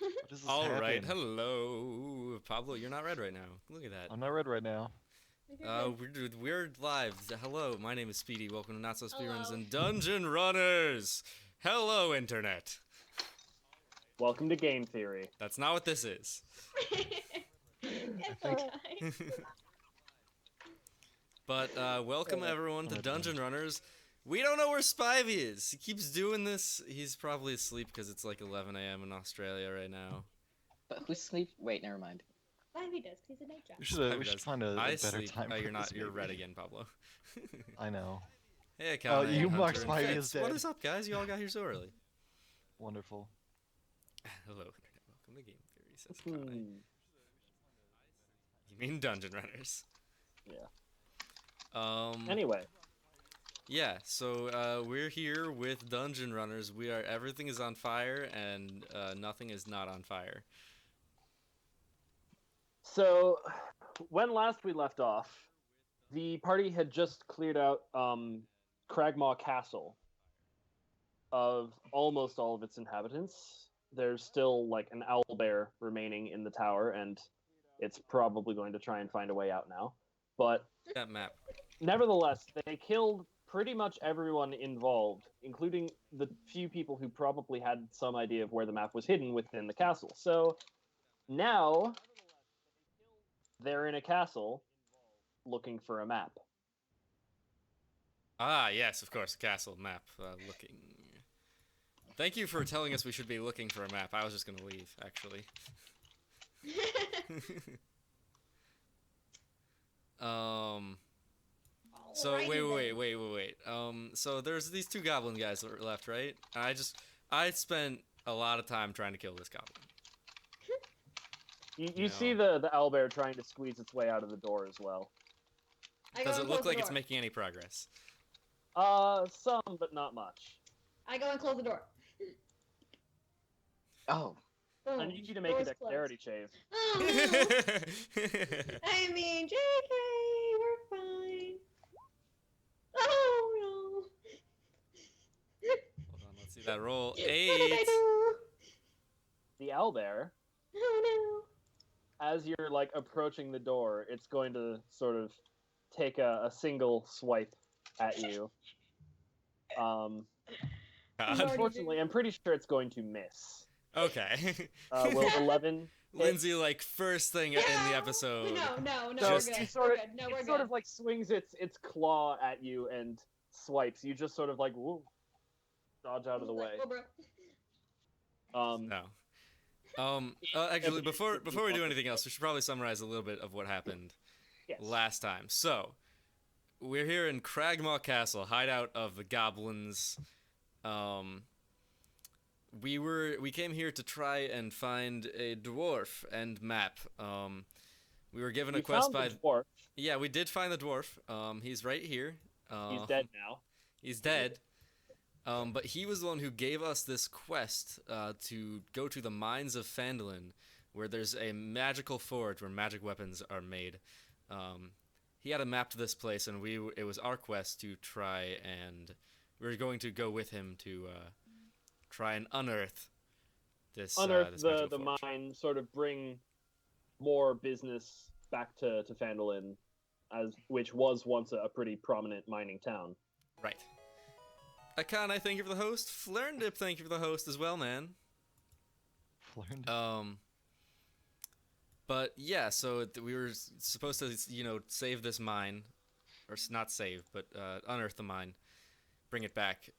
What is this All right, happening? hello, Pablo. You're not red right now. Look at that. I'm not red right now. We're live. Hello, my name is Speedy. Welcome to Not So Speedruns Hello. and Dungeon Runners. Hello, Internet. Welcome to Game Theory. That's not what this is. I It's think alright. But welcome everyone to Red Dungeon band. Runners. We don't know where Spivey is. He keeps doing this. He's probably asleep because it's like 11 a.m. in Australia right now. But who's sleep? Wait, never mind. Ivy does, 'cause he's a night job. Spivey We should does. find a I better sleep. time Oh, for you're not. this, You're maybe. red again, Pablo. I know. Hey, Oh, Akana, you and marked Hunter, and Spivey Fitz. as What dead. is up, guys? You all got here so early. Wonderful. Hello, Internet. Welcome to Game Theory, says Akane. You mean Dungeon Runners. Yeah. Um. Anyway, Yeah. So we're here with Dungeon Runners. Everything is on fire and nothing is not on fire. so when last we left off, the party had just cleared out Cragmaw Castle of almost all of its inhabitants. There's still like an owlbear remaining in the tower, and it's probably going to try and find a way out now. But That map. nevertheless, they killed pretty much everyone involved, including the few people who probably had some idea of where the map was hidden within the castle. So now they're in a castle looking for a map. Ah, yes, of course, castle map. Looking. Thank you for telling us we should be looking for a map. I was just gonna leave, actually. So Alrighty wait. So there's these two goblin guys that were left, right? And I spent a lot of time trying to kill this goblin. You see the owlbear trying to squeeze its way out of the door as well. I go Does it and look close the like it's door. making any progress? Some, but not much. I go and close the door. Oh, Boom. I need you to make a Door's dexterity chase. closed. Oh, no. I mean, JK, we're fine. Oh, no. Hold on, let's see that roll. What did 8. I do? The owlbear, Oh, as you're like approaching the door, it's going to sort of take a single swipe at you. God. Unfortunately, I'm pretty sure it's going to miss. Okay. Will 11 hit? Lindsay, like first thing no. in the episode. No, So we're Just- good. he sort We're of, good. No, it we're sort good. of like swings its claw at you and swipes. You just sort of like woo, dodge out of the way. No. Actually, before we do anything else, we should probably summarize a little bit of what happened Yes. last time. So, we're here in Cragmaw Castle, hideout of the goblins. We came here to try and find a dwarf and map. We were given a You quest found by the dwarf. Yeah, we did find the dwarf. He's right here. He's dead now. He's dead. But he was the one who gave us this quest to go to the mines of Phandalin, where there's a magical forge where magic weapons are made. He had a map to this place, and it was our quest to try and we were going to go with him to try and unearth this Unearth this magical the forge. mine, sort of bring more business back to Phandalin, which was once a pretty prominent mining town. Right. Akane, thank you for the host. Flerndip, thank you for the host as well, man. Learned. But yeah, so we were supposed to, save this mine, or not save, but unearth the mine, bring it back.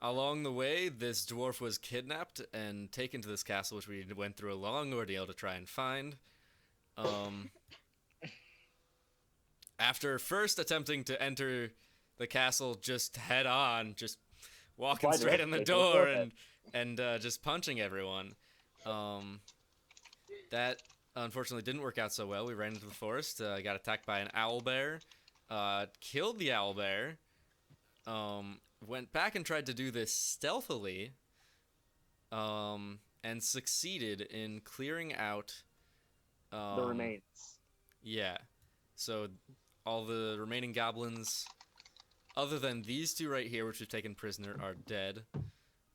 Along the way, this dwarf was kidnapped and taken to this castle, which we went through a long ordeal to try and find. After first attempting to enter the castle just head on, just walking Why straight in the directly? door Go and just punching everyone. That unfortunately didn't work out so well. We ran into the forest, got attacked by an owlbear, killed the owlbear, went back and tried to do this stealthily, and succeeded in clearing out The remains. Yeah. So all the remaining goblins, other than these two right here, which we've taken prisoner, are dead.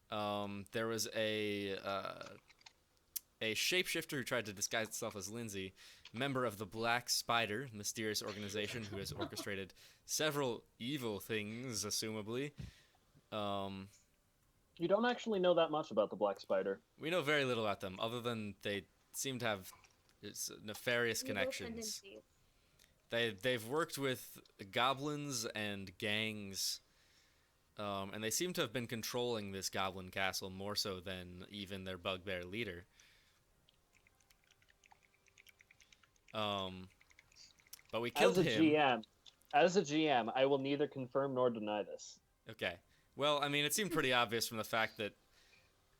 There was a a shapeshifter who tried to disguise itself as Lindsay, member of the Black Spider, mysterious organization who has orchestrated several evil things, assumably. You don't actually know that much about the Black Spider. We know very little about them, other than they seem to have nefarious Evil connections. tendencies. They've worked with goblins and gangs, and they seem to have been controlling this goblin castle more so than even their bugbear leader. But we killed him. As a GM, I will neither confirm nor deny this. Okay. Well, I mean, it seemed pretty obvious from the fact that,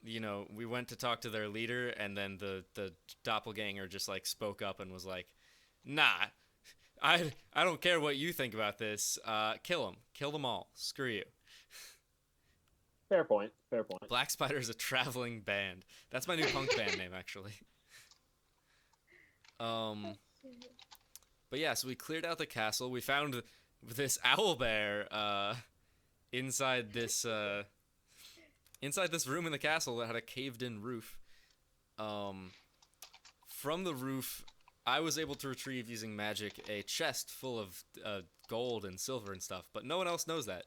you know, we went to talk to their leader, and then the doppelganger just, like, spoke up and was like, nah, I don't care what you think about this. Kill them. Kill them all. Screw you. Fair point. Fair point. Black Spider is a traveling band. That's my new punk band name, actually. But yeah, so we cleared out the castle. We found this owlbear inside this room in the castle that had a caved-in roof. From the roof, I was able to retrieve using magic a chest full of gold and silver and stuff, but no one else knows that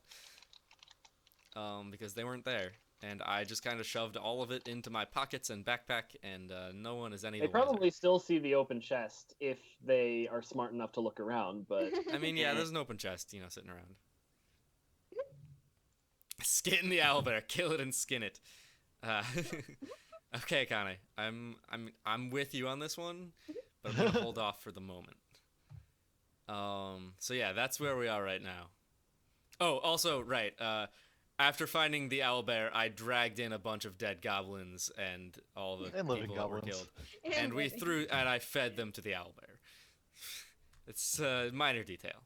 because they weren't there. And I just kind of shoved all of it into my pockets and backpack, and no one is any the They wiser. probably still see the open chest if they are smart enough to look around, but I mean, yeah, there's an open chest, you know, sitting around. Skin the owlbear, kill it and skin it. Okay, Kane, I'm with you on this one, but I'm gonna hold off for the moment. So yeah, that's where we are right now. Oh, also, right, after finding the owlbear, I dragged in a bunch of dead goblins and all the And living people that were goblins. killed, and we and I fed them to the owlbear. It's a minor detail.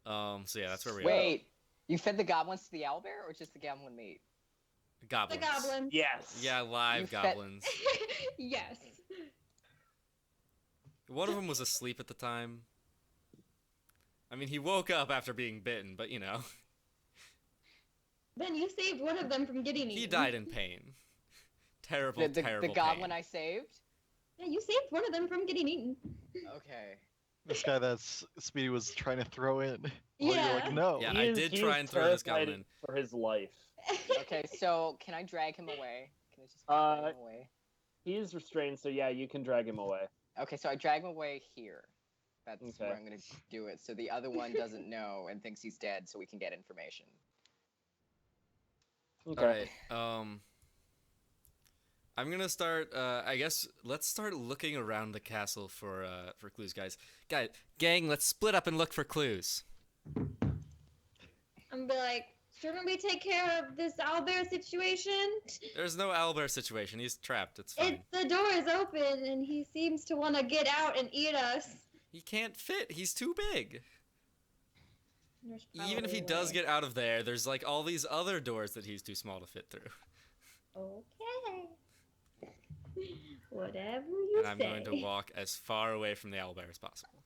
So yeah, that's where we are. Wait, you fed the goblins to the owlbear, or just the goblin meat? The Goblins. goblins. yes. Yeah, live You fed- goblins. Yes. One of them was asleep at the time. I mean, he woke up after being bitten, but you know, Then you saved one of them from getting eaten. he died in pain. Terrible, The terrible goblin pain. I saved? Yeah, you saved one of them from getting eaten. Okay. This guy that's Speedy was trying to throw in. While Yeah. you're like, no. Yeah, He I is- did he try is and throw this terrified goblin. for his life. Okay, so can I drag him away? Can I just drag him away? He is restrained, so yeah, you can drag him away. Okay, so I drag him away here. That's Okay. where I'm gonna do it. So the other one doesn't know and thinks he's dead, so we can get information. Okay. Alright, I'm gonna start, I guess, let's start looking around the castle for clues, guys. Gang, let's split up and look for clues. I'm be like, shouldn't we take care of this owlbear situation? There's no owlbear situation, he's trapped, it's fine. The door is open and he seems to want to get out and eat us. He can't fit, he's too big. There's Even if he probably a does way. get out of there, there's like all these other doors that he's too small to fit through. Okay. Whatever you And I'm say. going to walk as far away from the owlbear as possible.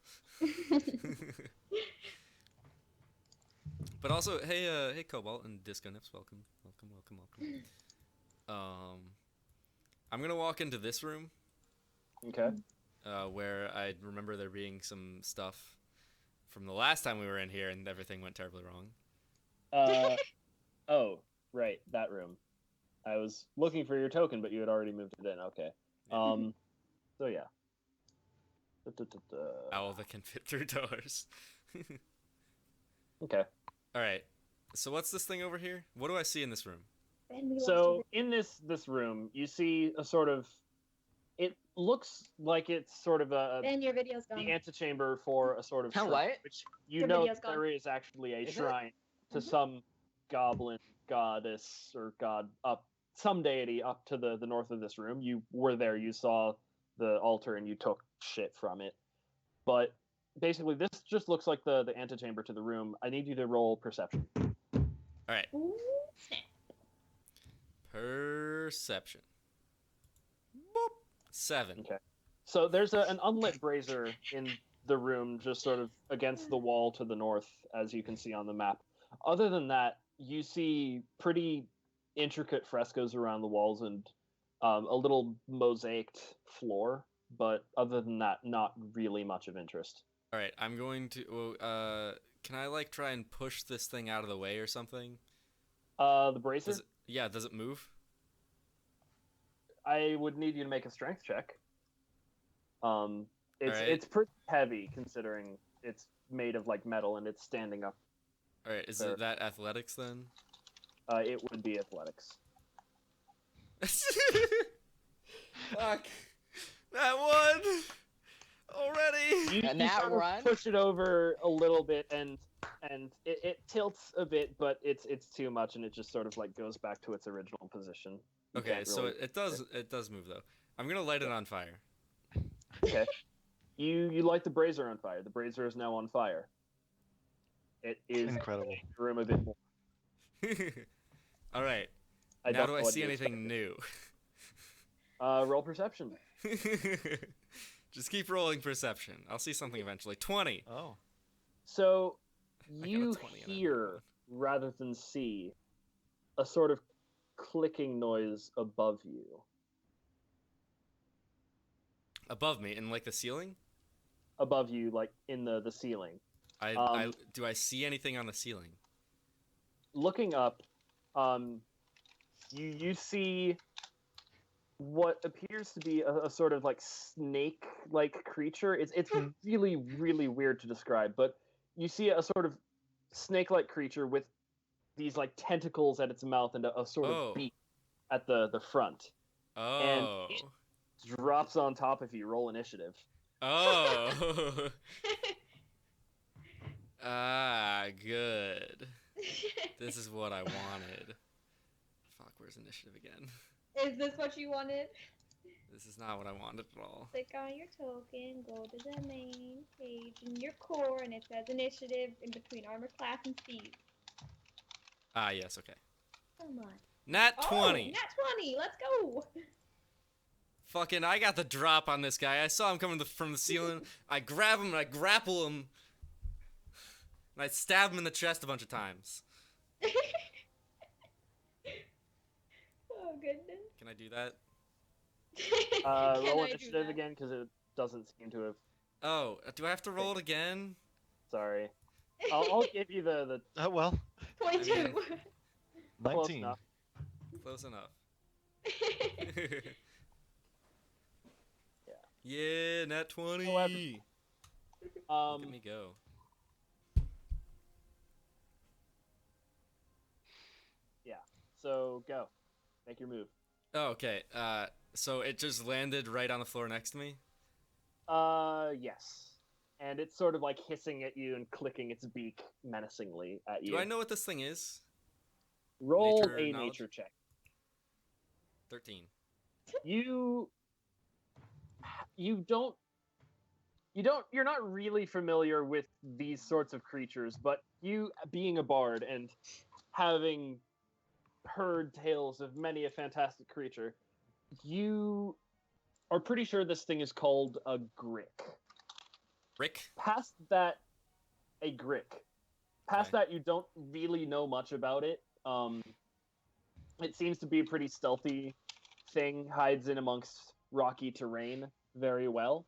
But also, hey Cobalt and Disco Nips, welcome. I'm gonna walk into this room, Okay. where I remember there being some stuff from the last time we were in here, and everything went terribly wrong. Oh, right, that room. I was looking for your token, but you had already moved it in. Okay. So yeah. Owl that can fit through doors. Okay. All right. So what's this thing over here? What do I see in this room? Ben, we lost So in this room, you see a sort of. It looks like it's sort of you. Ben, your video's gone. the antechamber for a sort of Huh, shrine, what? which you Your know video's that there is actually a Is it? shrine to Mhm. some goblin goddess or god up some deity up to the north of this room. You were there, you saw the altar, and you took shit from it. But basically, this just looks like the antechamber to the room. I need you to roll perception. All right. Ooh, snap. Perception. Boop. 7. Okay. So there's an unlit brazier in the room, just sort of against the wall to the north, as you can see on the map. Other than that, you see pretty intricate frescoes around the walls and a little mosaiced floor, but other than that, not really much of interest. All right, I'm going to. Can I like try and push this thing out of the way or something? The bracer. Does it move? I would need you to make a strength check. Alright. It's pretty heavy considering it's made of like metal and it's standing up. All right, is Fair. it that athletics then? It would be athletics. Fuck. That one already. You That sort of run? push it over a little bit and it tilts a bit, but it's too much and it just sort of like goes back to its original position. You Okay, can't so really- it does move though. I'm gonna light it on fire. Okay. You light the brazier on fire. The brazier is now on fire. It is Incredible. in the room a bit more. All right. I Now don't do know I what see you anything new? expected. Roll perception. Just keep rolling perception. I'll see something eventually. 20. Oh. So got a you 20 on that hear rather than see a sort of clicking noise above you. Above me in like the ceiling? Above you, like in the ceiling. Do I see anything on the ceiling? Looking up, you see what appears to be a sort of like snake-like creature. It's really, really weird to describe, but you see a sort of snake-like creature with these like tentacles at its mouth and a sort Oh. of beak at the front. Oh. Drops on top of you. Roll initiative. Oh. Ah, good. This is what I wanted. Fuck, where's initiative again? Is this what you wanted? This is not what I wanted at all. Click on your token, go to the main page in your core, and it says initiative in between armor class and speed. Ah, yes, okay. Come on. Nat 20. Oh, nat 20. Let's go. Fucking, I got the drop on this guy. I saw him coming from the ceiling. I grab him and I grapple him. And I stab him in the chest a bunch of times. Oh goodness. Can I do that? Can Roll I do initiative that? again because it doesn't seem to have. Oh, do I have to roll it again? Sorry. I'll give you the Well, 22. I mean- close 19. enough. Close enough. Yeah. Yeah, nat 20. However, Look at me go. So go, make your move. Oh, okay. So it just landed right on the floor next to me? Yes. And it's sort of like hissing at you and clicking its beak menacingly at you. Do I know what this thing is? Roll nature a knowledge? nature check. 13. You're not really familiar with these sorts of creatures, but you being a bard and having heard tales of many a fantastic creature, you are pretty sure this thing is called a grick. Rick? Past that, a grick. Past Okay. that, you don't really know much about it. It seems to be a pretty stealthy thing, hides in amongst rocky terrain very well.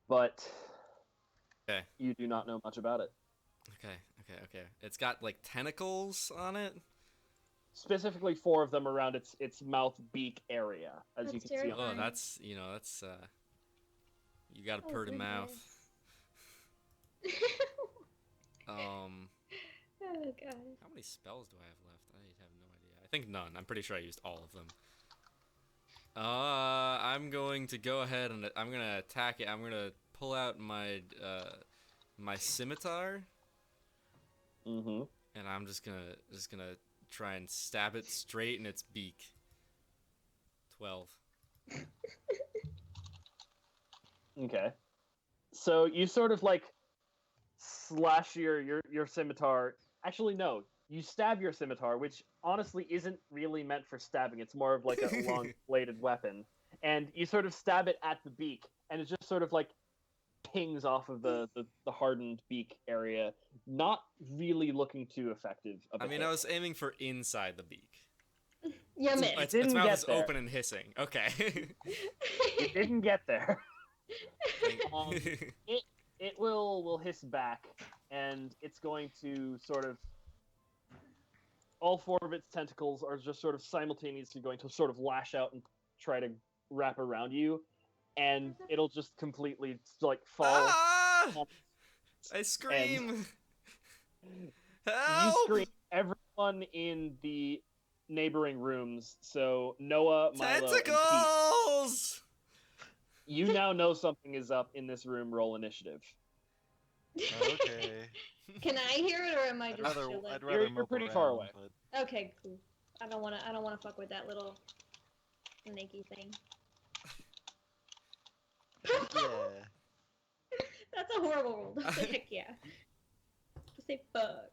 But Okay. you do not know much about it. Okay. It's got like tentacles on it? Specifically 4 of them around its mouth beak area, as you That's can see. Oh, terrifying. that's, you got a Oh, purty mouth. Oh god. How many spells do I have left? I have no idea. I think none. I'm pretty sure I used all of them. I'm going to go ahead and I'm gonna attack it. I'm gonna pull out my my scimitar, Mm-hmm. and I'm just gonna try and stab it straight in its beak. 12. Okay. So you sort of like slash your scimitar. Actually, no. You stab your scimitar, which honestly isn't really meant for stabbing. It's more of like a long bladed weapon. And you sort of stab it at the beak, and it just sort of like pings off of the hardened beak area. Not really looking too effective. I mean, I was aiming for inside the beak. You missed. Its didn't mouth get is there. open and hissing. Okay. It didn't get there. It will hiss back, and it's going to sort of. All 4 of its tentacles are just sort of simultaneously going to sort of lash out and try to wrap around you, and it'll just completely like fall. Ah! I scream. Help! You scream. Everyone in the neighboring rooms. So Noah, Milo, and Pete. Tentacles! You now know something is up in this room. Roll initiative. Okay. Can I hear it, or am I just chilling? I'd rather You're mope pretty far around, away. but- Okay, cool. I don't wanna fuck with that little snaky thing. Yeah. That's a horrible roll. Don't say heck yeah. Just say fuck.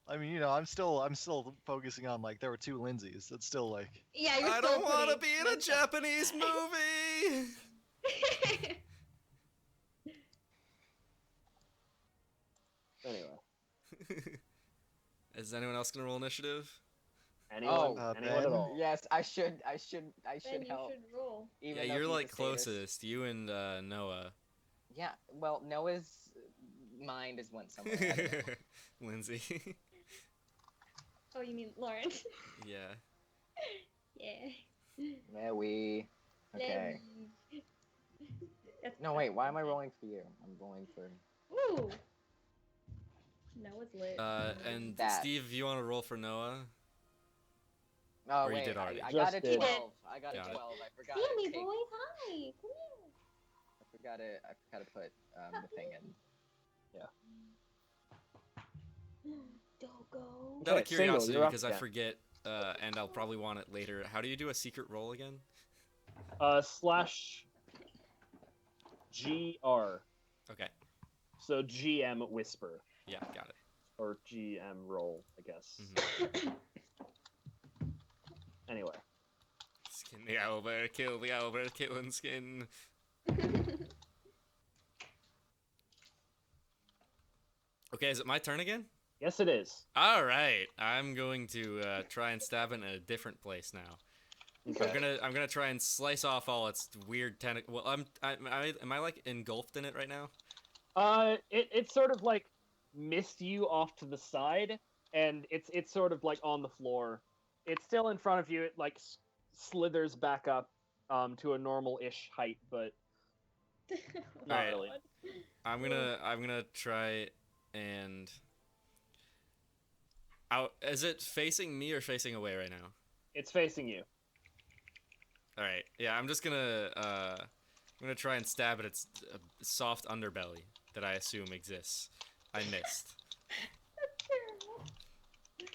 I mean, I'm still focusing on like there were 2 Lindsays. It's still like Yeah, you're I still don't want to pretty be in a messed up. Japanese movie. Anyway, Is anyone else gonna roll initiative? anyone, Oh, anyone at Ben? all? Yes, I should Ben, help. you should roll. Even Yeah, though you're he's like a sadist. closest. You and Noah. Yeah, well, Noah's mind is went somewhere. I don't know. Lindsay. Oh, you mean Lawrence? Yeah. Yeah. There we. Okay. That's No, wait. Why am I rolling for you? I'm rolling for. Ooh. Noah's lit. And That. Steve, you want to roll for Noah? Oh Or you wait, did already. I got a Just did. 12. I got Got a it. 12. I forgot Sammy to take. boy, hi. Come I forgot to put the thing in. here. Dogo. Out of Okay, Single, curiosity, you're up because I again. forget, and I'll probably want it later. How do you do a secret roll again? Slash GR. Okay. So GM whisper Yeah, got it. or GM roll, I guess. Mhm. Anyway, Skin the owlbear, kill the owlbear, killing skin. Okay, is it my turn again? yes, it is. All right, I'm going to try and stab it in a different place now. Okay. I'm gonna try and slice off all its weird tentacles. Well, am I like engulfed in it right now? It sort of like missed you off to the side, and it's sort of like on the floor. It's still in front of you. It like slithers back up to a normal-ish height, but not Alright. really. I'm gonna try and. Out. Is it facing me or facing away right now? It's facing you. All right. Yeah, I'm just gonna try and stab at its soft underbelly that I assume exists. I missed.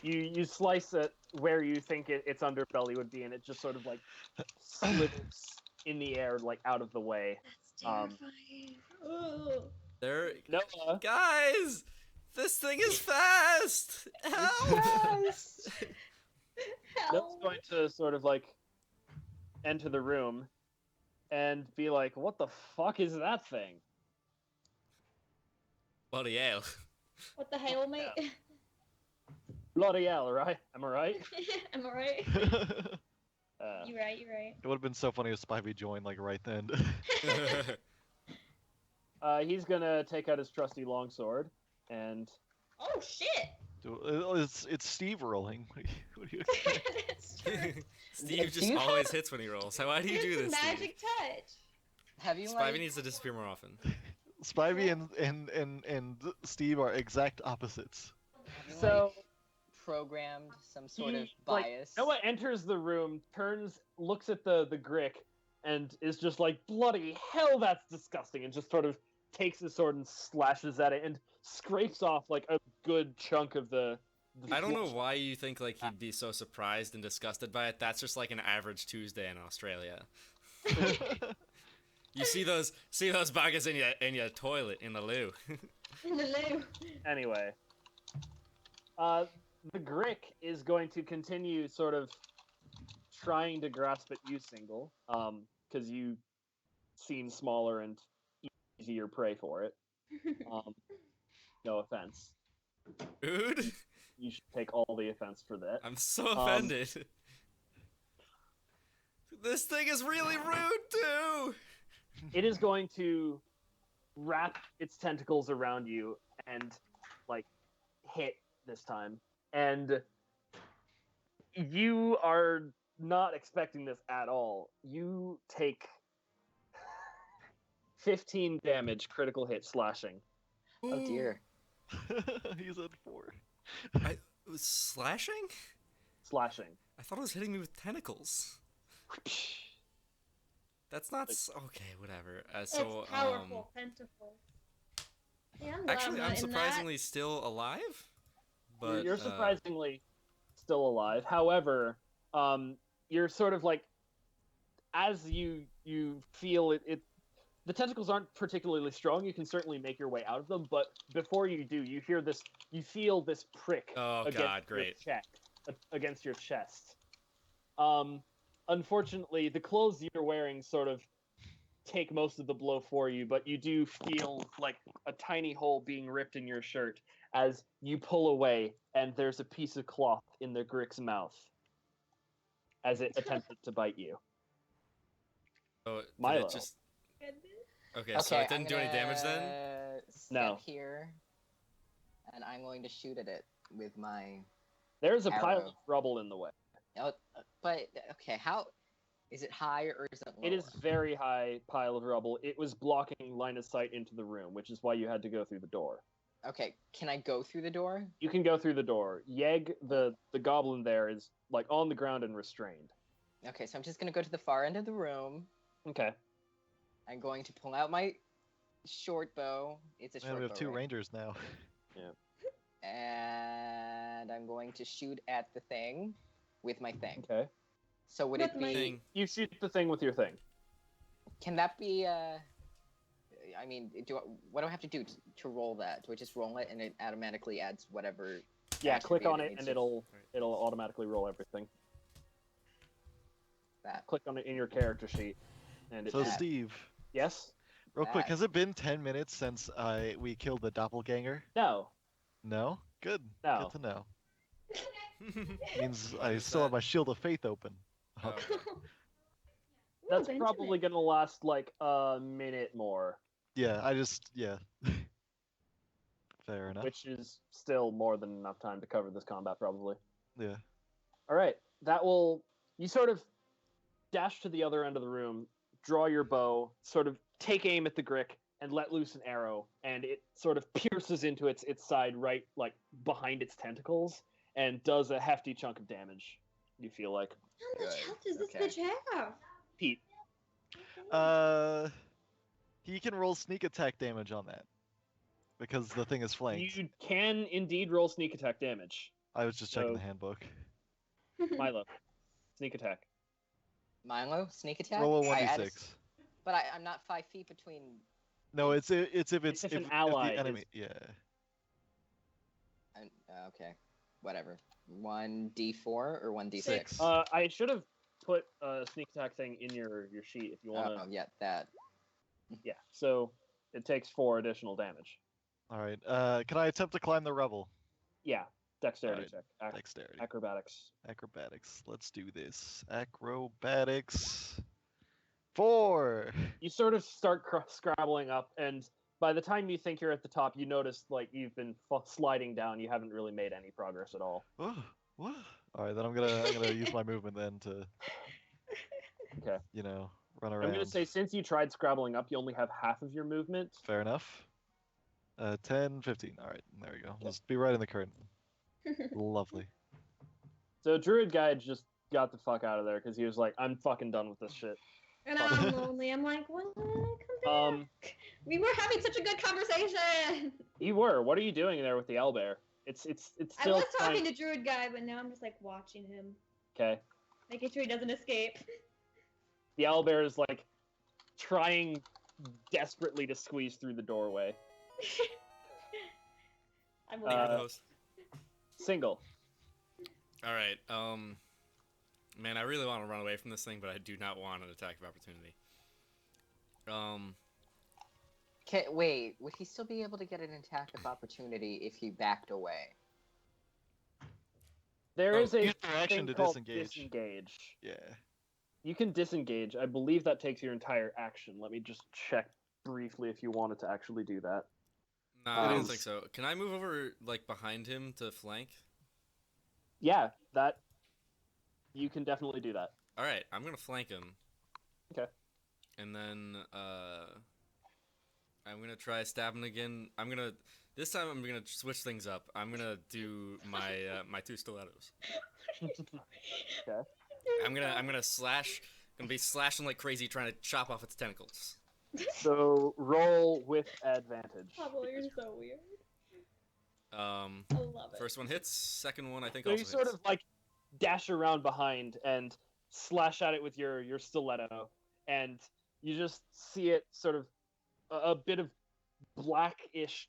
You slice it where you think its underbelly would be, and it just sort of like slithers in the air, like out of the way. That's terrifying. Ooh. There, Noah, guys, this thing is fast. Help! Noah's Help. going to sort of like enter the room and be like, "What the fuck is that thing?" Bloody hell! What the hell, mate? Bloody hell, right? Am I right? Am I right? it You're right, you're right. would have been so funny if Spivey joined like right then. He's gonna take out his trusty longsword and Oh shit! it's Steve rolling. What do you expect? That's true. Steve just Do you always have- hits when he rolls. Why do you do It's this? a Steve? magic touch. Have you Spivey like? needs to disappear more often. Spivey and Steve are exact opposites. Have you, so like, programmed some sort of he, like, bias. Noah enters the room, turns, looks at the Grick, and is just like, "Bloody hell, that's disgusting!" and just sort of takes his sword and slashes at it and scrapes off like a good chunk of the I don't know flesh. why you think like he'd be so surprised and disgusted by it. That's just like an average Tuesday in Australia. You see those buggers in your toilet in the loo. In the loo. Anyway, the Grick is going to continue sort of trying to grasp at you, Single, because you seem smaller and easier prey for it. No offense. Dude, You should take all the offense for that. I'm so offended. This thing is really rude too. It is going to wrap its tentacles around you and like hit this time. And you are not expecting this at all. You take 15 damage, critical hit, slashing. Oh dear. He's at 4. It was slashing? Slashing. I thought it was hitting me with tentacles. That's not okay. Whatever. So it's powerful tentacle. Yeah, I'm glad actually, not I'm in surprisingly still alive. But You're surprisingly still alive. However, you're sort of like, as you feel it, the tentacles aren't particularly strong. You can certainly make your way out of them, but before you do, you feel this prick Oh against god, great. against your chest. Unfortunately, the clothes you're wearing sort of take most of the blow for you, but you do feel like a tiny hole being ripped in your shirt as you pull away, and there's a piece of cloth in the Grick's mouth as it attempted to bite you. So did Milo. it just Goodness. Okay, so it didn't do any damage then? Step No. here, and I'm going to shoot at it with my. There's a pile Arrow. of rubble in the way. Oh, but okay, how is it higher or is it lower? It is very high pile of rubble. It was blocking line of sight into the room, which is why you had to go through the door. Okay, can I go through the door? You can go through the door. Yeg, the goblin there, is like on the ground and restrained. Okay, so I'm just gonna go to the far end of the room. Okay. I'm going to pull out my short bow. It's a Man, short we have bow, 2 right? rangers now. And I'm going to shoot at the thing with my thing. Okay. So would With it my be? Thing. You shoot the thing with your thing. Can that be? I mean, what do I have to do to roll that? Do I just roll it and it automatically adds whatever? Yeah, click attribute on it needs and to- it'll automatically roll everything. That. Click on it in your character sheet, and it. So Yeah. Steve, Yes. real quick, That. has it been 10 minutes since we killed the doppelganger? No. No? Good. No. Good to know. What Means I is still have that? my shield of faith open. Oh, Okay. okay. That's Ooh, probably Benjamin. gonna last like a minute more, Yeah, yeah. Fair enough. which is still more than enough time to cover this combat, probably. Yeah. All right, that will. You sort of dash to the other end of the room, draw your bow, sort of take aim at the Grick, and let loose an arrow, and it sort of pierces into its side, right, like behind its tentacles, and does a hefty chunk of damage. You feel like How much Good. health does this Okay. bitch have? Pete. He can roll sneak attack damage on that because the thing is flanked. You can indeed roll sneak attack damage. I was just checking So- the handbook. Milo, sneak attack. Milo, sneak attack. Roll a I add 1d6. but I'm not 5 feet between. No, it's if it's if an ally the is- enemy. Yeah. Okay, whatever. 1d4 or 1d6. Six. I should have put a sneak attack thing in your sheet if you want to. Oh yeah, that. Yeah, so it takes 4 additional damage. All right. Can I attempt to climb the rubble? Yeah, dexterity Alright, check. Dexterity. Acrobatics. Acrobatics. Let's do this. Acrobatics. 4. You sort of start scrabbling up, and by the time you think you're at the top, you notice like you've been sliding down. You haven't really made any progress at all. Oh, what? All right, then I'm gonna use my movement then to, Okay. run around. I'm gonna say since you tried scrabbling up, you only have half of your movement. Fair enough. 10, 15. All right, there we go. Let's be right in the current. Lovely. So Druid Guy just got the fuck out of there because he was like, "I'm fucking done with this shit." And I'm lonely. I'm like, what? Come back. We were having such a good conversation. You were. What are you doing there with the owlbear? It's I still was trying- talking to Druid Guy, but now I'm just like watching him, Okay. making sure he doesn't escape. The owlbear is like trying desperately to squeeze through the doorway. I'm Thank you for the host. Single. All right. Man, I really want to run away from this thing, but I do not want an attack of opportunity. Wait, would he still be able to get an attack of opportunity if he backed away? There Oh, is a use your action thing to called disengage. disengage. Yeah. You can disengage. I believe that takes your entire action. Let me just check briefly if you wanted to actually do that. Nah, I It don't is- think so. Can I move over like behind him to flank? Yeah, that you can definitely do that. All right, I'm gonna flank him. Okay. And then I'm gonna try stabbing again. This time I'm gonna switch things up. I'm gonna do my my 2 stilettos. Okay. I'm gonna slash. Gonna be slashing like crazy, trying to chop off its tentacles. So roll with advantage. Pablo, you're so weird. I love it. First one hits. Second one I think So also you sort hits. of like dash around behind and slash at it with your stiletto, and you just see it sort of a bit of blackish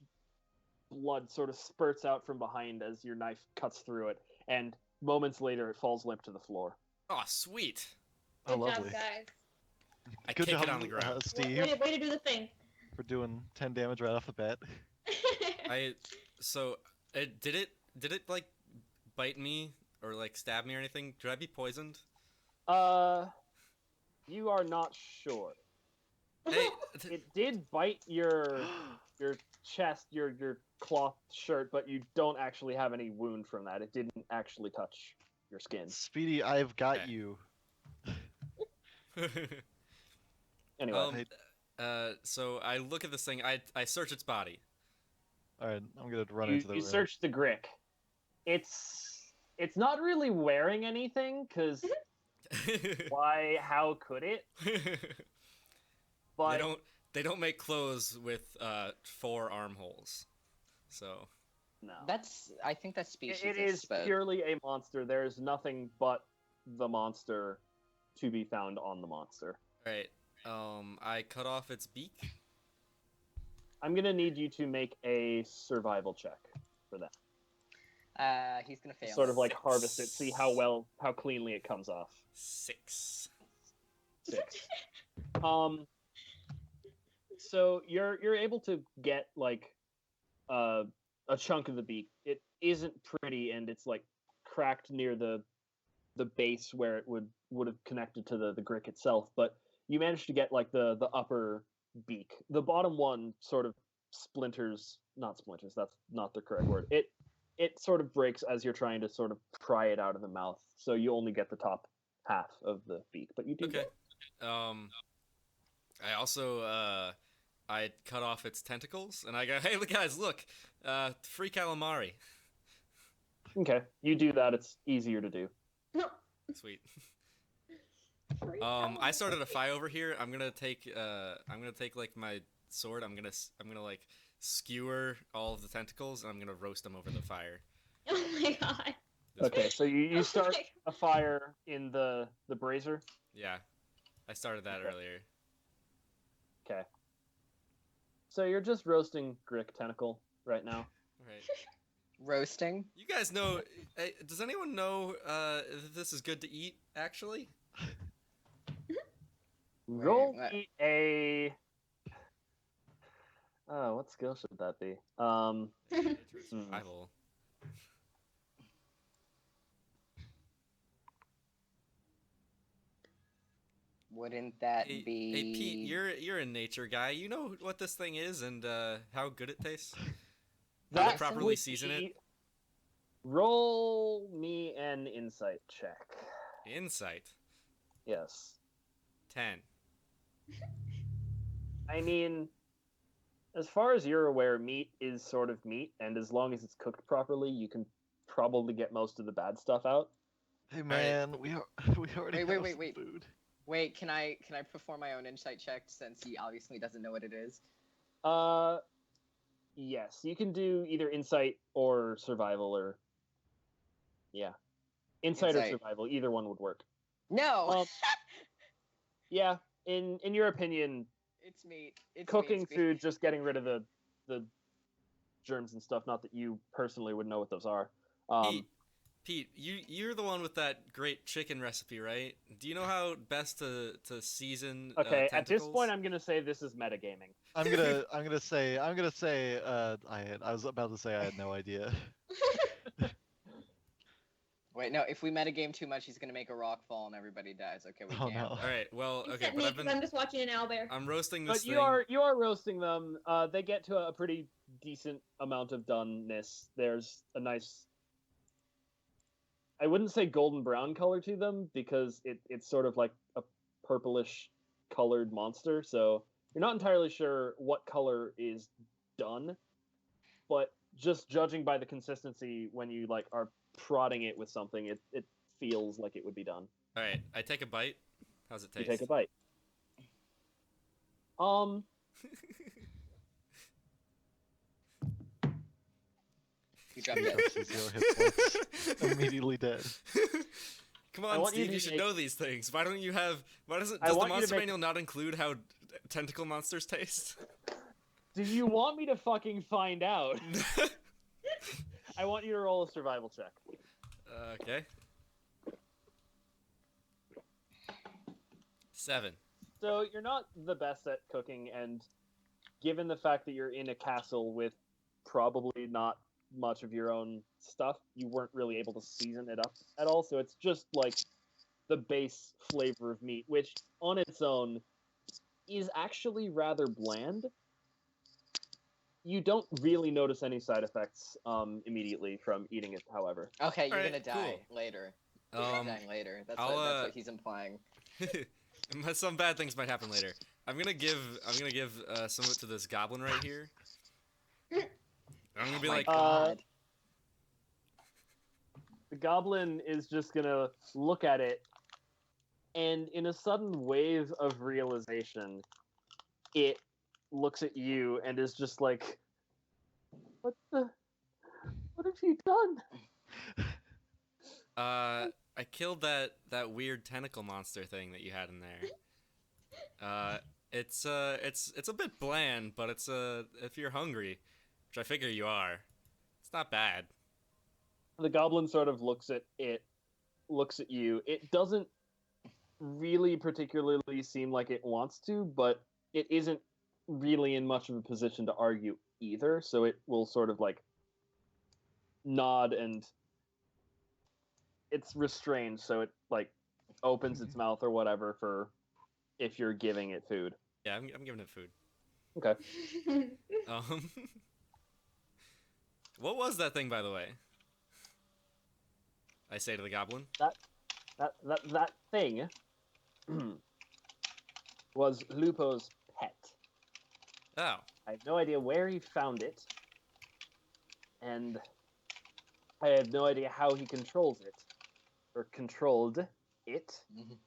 blood sort of spurts out from behind as your knife cuts through it, and moments later it falls limp to the floor. Oh, sweet! Oh, Good lovely. job, guys. I Good kick job, it on the ground. Steve, Way to do the thing. for doing 10 damage right off the bat. Did it like bite me or like stab me or anything? Could I be poisoned? You are not sure. Hey, It did bite your chest, your cloth shirt, but you don't actually have any wound from that. It didn't actually touch your skin. Speedy, I've got Okay. you. Anyway, So I look at this thing. I search its body. Alright, I'm gonna run you, into the you room. search the Grick. It's not really wearing anything, because why? How could it? But They don't make clothes with 4 armholes. So no, I think that's species. it is purely a monster. There is nothing but the monster to be found on the monster. all right. I cut off its beak. I'm gonna need you to make a survival check for that. He's gonna fail. Sort of like harvest it, see how cleanly it comes off. 6. 6. So you're able to get like a chunk of the beak. It isn't pretty, and it's like cracked near the base where it would have connected to the Grick itself. But you managed to get like the upper beak. The bottom one sort of splinters, not splinters. That's not the correct word. It sort of breaks as you're trying to sort of pry it out of the mouth. So you only get the top half of the beak, but you do. Okay. Get I also I cut off its tentacles, and I go, "Hey, guys, look, free calamari." Okay, you do that. It's easier to do. Sweet. Free I started a fire over here. I'm gonna take like my sword. I'm gonna like skewer all of the tentacles, and I'm gonna roast them over the fire. Oh my god. Okay, so you start Okay. a fire in the brazier. Yeah, I started that Okay. earlier. Okay. So you're just roasting Grick tentacle right now. All right. Roasting. You guys know? Does anyone know if this is good to eat? Actually. Roll what? me a. Oh, what skill should that be? Nature survival. Wouldn't that Hey, be? hey, Pete, you're a nature guy. You know what this thing is and how good it tastes. How to That properly would season it. be- Roll me an insight check. Insight. Yes. 10. I mean, as far as you're aware, meat is sort of meat, and as long as it's cooked properly, you can probably get most of the bad stuff out. Hey man, we already Wait, have wait, some wait. food. Wait, can I perform my own insight check since he obviously doesn't know what it is? Yes, you can do either insight or survival, or yeah, insight or Insight. survival. Either one would work. No. Um, Yeah, in your opinion, It's meat. It's cooking meat. food, just getting rid of the germs and stuff. Not that you personally would know what those are. Pete, Pete, you're the one with that great chicken recipe, right? Do you know how best to season Okay, at this tentacles? point, I'm gonna say this is metagaming. I'm gonna say I was about to say I had no idea. Wait, no. If we metagame too much, he's gonna make a rock fall and everybody dies. Okay, we Oh, can't. no. All right. Well, okay, Except but me, I've 'cause been I'm just watching an owlbear. I'm roasting this But thing. you are roasting them. They get to a pretty decent amount of doneness. There's a nice, I wouldn't say golden brown color to them because it's sort of like a purplish colored monster. So you're not entirely sure what color is done, but just judging by the consistency when you like are prodding it with something, it feels like it would be done. All right, I take a bite. How's it You taste? take a bite. You dropped Drops it. to 0 hit points. Immediately dead. Come I on, want you Steve. to You should make- know these things. Why don't you have? Why doesn't? I Does the want you to monster make- manual not include how tentacle monsters taste? Do you want me to fucking find out? I want you to roll a survival check. Okay. 7. So you're not the best at cooking, and given the fact that you're in a castle with probably not much of your own stuff, you weren't really able to season it up at all. So it's just like the base flavor of meat, which on its own is actually rather bland. You don't really notice any side effects immediely from eating it, however. Okay, you're Alright, gonna die cool. later. You're dying later. That's what he's implying. Some bad things might happen later. I'm gonna give some of it to this goblin right here. I'm gonna be My like, God. The goblin is just gonna look at it, and in a sudden wave of realization, it looks at you and is just like, what have you done? I killed that weird tentacle monster thing that you had in there. It's a bit bland, but if you're hungry, which I figure you are, it's not bad. The goblin sort of looks at it, looks at you. It doesn't really particularly seem like it wants to, but it isn't really in much of a position to argue either, so it will sort of like nod, and it's restrained, so it like opens its mouth or whatever for if you're giving it food. Yeah, I'm giving it food. Okay. What was that thing, by the way? I say to the goblin. That thing was Lupo's pet. Oh, I have no idea where he found it, and I have no idea how he controls it, or controlled it, Mhm.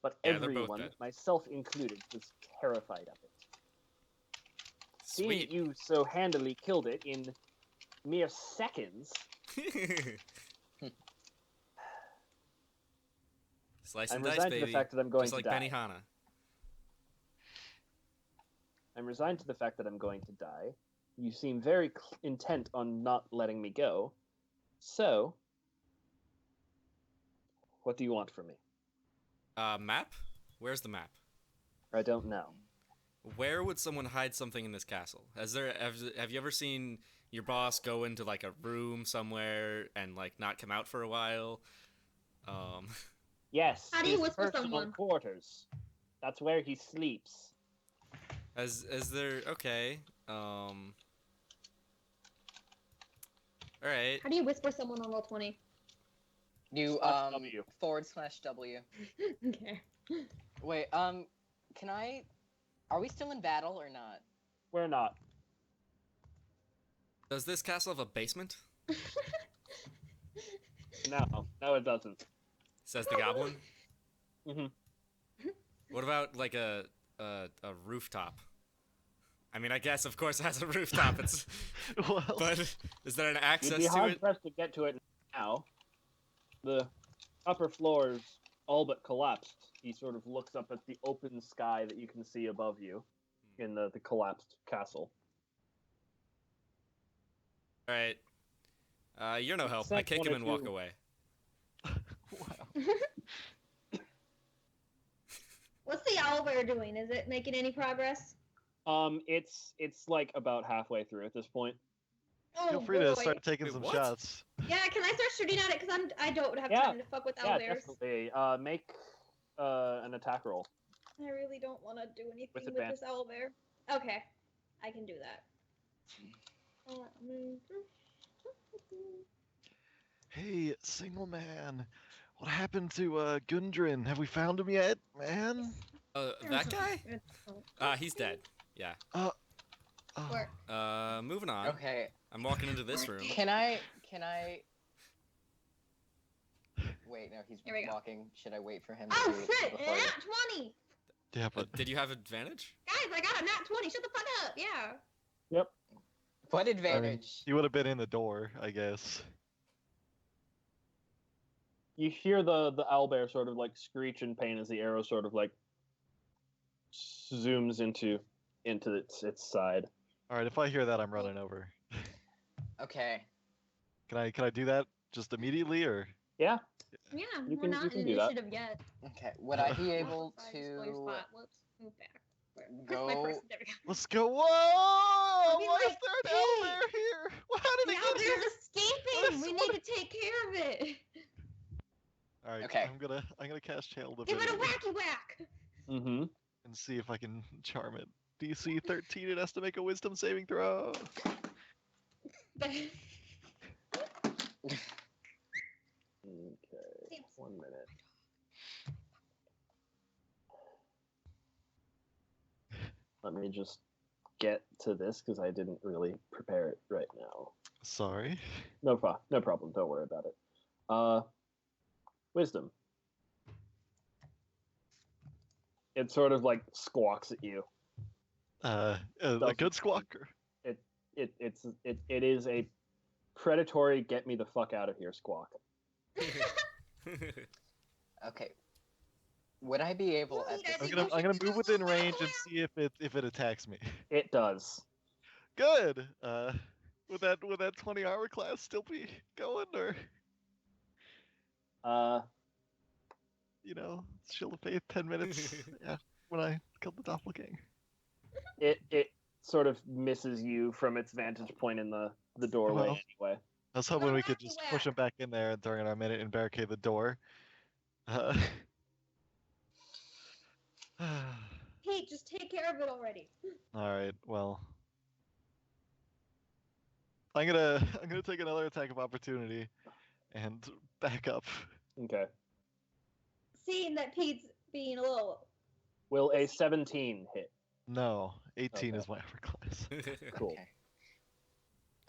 but Yeah, they're both everyone, dead. myself included, was terrified of it. Seeing sweet. you so handily killed it in mere seconds, Slice I'm and dice, resigned to baby. the fact that I'm going Just to like die. Benihana. I'm resigned to the fact that I'm going to die. You seem very intent on not letting me go. So, what do you want from me? Map? Where's the map? I don't know. Where would someone hide something in this castle? Have you ever seen your boss go into like a room somewhere and like not come out for a while? Yes, How do you his whisper personal someone? quarters. That's where he sleeps. As there okay. All right. How do you whisper someone on Roll20? You Slash W. /W. Okay. Wait, can I? Are we still in battle or not? We're not. Does this castle have a basement? No, it doesn't. Says the goblin. Mhm. What about like a rooftop? I mean, I guess of course it has a rooftop. It's Well, but is there an You'd access be to hard it? pressed to get to it now. The upper floors all but collapsed. He sort of looks up at the open sky that you can see above you in the collapsed castle. All right. You're no help. I Sent kick one him or and walk two. away. Wow. What's the owlbear doing? Is it making any progress? It's like about halfway through at this point. Oh Feel free boy. to start taking Wait, some what? shots. Yeah, can I start shooting at it? Because I don't have Yeah. time to fuck with Yeah, owlbears. definitely. Make an attack roll. I really don't want to do anything with advantage. this owlbear. Okay, I can do that. Hey, single man. What happened to Gundren? Have we found him yet, man? That guy? He's dead. Yeah. Oh, Work. Moving on. Okay. I'm walking into this room. Can I? Wait, no, he's Here we go. walking. Should I wait for him to Oh do it shit! before I- Nat 20! yeah, but Did you have advantage? Guys, I got a nat 20. Shut the fuck up. Yeah. What advantage? you would have been in the door, I guess. You hear the owlbear sort of like screech in pain as the arrow sort of like zooms into its side. All right, if I hear that, I'm running over. Okay. Can I do that just immediately, or? Yeah. Yeah, You we're can- not you can in do that. initiative yet. Okay. Would I be able Sorry, just blow your to spot. Whoops. Move back. Where's my go? person? There we go. Let's go! Whoa! mean, Why is like, there hey, an owlbear here? Well, how did The it get here? owlbear's escaping! We need to take care of it! All right, Okay. I'm gonna cast Channel Give it a Divinity wacky whack! Mm-hmm. and see if I can charm it. DC 13, it has to make a Wisdom saving throw. Okay. 1 minute. Let me just get to this because I didn't really prepare it right now. Sorry. No problem. Don't worry about it. Wisdom. It sort of like squawks at you. A Doesn't- good squawker. It is a predatory get me the fuck out of here squawk. Okay. Would I be able Well, at you guys this? think I'm gonna should move go within back range and there? see if it attacks me. It does. Good. Would that 20 armor class still be going, or Shield of Faith 10 minutes? Yeah, when I killed the doppelganger. It sort of misses you from its vantage point in the doorway Well. anyway. I was hoping we could Wacky just whack. push him back in there during our minute and barricade the door. Pete, just take care of it already. All right. Well, I'm gonna take another attack of opportunity and back up. Okay. Seeing that Pete's being a little... Will a 17 hit? No, 18 Okay. is my armor class. Cool. Okay.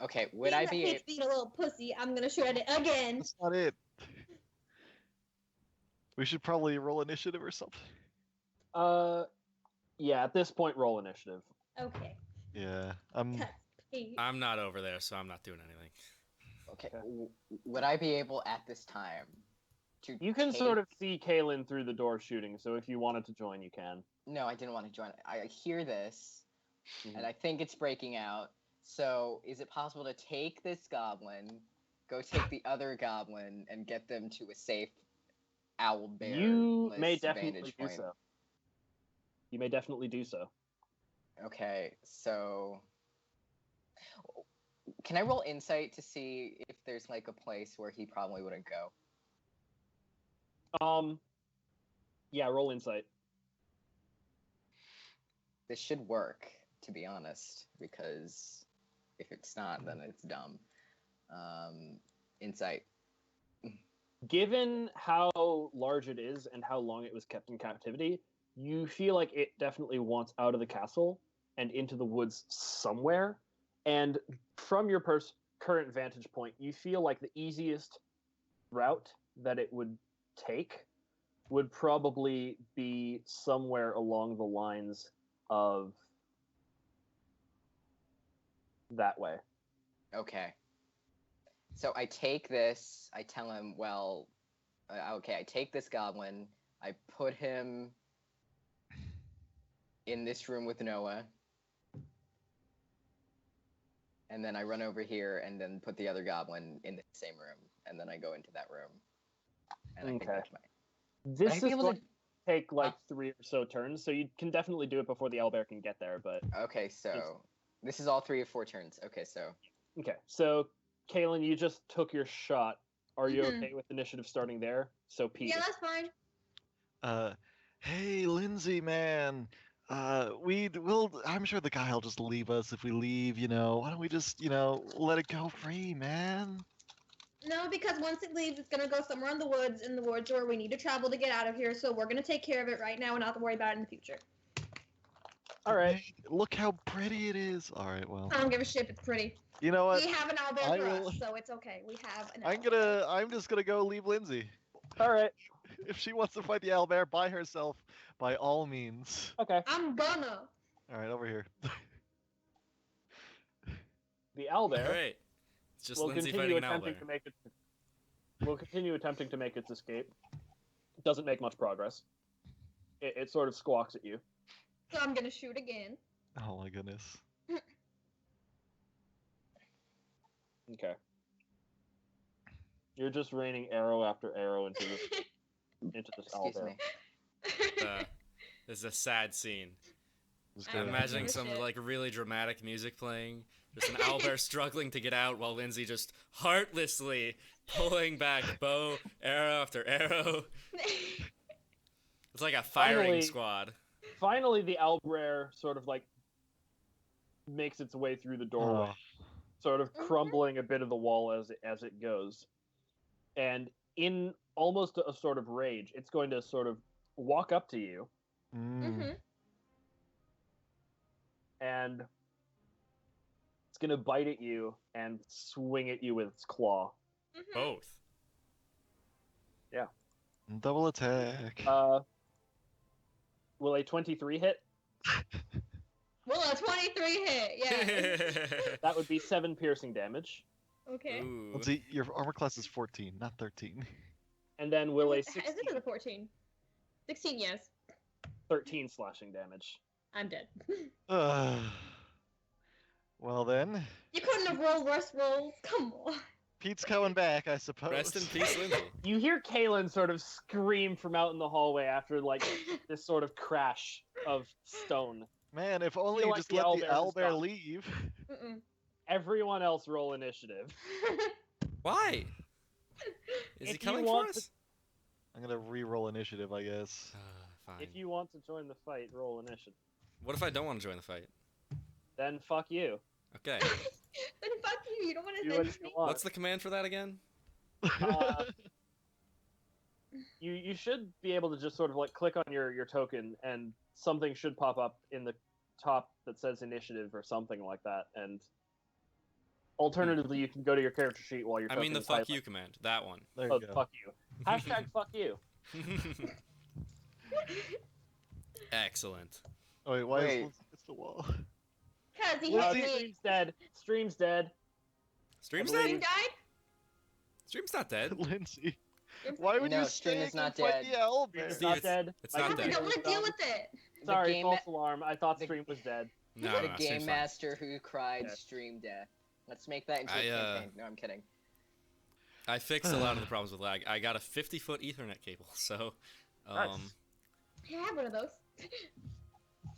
Okay. Would seeing I that be? Pete's being a little pussy, I'm gonna shoot at it again. That's not it. We should probably roll initiative or something. Yeah. At this point, roll initiative. Okay. Yeah, Cuts, Pete. I'm not over there, so I'm not doing anything. Okay. Okay. Would I be able at this time to? You can take... sort of see Kaylin through the door shooting, so if you wanted to join, you can. No, I didn't want to join. I hear this, Mhm. and I think it's breaking out. So, is it possible to take this goblin, go take the other goblin, and get them to a safe owl bear? You may definitely do so. You may definitely do so. Okay, so can I roll insight to see if there's like a place where he probably wouldn't go? Yeah, roll insight. This should work, to be honest, because if it's not, then it's dumb. Insight. Given how large it is and how long it was kept in captivity, you feel like it definitely wants out of the castle and into the woods somewhere. And from your current vantage point, you feel like the easiest route that it would take would probably be somewhere along the lines of that way. Okay. So I take this. I tell him, well, okay, I take this goblin. I put him in this room with Noah. and then I run over here and then put the other goblin in the same room, and then I go into that room. And I can Okay. make my. This I'd is be able going to- to take like 3 or so turns, so you can definitely do it before the owlbear can get there. But Okay, so this is all 3 or 4 turns. Okay, so okay, so Kaylin, you just took your shot. Are you Mhm. okay with initiative starting there? So Pete. Yeah, that's fine. Hey, Lindsay, man. I'm sure the guy will just leave us if we leave, you know. Why don't we just, let it go free, man? No, because once it leaves, it's gonna go somewhere in the woods where we need to travel to get out of here. So we're gonna take care of it right now and not to worry about it in the future. All right. Hey, look how pretty it is. All right, well, I don't give a shit if it's pretty. you know what? We have an owlbear I for will- us, so it's okay. We have an owlbear. I'm just gonna go leave Lindsay. All right. If she wants to fight the owlbear by herself, by all means. Okay. I'm gonna. All right, over here. The All owlbear right. It's just will Lindsay continue fighting an attempting owlbear. to make it. Will continue attempting to make its escape. It doesn't make much progress. It sort of squawks at you. So I'm gonna shoot again. Oh my goodness. Okay. You're just raining arrow after arrow into this excuse owlbear. me. This is a sad scene. Just I'm gonna- I'm imagining give a some shit. like really dramatic music playing. Just an owlbear struggling to get out while Lindsay just heartlessly pulling back bow, arrow after arrow. It's like a firing Finally- squad. Finally, the owlbear sort of like makes its way through the doorway, sort of Mhm. crumbling a bit of the wall as it goes, and in almost a sort of rage, it's going to sort of walk up to you Mm-hmm. and it's going to bite at you and swing at you with its claw. Mm-hmm. Both. Double attack. Will a 23 hit? Well, a 23 hit. Yeah. That would be 7 piercing damage. Okay. Ooh. Lindsay, your armor class is 14, not 13. And then will a Is it a 14? 16, yes. 13 slashing damage. I'm dead. Well then, You couldn't have rolled worse rolls. Come on. Pete's coming back, I suppose. Rest in peace, Lindsay. You hear Kaylin sort of scream from out in the hallway after like this sort of crash of stone. Man, if only feel you like just the let the owlbear has owlbear gone. leave. Mm-mm. Everyone else roll initiative. Why? Is If he you coming for want us? I'm gonna re-roll initiative, I guess. Fine. If you want to join the fight, roll initiative. What if I don't want to join the fight? Then fuck you. Okay. Then fuck you. You don't want to Do send what you me. want. What's the command for that again? You should be able to just sort of like click on your token and something should pop up in the top that says initiative or something like that. And alternatively, you can go to your character sheet while you're. I mean the fuck you command. That one. There Oh, you go. fuck you. Hashtag fuck you. Excellent. Oh wait, why Wait. is Lindsay against the wall? Because he Uh, hit me. Stream's dead. Stream's dead. Stream's I dead? Stream died? Stream's not dead. Lindsay, why would No, you Stream stay is not and fight dead. the owlbear? Stream's Steve, not it's- dead. it's My not I dead. don't computer want to is deal done. with it. The Sorry, game false alarm. I thought the- Stream was dead. No, the no, game Stream's fine. master who cried Yes. stream death. Let's make that into a campaign. No, I'm kidding. I fixed a lot of the problems with lag. I got a 50-foot Ethernet cable, so Nice. Yeah, I have one of those.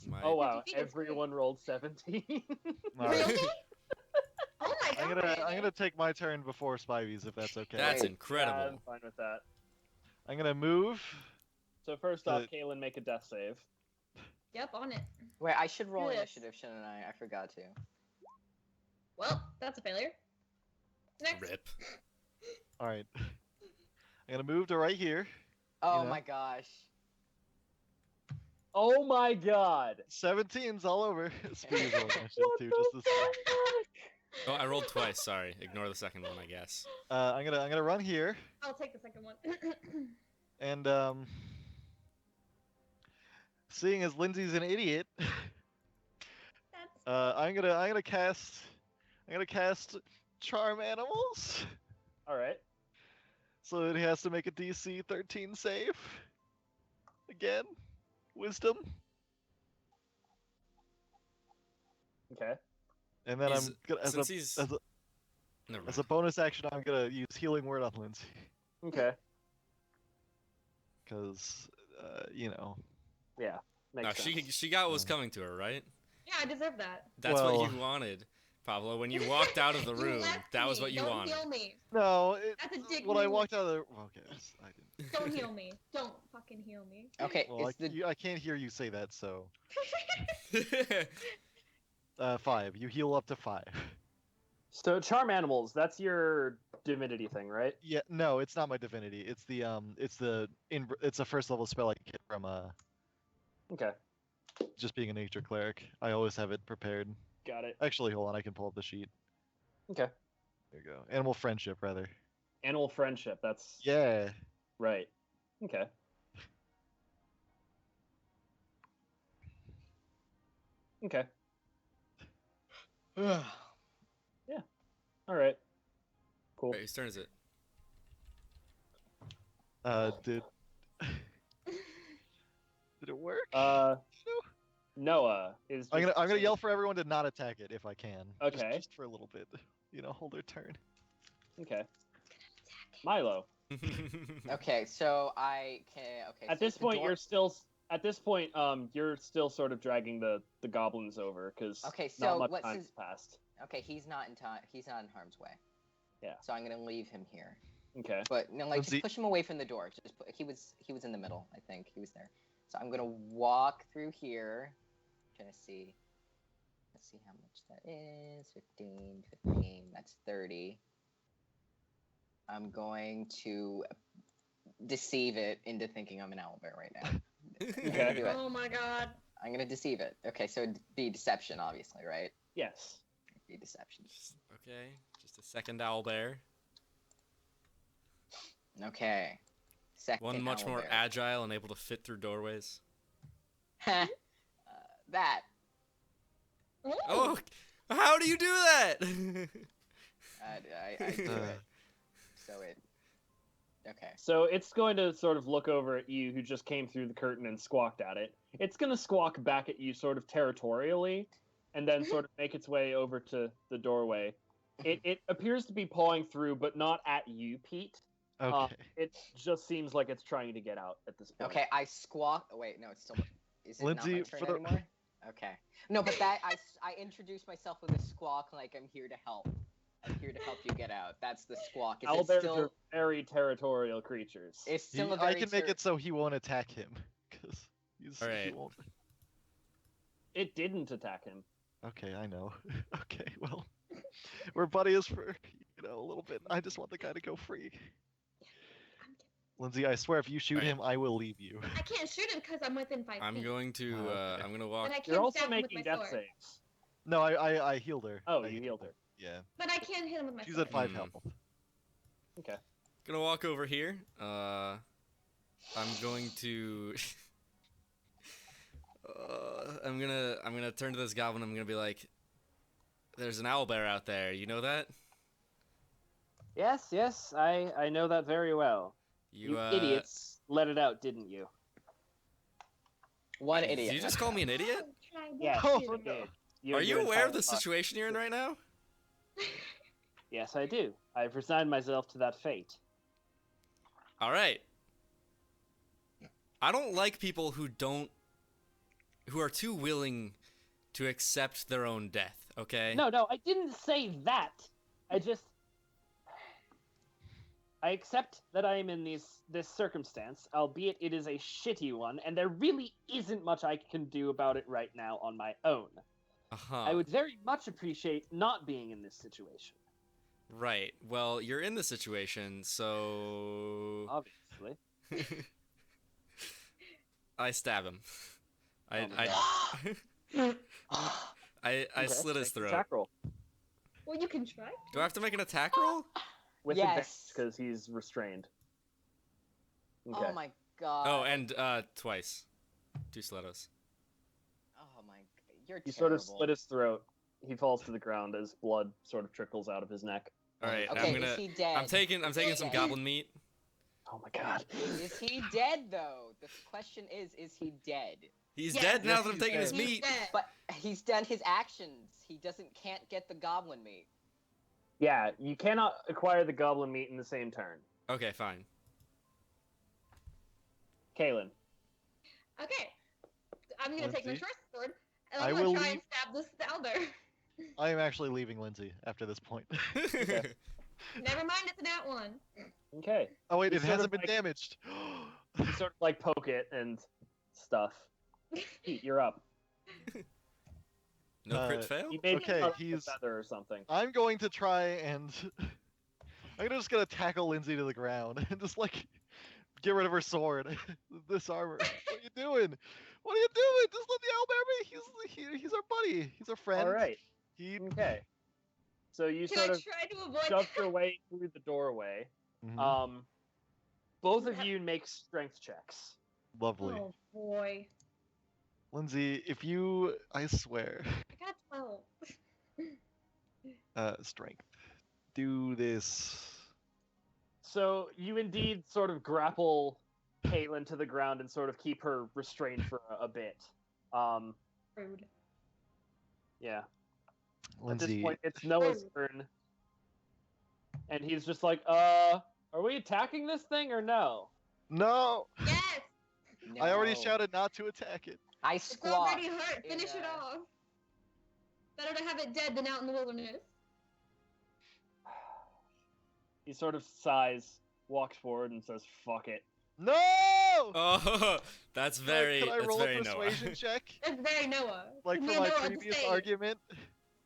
my, Oh wow, 50 feet is great. everyone rolled 17. All right. Really? Oh my I'm god. gonna take my turn before Spivey's if that's okay. That's Wait. incredible. Yeah, I'm fine with that. I'm gonna move. So first off, Uh, Kaylin, make a death save. Yep, on it. Wait, I should roll Yes. initiative, shouldn't I? I forgot to. Well, that's a failure. Next. Rip. All right. I'm gonna move to right here. Oh know? my gosh. Oh my god! 17's all over. Speed is all initiative too. Just this. Oh, I rolled twice. Sorry. Ignore the second one, I guess. I'm gonna run here I'll take the second one. and seeing as Lindsay's an idiot, That's I'm gonna cast Charm Animals. All right. So it has to make a DC 13 save. Again, Wisdom, Okay. And then He's- I'm gonna since he's never as mind. a bonus action, I'm gonna use healing word on Lindsay, Okay. because you know. Yeah. No, Makes sense. she got what was coming to her, right? Yeah, I deserve that. That's what Well- you wanted, Pablo. When you walked out of the You room, left that was me. what you Don't wanted. heal me. No, That's a dick when I move. walked out of the okay, I didn't. Don't heal me. Don't fucking heal me. Okay, Well, it's the I can't hear you say that, so 5. You heal up to 5. So charm animals, that's your divinity thing, right? Yeah, no, it's not my divinity. It's it's a first level spell I get from Okay. just being a nature cleric. I always have it prepared. Got it. Actually, hold on, I can pull up the sheet. Okay. There you go. Animal friendship, rather. Animal friendship, that's Yeah. right. Okay. Okay. All right. Cool. Right, whose turn is it? Did did it work? Noah is. I'm just gonna sort yell of- for everyone to not attack it if I can. Okay. Just for a little bit. You know, hold their turn. Okay. Milo. okay. So I can. Okay. At so this the point, door- you're still. At this point, you're still sort of dragging the goblins over because Okay, not so much what's time his- has passed. Okay, he's not in time. He's not in harm's way. Yeah. So I'm gonna leave him here. Okay. But no, like Let's see. just push him away from the door. He was in the middle. I think he was there. So I'm gonna walk through here. Trying to see. Let's see how much that is. 15. That's 30. I'm going to deceive it into thinking I'm an owlbear right now. I'm gonna do it. Oh my god. I'm gonna deceive it. Okay, so it'd be deception, obviously, right? Yes. It'd be deception. Okay, just a second owl bear. Okay. Second. One much more owlbear. agile and able to fit through doorways. That. Oh, how do you do that? I do it. So it. Okay. So it's going to sort of look over at you, who just came through the curtain and squawked at it. It's going to squawk back at you, sort of territorially, and then sort of make its way over to the doorway. It appears to be pawing through, but not at you, Pete. Okay. It just seems like it's trying to get out at this point. Okay, I squawk. Oh, wait, no, it's still. Is it Lindsay, not my for turn the- anymore? Okay. No, but that I introduced myself with a squawk, like I'm here to help. I'm here to help you get out. That's the squawk. Is it Owlbears still? are very territorial creatures. It's still a I very. can make it so he won't attack him, because he Alright. won't. It didn't attack him. Okay, I know. Okay, well, we're buddies for a little bit. I just want the guy to go free. Lindsay, I swear, if you shoot Alright. him, I will leave you. I can't shoot him because I'm within 5 I'm feet. going to okay. I'm gonna walk. And I can't You're also stab him with making my death sword. saves. No, I healed her. Oh, I you healed her. Yeah, But I can't hit him with my she's sword. at 5 Hmm. health. Okay. Gonna walk over here. I'm going to. I'm gonna turn to this goblin. I'm gonna be like, "There's an owlbear out there. You know that? Yes, I know that very well. You idiots let it out, didn't you? One Did idiot. you just call me an idiot? Yes, Oh, you no. did. Are you You're aware of the entitled- situation you're in right now? Yes, I do. I've resigned myself to that fate. All right. I don't like people who are too willing to accept their own death. Okay. No, I didn't say that. I accept that I am in this circumstance, albeit it is a shitty one, and there really isn't much I can do about it right now on my own. Uh-huh. I would very much appreciate not being in this situation. Right. Well, you're in the situation, so Obviously. I stab him. Oh my I Okay, slit his make the throat. attack roll. Well, you can try. Do I have to make an attack roll? With Yes. advantage, because he's restrained. Okay. Oh my god. Oh, and twice. 2 stilettos. Oh my. You're You terrible. sort of slit his throat. He falls to the ground as blood sort of trickles out of his neck. All right. Okay, I'm is he dead? taking some Dead. goblin meat. Oh my god. Is he dead though? The question is he dead? He's Yes, dead now yes, that I'm he's taking his dead. meat. Dead. But he's done his actions. He can't get the goblin meat. Yeah, you cannot acquire the goblin meat in the same turn. Okay, fine. Kaylin. Okay. I'm gonna take my Lindsay? short sword and I I'm gonna will try leave- and stab this owlbear. I am actually leaving Lindsay after this point. Never mind, it's an at one. Okay. Oh wait, You it sort hasn't of been like- damaged. You sort of like poke it and stuff. Pete, you're up. No crit Uh, fail? You made Okay, a he's- feather or something. I'm going to try and I'm just gonna tackle Lindsay to the ground and just like get rid of her sword, this armor. What are you doing? What are you doing? Just let the owlbear be. He's our buddy. He's our friend. All right. He. Okay. So you Can sort I of try to avoid shoved your way through the doorway. Mhm. Both of you make strength checks. Lovely. Oh boy. Lindsay, if you, I swear, I got 12. strength. Do this. So you indeed sort of grapple Caitlin to the ground and sort of keep her restrained for a bit. Rude. Yeah. At this Lindsay, point, it's Noah's turn. And he's just like, are we attacking this thing or no? no! Yes! I already No. shouted not to attack it. I It's squawk. already hurt. in, Finish it off. Better to have it dead than out in the wilderness. He sort of sighs, walks forward, and says, fuck it. No! Oh, that's very, Can I that's roll very a Noah. persuasion check? It's very Noah. Like Me for and my Noah are the previous same. argument,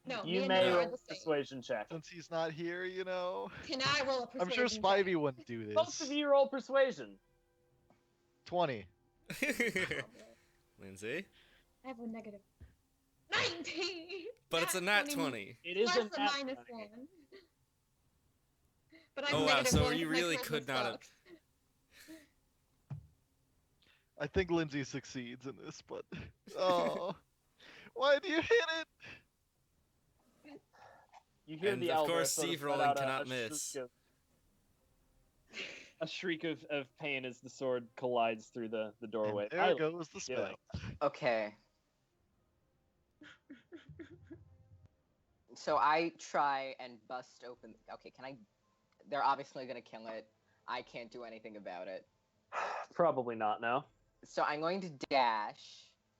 No, me You and may Noah roll are a the same. persuasion check. since he's not here, you know. Can I roll a I'm persuasion sure check? Spivey wouldn't do this. Both of you roll persuasion. 20. Oh, boy. Lindsay? I have a negative 19! But it's a nat 20. It is Plus a a nat minus 20. 1. But I'm Oh wow, negative so 1 you 'cause my really charisma could not have... sucks. I think Lindsay succeeds in this, but oh, why do you hit it? You hear And the of owlbear course, sort of Steve let rolling out cannot a miss. shriek a shriek of pain as the sword collides through the doorway. And there Violet, goes the you doing? spell. Okay. So I try and bust open. Okay, can I? They're obviously gonna kill it. I can't do anything about it. Probably not, no. So I'm going to dash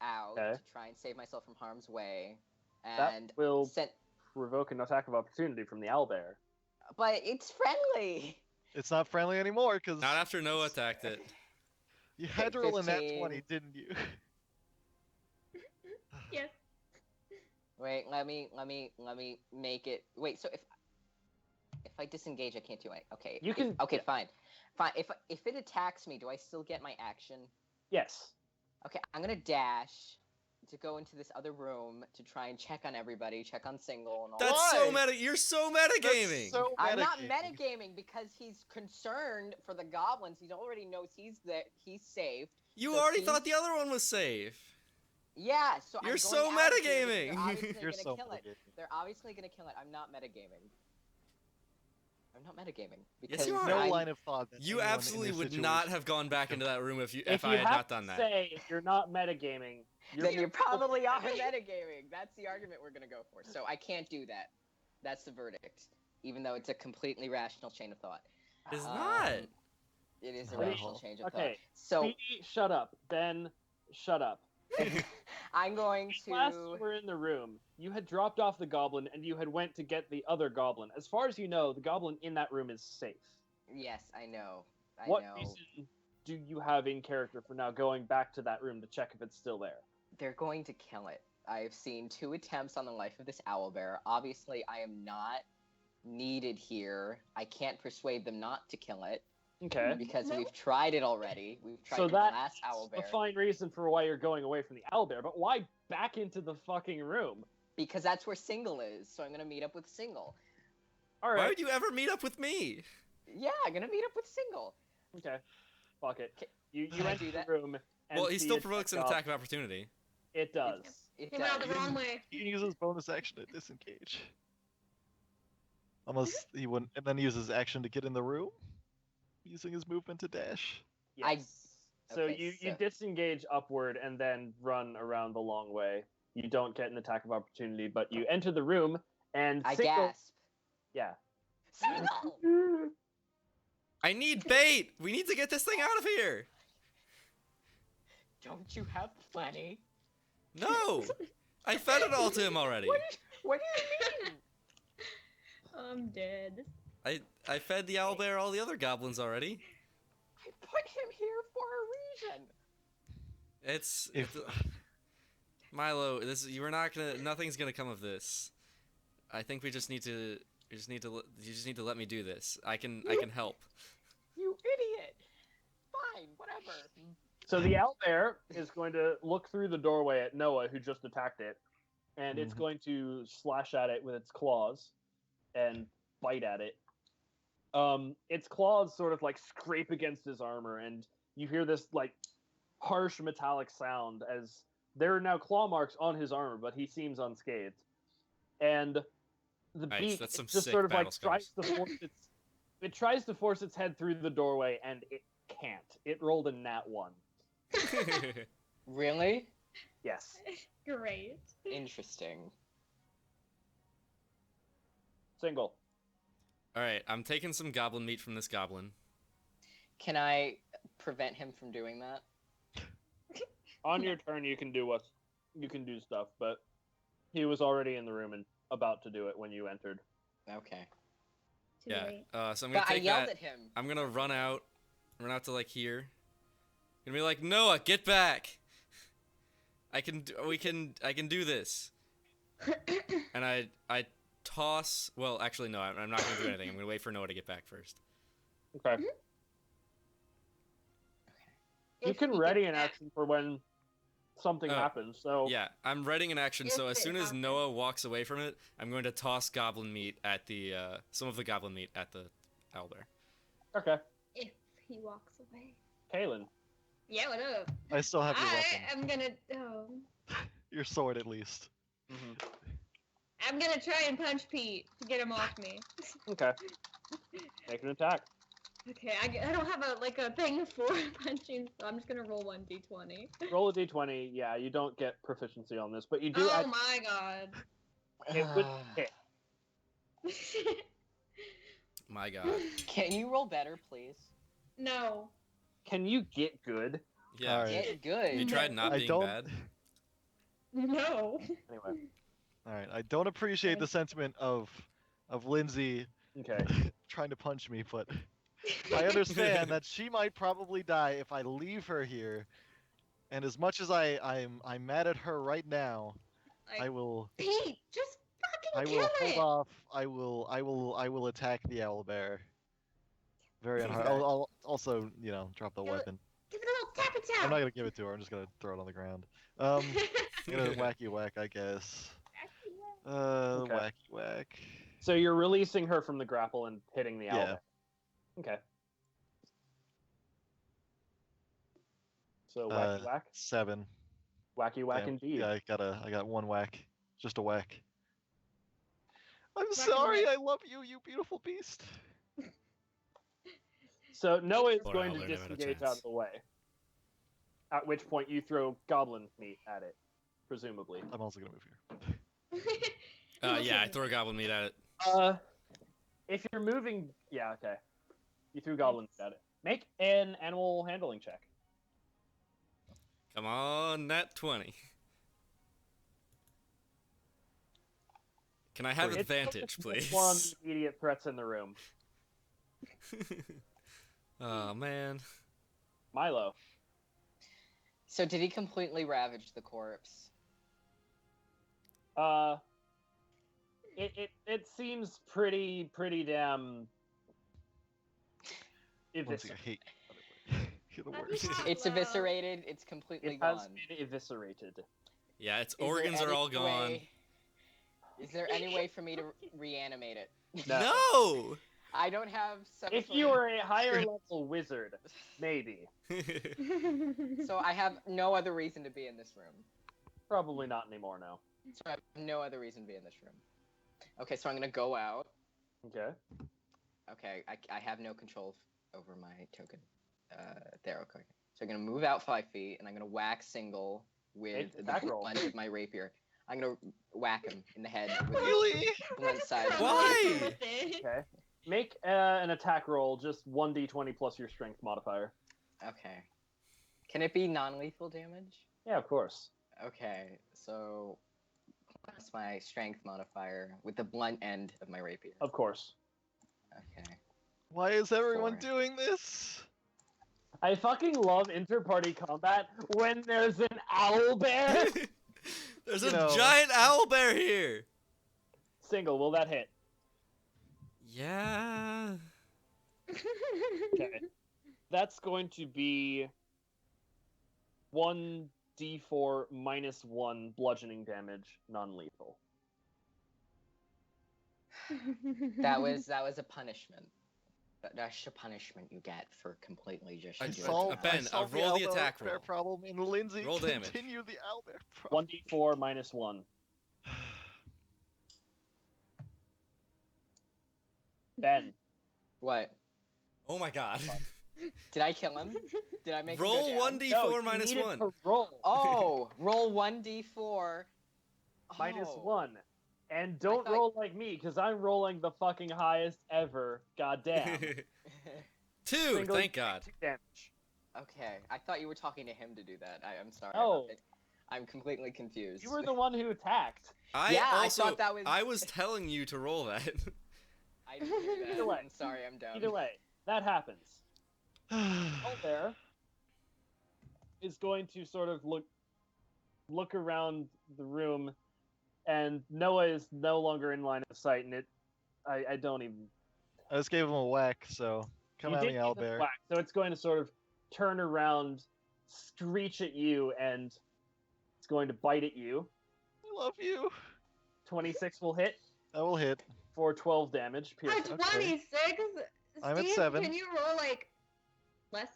out Okay. to try and save myself from harm's way, That and will send. provoke an attack of opportunity from the owlbear. But it's friendly. It's not friendly anymore because Not after Noah attacked it. you had to roll a nat 15. 20, didn't you? Yes. Wait, let me make it. Wait, so if I disengage, I can't do it. Okay. You can- Okay, fine. Fine. If it attacks me, do I still get my action? Yes. Okay, I'm gonna dash to go into this other room to try and check on everybody, check on Single and all. That's so Why? meta. You're so That's metagaming. so I'm not metagaming. metagaming because he's concerned for the goblins. He already knows he's safe. You So already he's- thought the other one was safe. Yeah, so You're I'm so going out of here metagaming. because They're obviously You're gonna so kill it. metagaming. They're obviously gonna kill it. I'm not metagaming. I'm not metagaming Yes, because you are. No I'm- line of thought. that You anyone in absolutely this would situation- not have gone back into that room if If I you had have not done to that. say you're not metagaming, Then you probably are metagaming. That's the argument we're gonna go for. So I can't do that. That's the verdict, even though it's a completely rational chain of thought. It's Um, not. It is a Well, rational change of okay, thought. So Speedy, shut up. Ben, shut up. I'm going Last you to. were in the room, you had dropped off the goblin and you had went to get the other goblin. As far as you know, the goblin in that room is safe. Yes, I know. I What know. reason do you have in character for now going back to that room to check if it's still there? They're going to kill it. I've seen 2 attempts on the life of this owlbear. Obviously, I am not needed here. I can't persuade them not to kill it Okay. because No. we've tried it already. We've tried So the that's last a owlbear fine reason for why you're going away from the owlbear, but why back into the fucking room? because that's where Single is. So I'm gonna meet up with Single. All Why right. would you ever meet up with me? Yeah, I'm gonna meet up with Single. Okay. Fuck it. Okay. You Can I enter do the that? room. And Well, he see still it provokes an take off. attack of opportunity. It does. It He went out does. the wrong way. He can use his bonus action to disengage. Unless he wouldn't, and then use his action to get in the room. using his movement to dash. Yes. So Okay, you disengage upward and then run around the long way. You don't get an attack of opportunity, but you enter the room and I Single. gasp. Yeah. Single! I need bait. We need to get this thing out of here. Don't you have plenty? No, I fed it all to him already. What do you mean? I'm dead. I fed the owlbear all the other goblins already. I put him here for a reason. It's If- Milo. Nothing's gonna come of this. I think we just need to. You just need to let me do this. I can help. You idiot. Fine, whatever. So the owlbear is going to look through the doorway at Noah, who just attacked it, and it's Mhm. going to slash at it with its claws and bite at it. Its claws sort of like scrape against his armor, and you hear this like harsh metallic sound as there are now claw marks on his armor, but he seems unscathed. And the Nice, beak that's some just sick sort of like battle scars. tries to force its head through the doorway, and it can't. It rolled a nat 1. Really? Yes. Great. Interesting. Single. All right, I'm taking some goblin meat from this goblin. Can I prevent him from doing that? On your turn, you can do stuff, but he was already in the room and about to do it when you entered. Okay. Too Yeah. late. So I'm gonna But I take yelled that. at him. I'm gonna run out to like here. Gonna be like, Noah, get back. I can do this. And I toss. Well, actually, no. I'm not gonna do anything. I'm gonna wait for Noah to get back first. Okay. You If can he ready gets an back. action for when something Oh, happens. So Yeah, I'm readying an action. If So as it soon as happens. Noah walks away from it, I'm going to toss goblin meat at the some of the goblin meat at the owlbear. okay, If he walks away. Kaylin. Yeah, what up? I still have your weapon. I'm gonna Your sword, at least. I'm gonna try and punch Pete to get him off me. Okay. Make an attack. Okay, I don't have a thing for punching, so I'm just gonna roll 1d20. Roll a d20. Yeah, you don't get proficiency on this, but you do. Oh my god. It would hit. My God. Can you roll better, please? No. Can you get good? Yeah. All right. Get good. You tried not I being don't- bad. No. Anyway. All right. I don't appreciate the sentiment of Lindsay Okay. trying to punch me, but I understand that she might probably die if I leave her here. And as much as I'm mad at her right now, I will Pete, just fucking hold kill it. off. I will attack the owlbear. Very unhard. Okay. I'll also, drop the Kill it. weapon. Give it a little tappy tap. I'm not gonna give it to her. I'm just gonna throw it on the ground. I'm gonna wacky whack, I guess. Okay. Wacky whack. So you're releasing her from the grapple and hitting the Yeah. owlbear. Okay. So wacky whack. 7. Wacky whack Damn. indeed. Yeah, I got one whack. Just a whack. I'm Wacky sorry. whack. I love you, you beautiful beast. So Noah is Or going I'll to never have a disengage out chance. of the way. At which point you throw goblin meat at it, presumably. I'm also gonna move here. Yeah, I throw goblin meat at it. If you're moving, yeah, okay. You threw goblin meat at it. Make an animal handling check. Come on, nat 20. Can I have It's advantage, focused please? on the immediate threats in the room. Oh man. Milo. So did he completely ravage the corpse? It seems pretty damn Once again, eviscerated. I hate. You're the That'd be worst. fine. It's Hello. eviscerated. It's completely It has gone. been eviscerated. Yeah, its Is there organs are any all gone. way- Is there any way for me to reanimate it? No! I don't have. If you were a higher level wizard, maybe. So I have no other reason to be in this room. Probably not anymore now. So I have no other reason to be in this room. Okay, so I'm gonna go out. Okay. Okay, I have no control over my token. There, okay. So I'm gonna move out 5 feet, and I'm gonna whack Single with Make the attack roll. blunt of my rapier. I'm gonna whack him in the head with Really? the blunt side. of my Why? rapier. With it. Okay. Make an attack roll, just 1d20 plus your strength modifier. Okay. Can it be non-lethal damage? Yeah, of course. Okay, so plus my strength modifier with the blunt end of my rapier. Of course. Okay. Why is everyone 4. doing this? I fucking love inter-party combat when there's an owl bear. There's You a know. giant owl bear here. Single, will that hit? Yeah. Okay. That's going to be 1d4 minus 1 bludgeoning damage, non-lethal. That was a punishment. That's a punishment you get for completely just I I doing solved- that. Ben, I solved roll the owlbear attack roll. problem, and Lindsay Roll damage. continue the owlbear problem. 1d4 minus 1. Ben, What? Oh my god. Did I kill him? Did I make him Roll go down? 1d4 no, you minus needed 1. to roll Oh, roll 1d4. minus Oh. 1. And don't thought- roll like me, because I'm rolling the fucking highest ever. Goddamn. 2, Single, thank god. 2 damage. Okay, I thought you were talking to him to do that. I'm sorry. Oh. I'm completely confused. You were the one who attacked. I I also thought that was- I was telling you to roll that. I didn't hear that. Either way. I'm sorry, I'm down. Either way, that happens. Owlbear is going to sort of look around the room, and Noah is no longer in line of sight, and I don't even. I just gave him a whack, so come You at did me, give it a owlbear. whack, so it's going to sort of turn around, screech at you, and it's going to bite at you. I love you. 26 will hit I will hit. for 12 damage. A Piercing. 26? I'm at Steve, 7. Can you roll, like, less?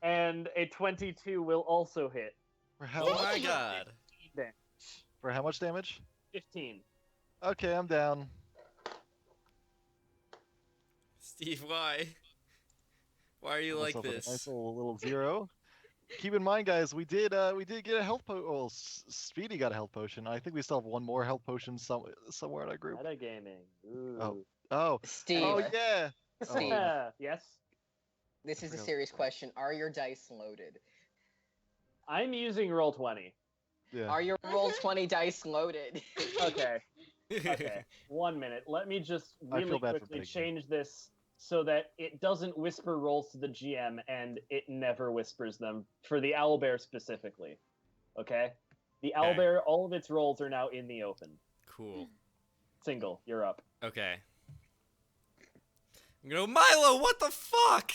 And a 22 will also hit. For how Oh much? my god. 15 damage. For how much damage? 15. Okay, I'm down. Steve, why? Why are you like Myself a this? Nice little 0. Keep in mind, guys, we did get a health potion. Well, Speedy got a health potion. I think we still have one more health potion somewhere in our group. Metagaming. Ooh. Oh. Oh, Steve, oh yeah. Steve, Yes. this is a Forgot serious about that. question. Are your dice loaded? I'm using roll 20. Yeah. Are your roll 20 dice loaded? Okay. Okay. 1 minute. Let me just I really feel bad for quickly Piggy. change this so that it doesn't whisper rolls to the GM and it never whispers them for the owlbear specifically. Okay? The Okay. owlbear, all of its rolls are now in the open. Cool. Single, you're up. Okay. I'm gonna go, Milo, what the fuck?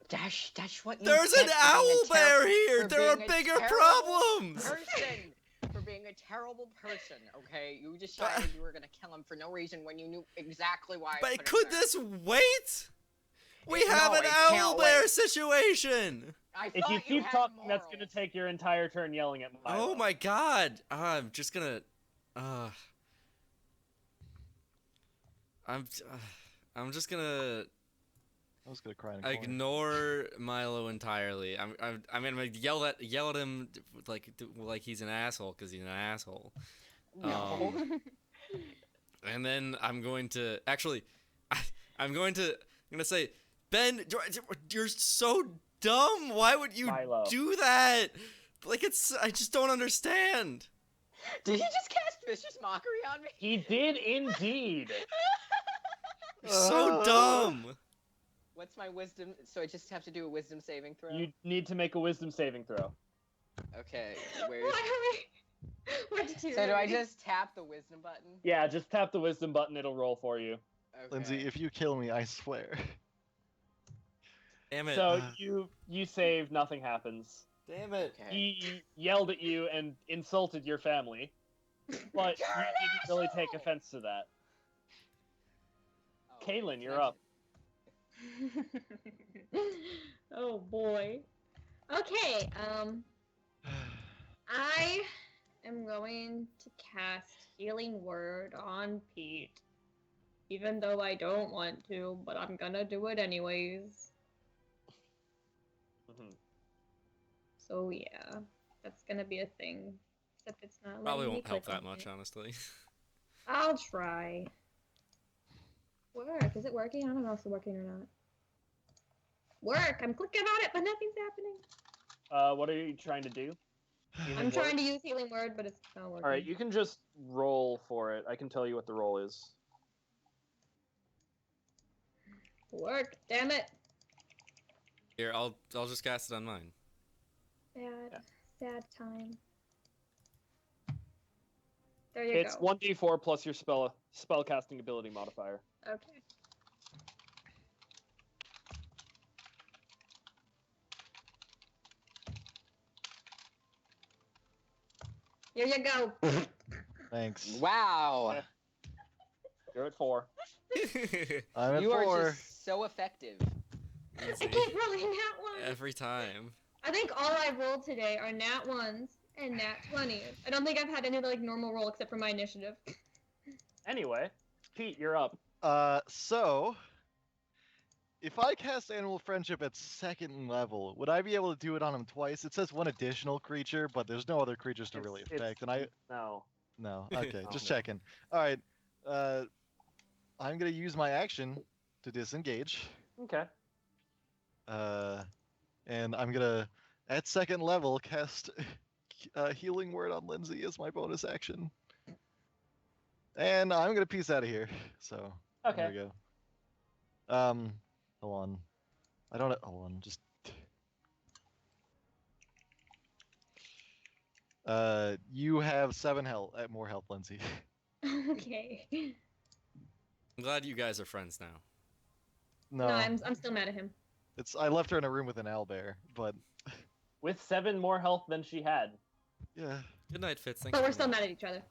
That's what you There's an get for being owl a bear here! for There are being a bigger terrible problems! person, for being a terrible person, okay? You decided you were gonna kill him for no reason when you knew exactly why. I But put him could there. this wait? We No, have an it owl can't bear wait. situation! I If you thought keep had talking, that's going to morals. take your entire turn yelling at Milo. Oh my god! I'm just gonna. I'm just gonna I was gonna cry in a corner. ignore Milo entirely. I'm gonna yell at him like he's an asshole because he's an asshole. No. And then I'm going to actually, I'm gonna say, Ben, you're so dumb. Why would you Milo. do that? Like I just don't understand. Did he just cast vicious mockery on me? He did indeed. You're so dumb. What's my wisdom? So I just have to do a wisdom saving throw. You need to make a wisdom saving throw. Okay. Where's? Why are we? We're deteriorating. So do I just tap the wisdom button? Yeah, just tap the wisdom button, it'll roll for you. Okay. Lindsay, if you kill me, I swear. Damn it. So you save, nothing happens. Damn it. Okay. He yelled at you and insulted your family, but you You're an didn't really take asshole! offense to that. Oh, Kaylin, can you're I up. Oh boy. Okay. I am going to cast Healing Word on Pete Even though I don't want to, but I'm gonna do it anyways. Mhm. So yeah, that's gonna be a thing. Except it's not. Probably letting me won't help click that on much, it. honestly. I'll try. Work. Is it working? I don't know if it's working or not. Work. I'm clicking on it, but nothing's happening. What are you trying to do? I'm trying to use healing word, but it's not working. All right, you can just roll for it. I can tell you what the roll is. Work. Damn it. Here, I'll just cast it on mine. Sad time. There you It's go. 1d4 plus your spellcasting ability modifier. Okay. Here you go. Thanks. Wow. Yeah. You're at 4. I'm at You are 4. just so effective. I Lindsay, keep rolling nat ones. every time. I think all I've rolled today are nat ones and nat 20s. I don't think I've had any like normal roll except for my initiative. Anyway, Pete, you're up. So if I cast Animal Friendship at 2nd level, would I be able to do it on him twice? It says one additional creature, but there's no other creatures to really affect. And I No. no, okay, Oh, just no. checking. All right, I'm gonna use my action to disengage. Okay. And I'm gonna at 2nd level cast healing word on Lindsay as my bonus action. And I'm gonna peace out of here. So there Okay. we go. Hold on. I don't. Hold on. Just. You have 7 health. More health, Lindsay. Okay. I'm glad you guys are friends now. No, No, I'm still mad at him. it's. I left her in a room with an owlbear, but With 7 more health than she had. yeah. Good night, Fitz. Thanks But for we're still coming mad at each other.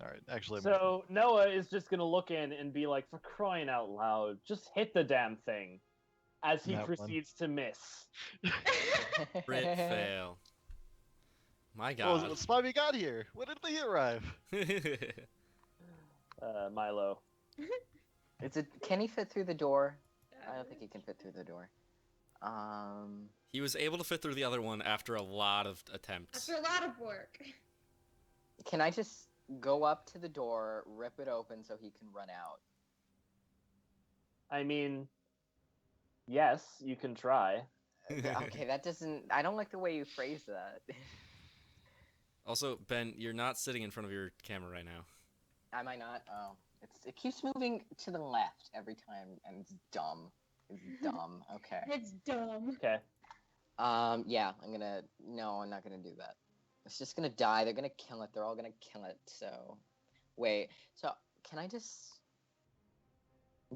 All right. Actually, So Noah is just gonna look in and be like, for crying out loud, just hit the damn thing. As he That one. proceeds to miss. out. Crit fail. My oh, god. what Spivey got here? When did he arrive? Milo. Can he fit through the door? I don't think he can fit through the door. He was able to fit through the other one after a lot of attempts. After a lot of work. Can I just go up to the door, rip it open so he can run out? I mean, yes, you can try. Okay, that doesn't. I don't like the way you phrase that. Also, Ben, you're not sitting in front of your camera right now. Am I not? Oh, it keeps moving to the left every time, and it's dumb. It's dumb. Okay. It's dumb. Okay. Yeah, No, I'm not gonna do that. It's just gonna die. They're gonna kill it. They're all gonna kill it. So, wait. So, can I just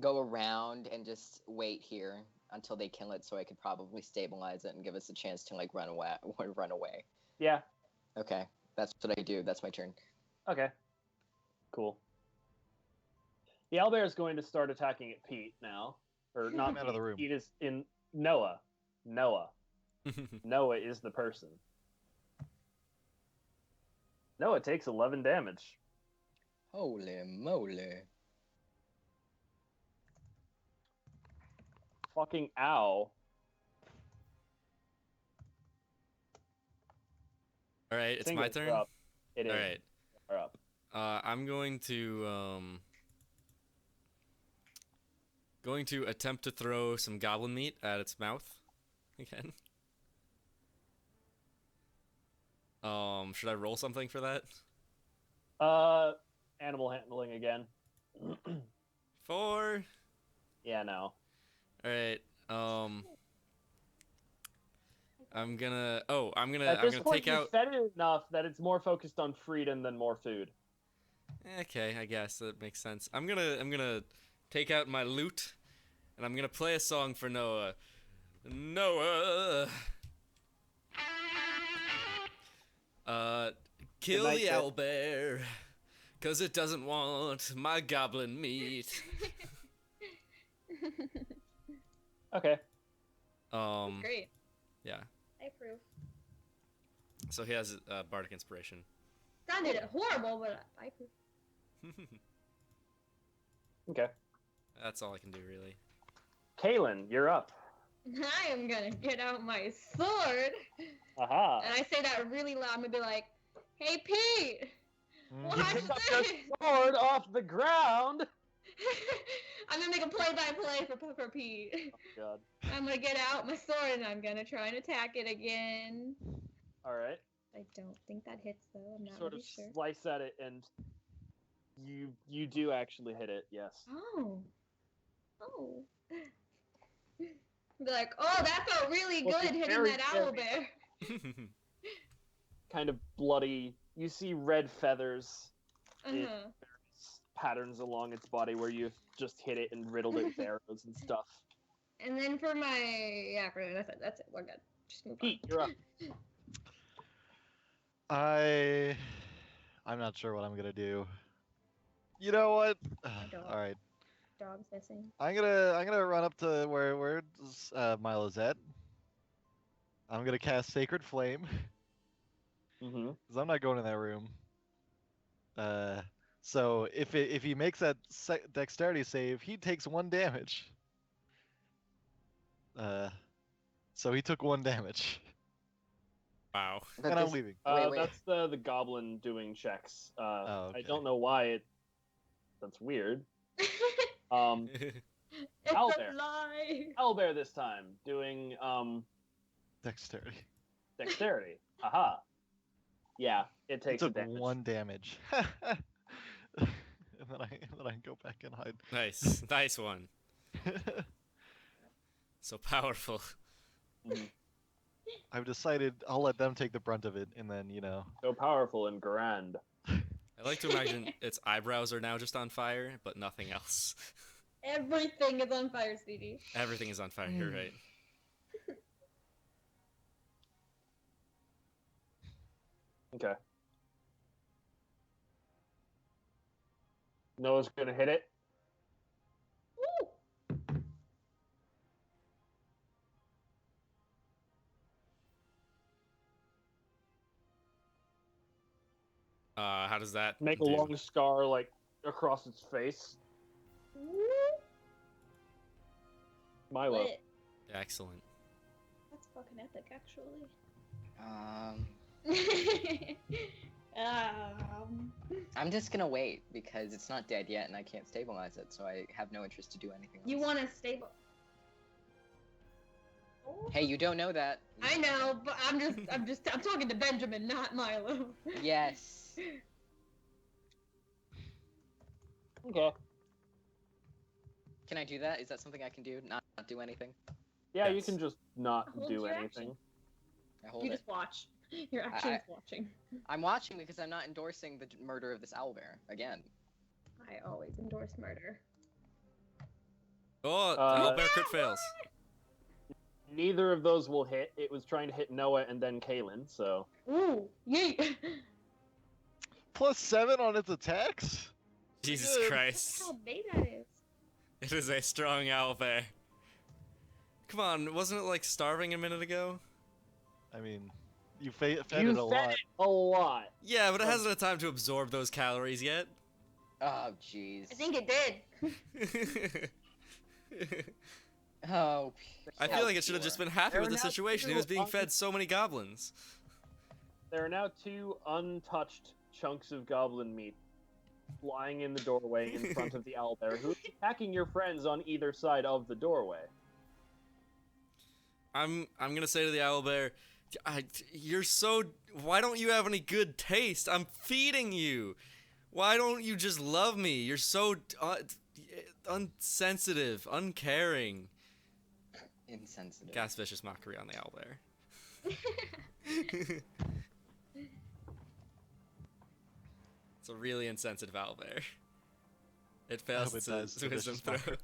go around and just wait here until they kill it, so I could probably stabilize it and give us a chance to like run away? Run away. Yeah. Okay, that's what I do. That's my turn. Okay. Cool. The owlbear is going to start attacking at Pete now. Or not I'm out of the room. Pete is in Noah. Noah is the person. Noah takes 11 damage. Holy moly. Fucking ow. Alright, it's my Singers turn? are up. It is. Alright. Are up. I'm going to attempt to throw some goblin meat at its mouth again. Should I roll something for that? Animal handling again. 4. Yeah, no. Alright, I'm gonna At this point, take out. you fed it enough that it's more focused on freedom than more food. Okay, I guess that makes sense. I'm gonna take out my lute, and I'm gonna play a song for Noah. Noah. Kill night, the Kit. owlbear, 'cause it doesn't want my goblin meat. Okay. Great. Yeah. I approve. So he has bardic inspiration. Sounded horrible, but I approve. Okay. That's all I can do, really. Kaylin, you're up. I am gonna get out my sword. Aha. And I say that really loud. I'm gonna be like, "Hey, Pete, Mhm. watch You pick up your this." sword off the ground. I'm gonna make a play-by-play for Pete. Oh god. I'm gonna get out my sword and I'm gonna try and attack it again. All right. I don't think that hits though. I'm not Sort really of sure. slice at it, and you do actually hit it. Yes. Oh. Oh. Be like, oh, that felt really Well, good it's hitting very, that owl very- bear. Kind of bloody. You see red feathers, Uh-huh. patterns along its body where you just hit it and riddled it with arrows and stuff. And then for that's it. We're good. Just move Pete, on. you're up. I'm not sure what I'm gonna do. You know what? don't. All right. Dog's missing. I'm gonna run up to where Milo's at. I'm gonna cast Sacred Flame Mm-hmm. because I'm not going in that room. So if he makes that dexterity save, he takes 1 damage. So he took 1 damage, Wow. But and I'm this- leaving. Wait. That's the goblin doing checks. Oh, I okay. don't know why it. That's weird. It's Owlbear. a lie. Owlbear this time doing Dexterity. dexterity. Aha. Yeah, it He takes took damage. 1 damage. and then I go back and hide. Nice. Nice one. So powerful. Mhm. I've decided I'll let them take the brunt of it, and then So powerful and grand. I like to imagine its eyebrows are now just on fire, but nothing else. Everything is on fire, Speedy. Everything is on fire, you're right. Okay. Noah's gonna hit it. Woo! How does that Make a do? long scar like across its face. Woo! Milo. Lit. Excellent. That's fucking epic, actually. I'm just gonna wait because it's not dead yet and I can't stabilize it, so I have no interest to do anything You else. want to stable? Hey, you don't know that. You I don't know, but I'm talking to Benjamin, not Milo. Yes. Okay. Can I do that? Is that something I can do? Not do anything? Yeah, you Yes. can just not Hold do your anything. action. I hold You it. just watch. Your action's watching. I'm watching because I'm not endorsing the murder of this owlbear again. I always endorse murder. Oh, Uh, owlbear crit fails. Neither of those will hit. It was trying to hit Noah and then Kaylin, so Ooh, yeet. +7 on its attacks. Jesus Good. Christ. How big that is. It is a strong owlbear. Come on, wasn't it like starving a minute ago? I mean, you fed it a you lot. fed it a lot. Yeah, but it hasn't had time to absorb those calories yet. Oh, jeez. I think it did. Oh. I feel like it should have just been happy There with are the now situation. It two was being un- fed so many goblins. There are now 2 untouched chunks of goblin meat lying in the doorway in front of the owlbear, who's attacking your friends on either side of the doorway. I'm gonna say to the owlbear, you're so. Why don't you have any good taste? I'm feeding you. Why don't you just love me? You're so unsensitive, uncaring. Insensitive. Gas vicious mockery on the owlbear. It's a really insensitive owlbear. It I fails hope it to dies to wisdom vicious throw. mockery.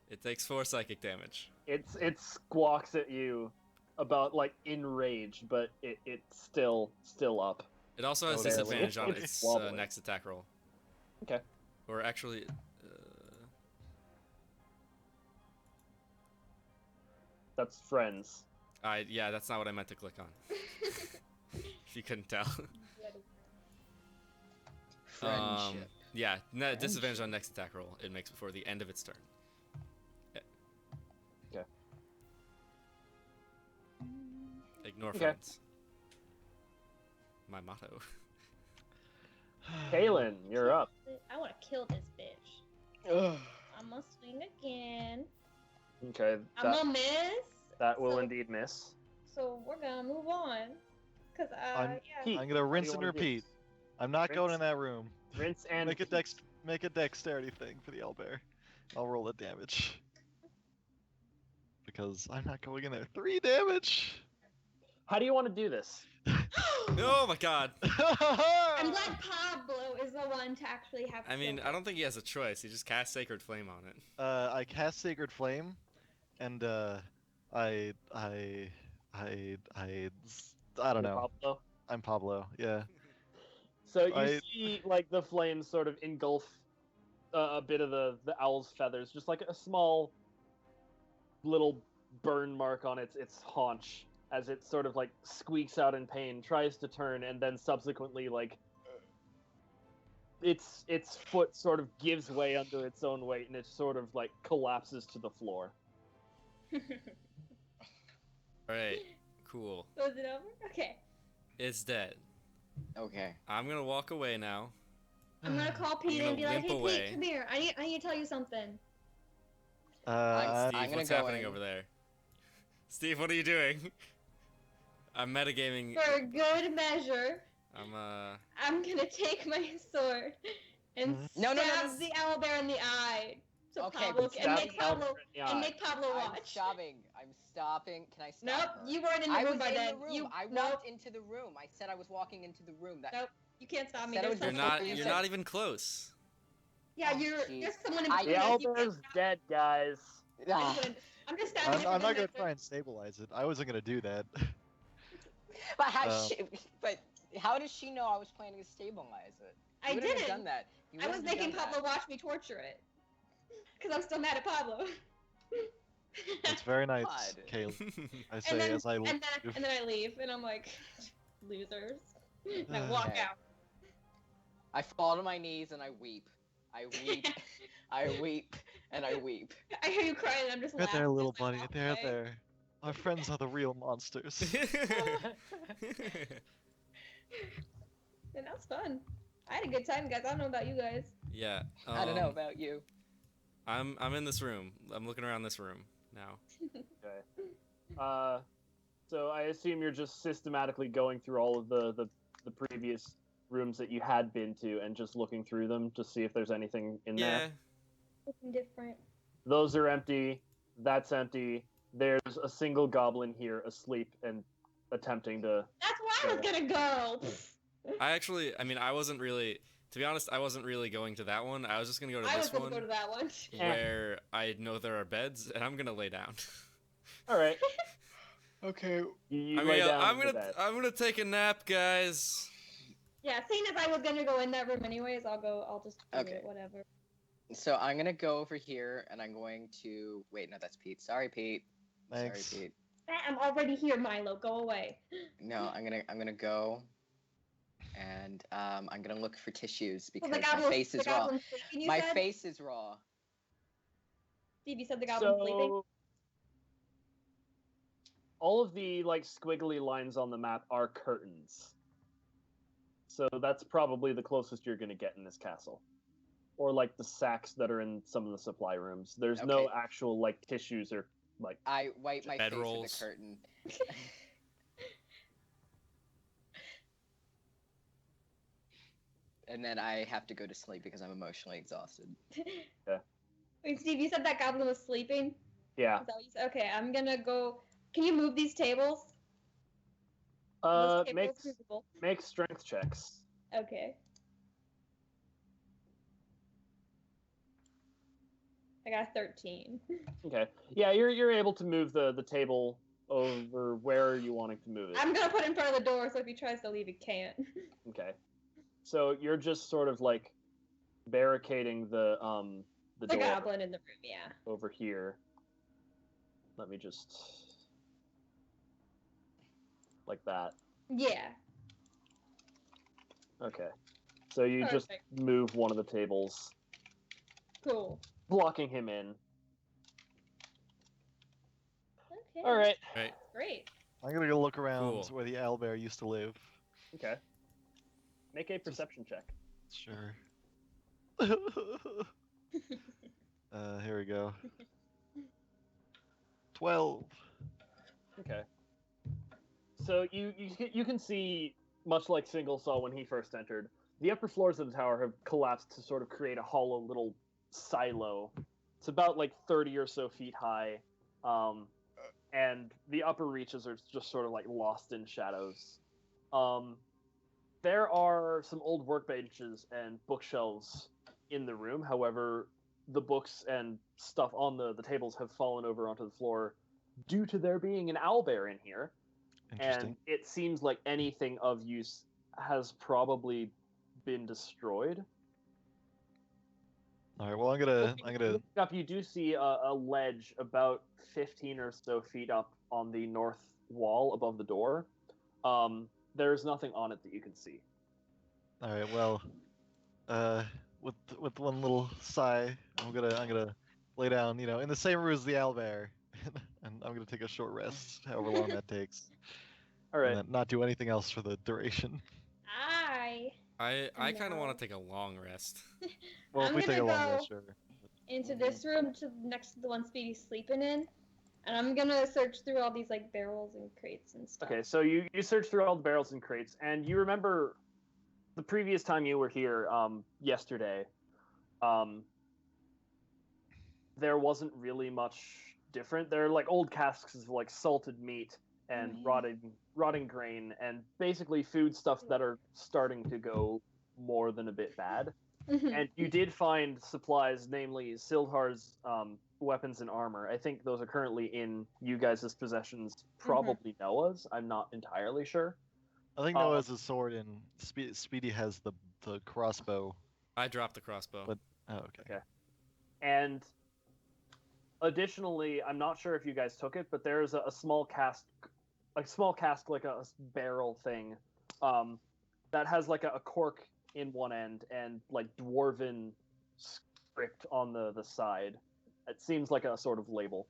It takes 4 psychic damage. It squawks at you about like enraged, but it's still up. It also has Oh, disadvantage on it's its wobbling. next attack roll. Okay. Or actually, That's friends. yeah, that's not what I meant to click on. If you couldn't tell. Friendship. Yeah, disadvantage on next attack roll it makes before the end of its turn. Okay. Ignore Okay. friends. My motto. Kaylin, you're up. I want to kill this bitch. Ugh. I'm gonna swing again. Okay, I'm gonna miss. that will so, indeed miss. So we're gonna move on. Cause I'm- yeah. Pete, I'm gonna what do rinse you and wanna do? repeat. I'm not going Rinse- in that room. Rinse and Make a repeat. make a dexterity thing for the owlbear. I'll roll the damage. Because I'm not going in there. 3 damage! How do you want to do this? Oh my god. I'm glad Pablo is the one to actually have. I mean, killed I don't think he has a choice. He just casts Sacred Flame on it. I cast Sacred Flame, and I don't You're know. Pablo? I'm Pablo. Yeah. So you I- see, like, the flames sort of engulf a bit of the owl's feathers, just like a small little burn mark on its haunch as it sort of like squeaks out in pain, tries to turn, and then subsequently like its foot sort of gives way under its own weight, and it sort of like collapses to the floor. Alright, cool. So is it over? Okay. It's dead. Okay. I'm gonna walk away now. I'm gonna call Pete gonna and be like, limp "Hey, away. Pete, come here. I need to tell you something." Uh, Steve, gonna what's go happening in. over there? Steve, what are you doing? I'm metagaming. For good measure, I'm I'm gonna take my sword and Mhm. No, no, no, stab no. the owlbear in the eye. So Okay, Pablo but and Stab make the owlbear Pablo in the and eye. make Pablo I'm watch. stopping. I'm stopping. Can I stop Nope, her? you weren't in the I room was by in then. the room. You I nope, walked into the room. I said I was walking into the room. That nope. You can't stop me. Said it There's was You're your someone fault. not. You You're said- not even close. Yeah, Oh, you're. jeez. There's someone in I- between The us. You can't owlbear's stop. dead, guys. Ah. I'm just stabbing. I'm not everyone gonna that's try and stabilize it. I wasn't gonna do that. But how Um, how does she know I was planning to stabilize it? I You wouldn't have didn't. done that. You I was wouldn't have making done Pablo that. watch me torture it. Because I'm still mad at Pablo. That's very nice, God. Caleb. I say and then, as I and, then, leave. and then I leave, and I'm like, losers. And I walk Okay. out. I fall to my knees and I weep. I weep. I weep and I weep. I hear you crying, and I'm just There, laughing. there, as little I buddy. walk There, away. there. Our friends are the real monsters. And that was fun. I had a good time, guys. I don't know about you guys. Yeah. I don't know about you. I'm in this room. I'm looking around this room now. Okay. So I assume you're just systematically going through all of the previous rooms that you had been to and just looking through them to see if there's anything in Yeah. there. Something different. Those are empty. That's empty. There's a single goblin here asleep and attempting to. That's where I was gonna go. I mean, I wasn't really. To be honest, I wasn't really going to that one. I was just gonna go to I was this gonna one go to that one. where I know there are beds, and I'm gonna lay down. All right. Okay. You I lay mean, down I'm in the bed. gonna take a nap, guys. Yeah, seeing as I was gonna go in that room anyways, I'll just do Okay. it, whatever. So I'm gonna go over here and I'm going to wait. No, that's Pete. Sorry, Pete. Thanks. Sorry, Pete. I'm already here, Milo. Go away. No, I'm gonna go, and I'm gonna look for tissues So because the my goblin, face the is raw. goblin's sleeping, you My said? face is raw. Steve, you said the goblin's sleeping? So all of the like squiggly lines on the map are curtains. So that's probably the closest you're gonna get in this castle. Or like the sacks that are in some of the supply rooms. There's no Okay. actual like tissues or like. I wipe my face Bedrolls. with the curtain. And then I have to go to sleep because I'm emotionally exhausted. Wait, Steve, you said that goblin was sleeping? Yeah. Is that what you said? Okay, I'm gonna go. Can you move these tables? Those tables Make movable. make strength checks. Okay. I got a 13. Okay. Yeah, you're able to move the table over where you wanting to move it. I'm gonna put it in front of the door so if he tries to leave, he can't. Okay. So you're just sort of like barricading the The door goblin in the room, yeah. over here. Let me just like that. Yeah. Okay. So you just Perfect. move one of the tables, Cool. blocking him in. Okay. All right. Right. Great. I'm gonna go look around Cool. where the owlbear used to live. Okay. Make a perception check. Sure. Here we go. 12. Okay. So you can see, much like Single saw when he first entered, the upper floors of the tower have collapsed to sort of create a hollow little silo. It's about like 30 or so feet high, and the upper reaches are just sort of like lost in shadows. There are some old workbenches and bookshelves in the room. However, the books and stuff on the tables have fallen over onto the floor due to there being an owlbear in here. Interesting. And it seems like anything of use has probably been destroyed. All right. Well, I'm gonna. Looking up, you do see a ledge about 15 or so feet up on the north wall above the door. There's nothing on it that you can see. All right. Well, with one little sigh, I'm gonna lay down, in the same room as the owlbear, and I'm gonna take a short rest, however long that takes, All and right. then not do anything else for the duration. I kind of No. want to take a long rest. Well, if I'm we take a gonna long go- rest, sure. Into this room next to the one Speedy's sleeping in, and I'm gonna search through all these like barrels and crates and stuff. Okay, so you search through all the barrels and crates, and you remember the previous time you were here, yesterday, there wasn't really much different. There are like old casks of like salted meat and Right. rotting grain, and basically food stuff that are starting to go more than a bit bad. Mhm. And you did find supplies, namely Sildhar's weapons and armor. I think those are currently in you guys' possessions, probably Noah's. I'm not entirely sure. I think Noah has a sword, and Speedy has the crossbow. I dropped the crossbow. But- Oh, okay. And additionally, I'm not sure if you guys took it, but there's a small cask, like a barrel thing, that has like a cork in one end and like dwarven script on the side. It seems like a sort of label.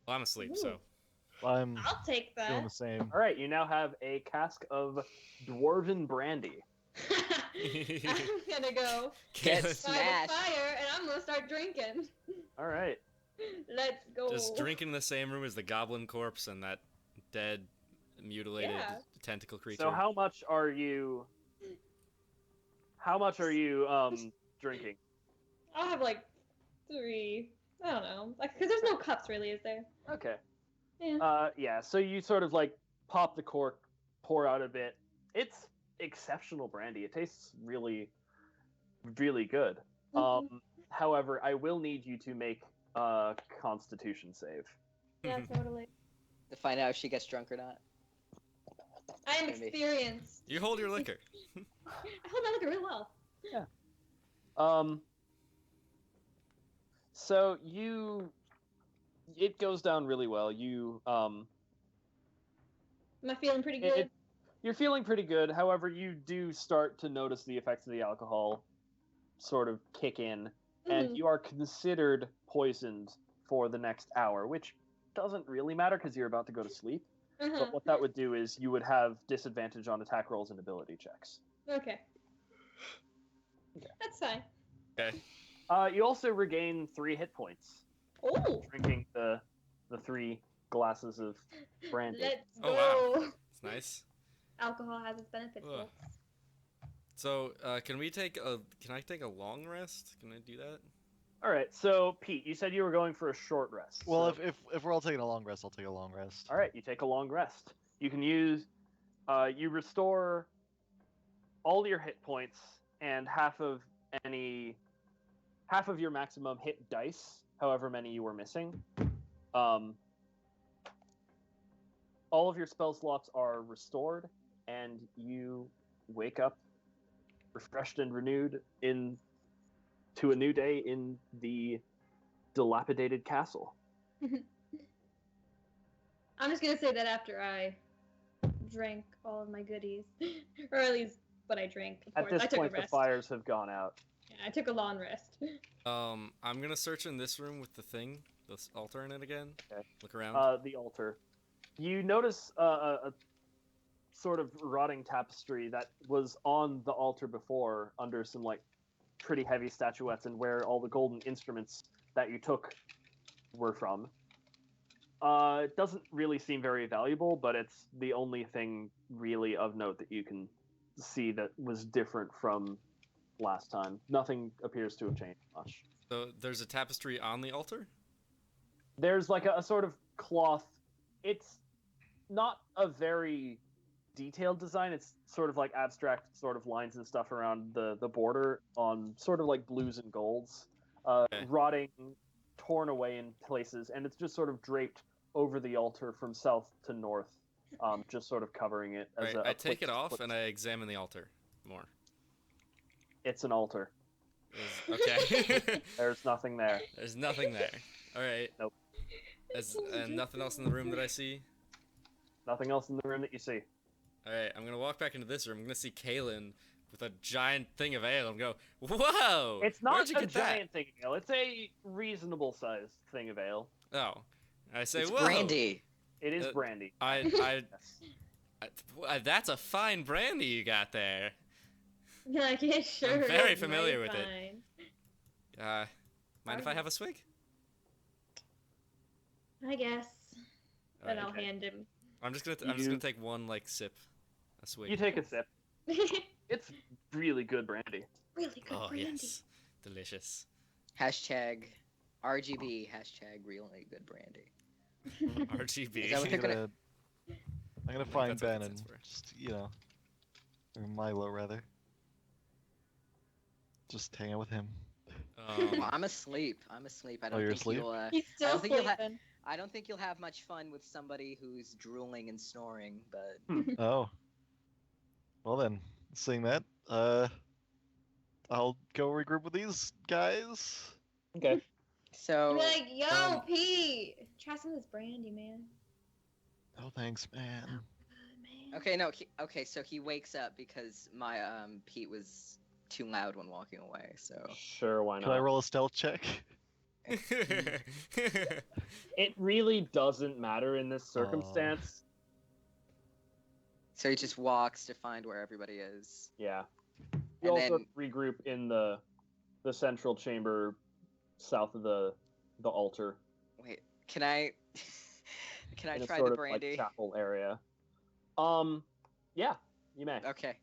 Well, I'm asleep, Ooh. so. I'm I'll take doing that. the same. All right, you now have a cask of dwarven brandy. I'm gonna go Get by the smashed. fire, and I'm gonna start drinking. All right. Let's go. Just drinking in the same room as the goblin corpse and that dead, mutilated Yeah. tentacle creature. So how much are you? Drinking? I'll have like 3. I don't know, like because there's no cups really, is there? Okay. Yeah. Yeah. So you sort of like pop the cork, pour out a bit. It's exceptional brandy. It tastes really, really good. However, I will need you to make a Constitution save. Yeah, totally. To find out if she gets drunk or not. I am Maybe. experienced. You hold your liquor. I hold my liquor real well. So it goes down really well. Am I feeling pretty good? You're feeling pretty good. However, you do start to notice the effects of the alcohol sort of kick in, and you are considered poisoned for the next hour, which doesn't really matter because you're about to go to sleep. But what that would do is you would have disadvantage on attack rolls and ability checks. Okay. That's fine. Okay. You also regain 3 hit points Oh, drinking the 3 glasses of brandy. let's Oh, go. wow. It's nice. Alcohol has its benefits. Ugh. folks. So, can I take a long rest? Can I do that? All right, so Pete, you said you were going for a short rest. Well, so- if we're all taking a long rest, I'll take a long rest. All right, you take a long rest. You can use, you restore all your hit points and half of your maximum hit dice, however many you were missing. All of your spell slots are restored, and you wake up refreshed and renewed to a new day in the dilapidated castle. I'm just gonna say that after I drank all of my goodies, or at least what I drank. Of At course, this I took point, a the rest. fires have gone out. Yeah, I took a long rest. I'm gonna search in this room with the thing, this altar in it again. Okay. Look around. The altar. You notice a sort of rotting tapestry that was on the altar before, under some like pretty heavy statuettes, and where all the golden instruments that you took were from. It doesn't really seem very valuable, but it's the only thing really of note that you can see that was different from last time. Nothing appears to have changed much. So there's a tapestry on the altar? There's like a sort of cloth. It's not a very detailed design. It's sort of like abstract sort of lines and stuff around the border on sort of like blues and golds, rotting, torn away in places, and it's just sort of draped over the altar from south to north, just sort of covering it. As Right, I take it place- off and I examine the altar more. It's an altar. Okay. There's nothing there. There's nothing there. All right. Nope. And nothing else in the room that I see. Nothing else in the room that you see. All right, I'm gonna walk back into this room. I'm gonna see Kaylin with a giant thing of ale and go, "Whoa! It's not Where'd you a get that?" giant thing of ale. It's a reasonable sized thing of ale. Oh, I say, It's "Whoa!" brandy. It is Uh, brandy. I, Yes. that's a fine brandy you got there. Like, yeah, sure. very is, familiar mighty with it. fine. Mind if I have a swig? I guess. All Then right, I'll okay. hand him. I'm just gonna take one like sip, a swig. You take a sip. It's really good brandy. Really good Oh brandy. yes, delicious. Hashtag RGB. Hashtag really good brandy. RGB. Is that what I'm they're gonna, I'm gonna find that's what Ben that and stands for. just, or Milo rather. Just hang out with him. Well, I'm asleep. I'm asleep. I don't you're think asleep? you'll. He's still don't think you'll sleeping. I don't think you'll have much fun with somebody who's drooling and snoring. But Oh. Well then, seeing that, I'll go regroup with these guys. Okay. so Be like, yo, um, Pete, try some of this brandy, man. Oh, thanks, man. Good, man. okay, no, okay. So he wakes up because my Pete was too loud when walking away. So Sure, why Can I not? roll a stealth check? It really doesn't matter in this circumstance. so he just walks to find where everybody is. Yeah. And You also then- regroup in the central chamber south of the altar. Wait, can I? Can I in a try sort the of, like, brandy? chapel area. Yeah, you may. Okay.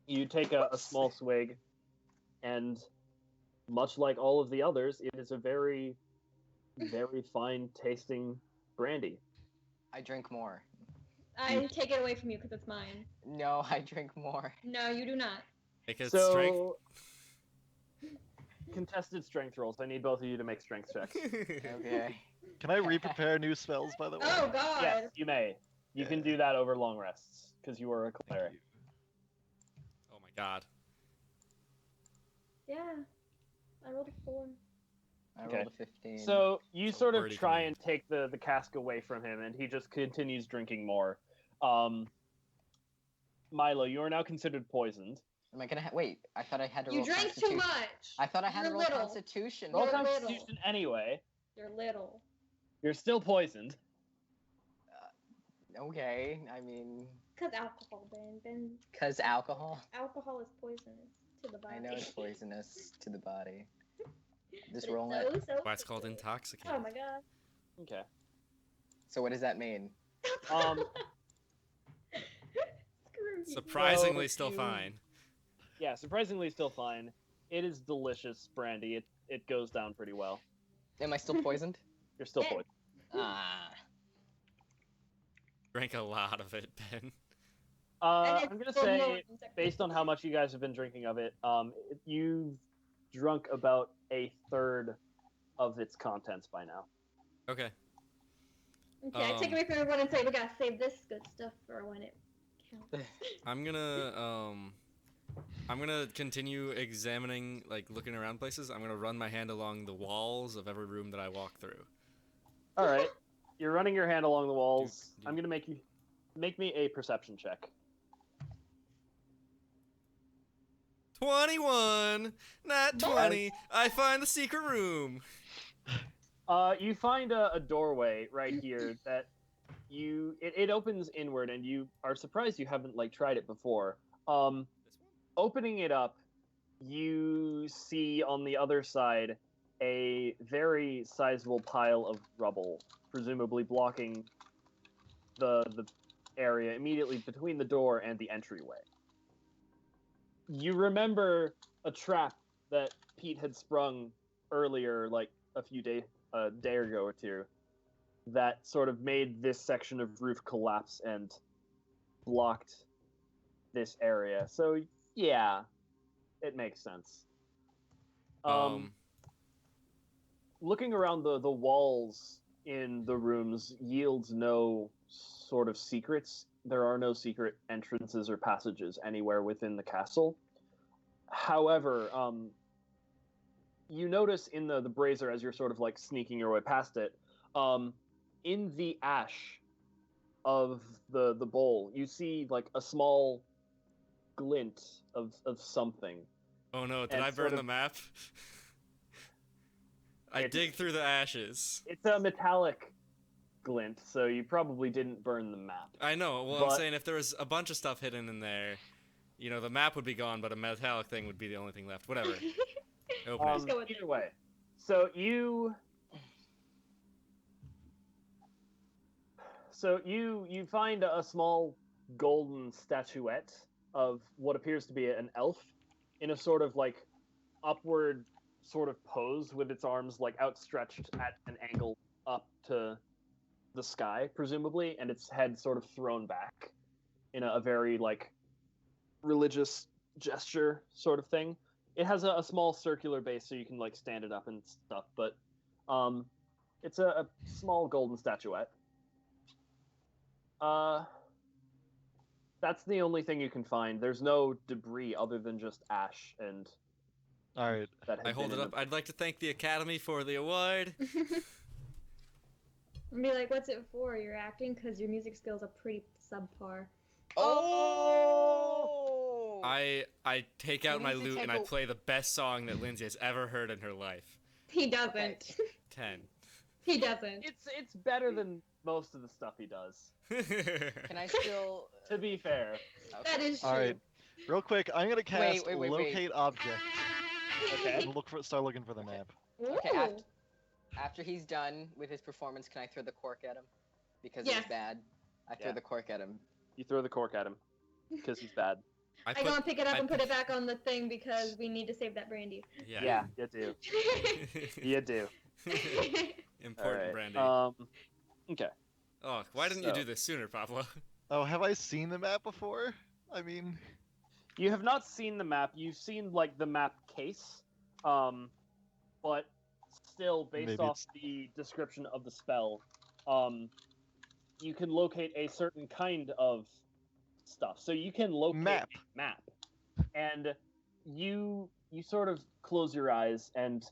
You take a small swig, and much like all of the others, it is a very, very fine tasting brandy. I drink more. I take it away from you because it's mine. No, I drink more. No, you do not. Make it So, strength. contested strength rolls. I need both of you to make strength checks. Okay. Can I re-prepare new spells, by the way? Oh God. Yes, you may. You can do that over long rests because you are a Thank cleric. you. Oh my god. Yeah. I rolled a 4. I Okay. rolled a 15. So you It's a sort of wordy try command. and take the cask away from him, and he just continues drinking more. Milo, you are now considered poisoned. Am I gonna Wait, I thought I had to You roll drank Constitution. too much. I thought I had to You're roll little. Constitution. Roll You're little. Constitution anyway. You're little. You're still poisoned. Okay, I mean, Cause alcohol, Ben. cause alcohol. Alcohol is poisonous to the body. I know it's poisonous to the body. But Just it's roll it. so Why it's called good. intoxicating. Oh my God. Okay. So what does that mean? Um, Screw you. Surprisingly, So still you- fine. yeah, surprisingly still fine. It is delicious brandy. It goes down pretty well. Am I still poisoned? You're still Yeah. poisoned. Ah. Drank a lot of it, Ben. And it's I'm gonna full say, moon, based on how much you guys have been drinking of it, you've drunk about a third of its contents by now. Okay. Okay, I take Um, away from everyone and say we gotta save this good stuff for when it counts. I'm gonna continue examining, like looking around places. I'm gonna run my hand along the walls of every room that I walk through. All right, you're running your hand along the walls. Do- I'm gonna make you make me a perception check. 21! Not 20! I find the secret room! You find a doorway right here that it opens inward, and you are surprised you haven't like tried it before. Opening it up, you see on the other side a very sizable pile of rubble, presumably blocking the area immediately between the door and the entryway. You remember a trap that Pete had sprung earlier, like a day ago or two, that sort of made this section of roof collapse and blocked this area. So yeah, it makes sense. Looking around the walls in the rooms yields no sort of secrets. There are no secret entrances or passages anywhere within the castle. However, you notice in the brazier, as you're sort of like sneaking your way past it, in the ash of the bowl, you see like a small glint of something. Oh no, did I burn the map? I dig through the ashes. It's a metallic glint, so you probably didn't burn the map. I know. Well, I'm saying if there was a bunch of stuff hidden in there, you know, the map would be gone, but a metallic thing would be the only thing left. Whatever. Open it. Either way. So you find a small golden statuette of what appears to be an elf in a sort of like upward sort of pose with its arms like outstretched at an angle up to the sky, presumably, and its head sort of thrown back in a very like religious gesture sort of thing. It has a small circular base so you can like stand it up and stuff, but it's a small golden statuette. That's the only thing you can find. There's no debris other than just ash and. All right. I hold it up. I'd like to thank the Academy for the award. And be like, what's it for? You're acting because your music skills are pretty subpar. Oh! I take out my lute and I take play the best song that Lindsay has ever heard in her life. He doesn't. 10. He doesn't. It's better than most of the stuff he does. Can I still? To be fair. Okay. That is true. All right. Real quick, I'm gonna cast wait. locate object. Okay. And start looking for the map. Okay, Ooh. After he's done with his performance, can I throw the cork at him? Because Yes. he's bad. I throw Yeah. the cork at him. You throw the cork at him because he's bad. I go and pick it up and put it back on the thing because we need to save that brandy. Yeah. You do. You do. Important All brandy. right. Okay. Oh, why didn't you do this sooner, Pablo? Oh, have I seen the map before? I mean, You have not seen the map. You've seen like the map case, but still, based Maybe off the description of the spell, you can locate a certain kind of stuff. So you can locate a map, and you sort of close your eyes and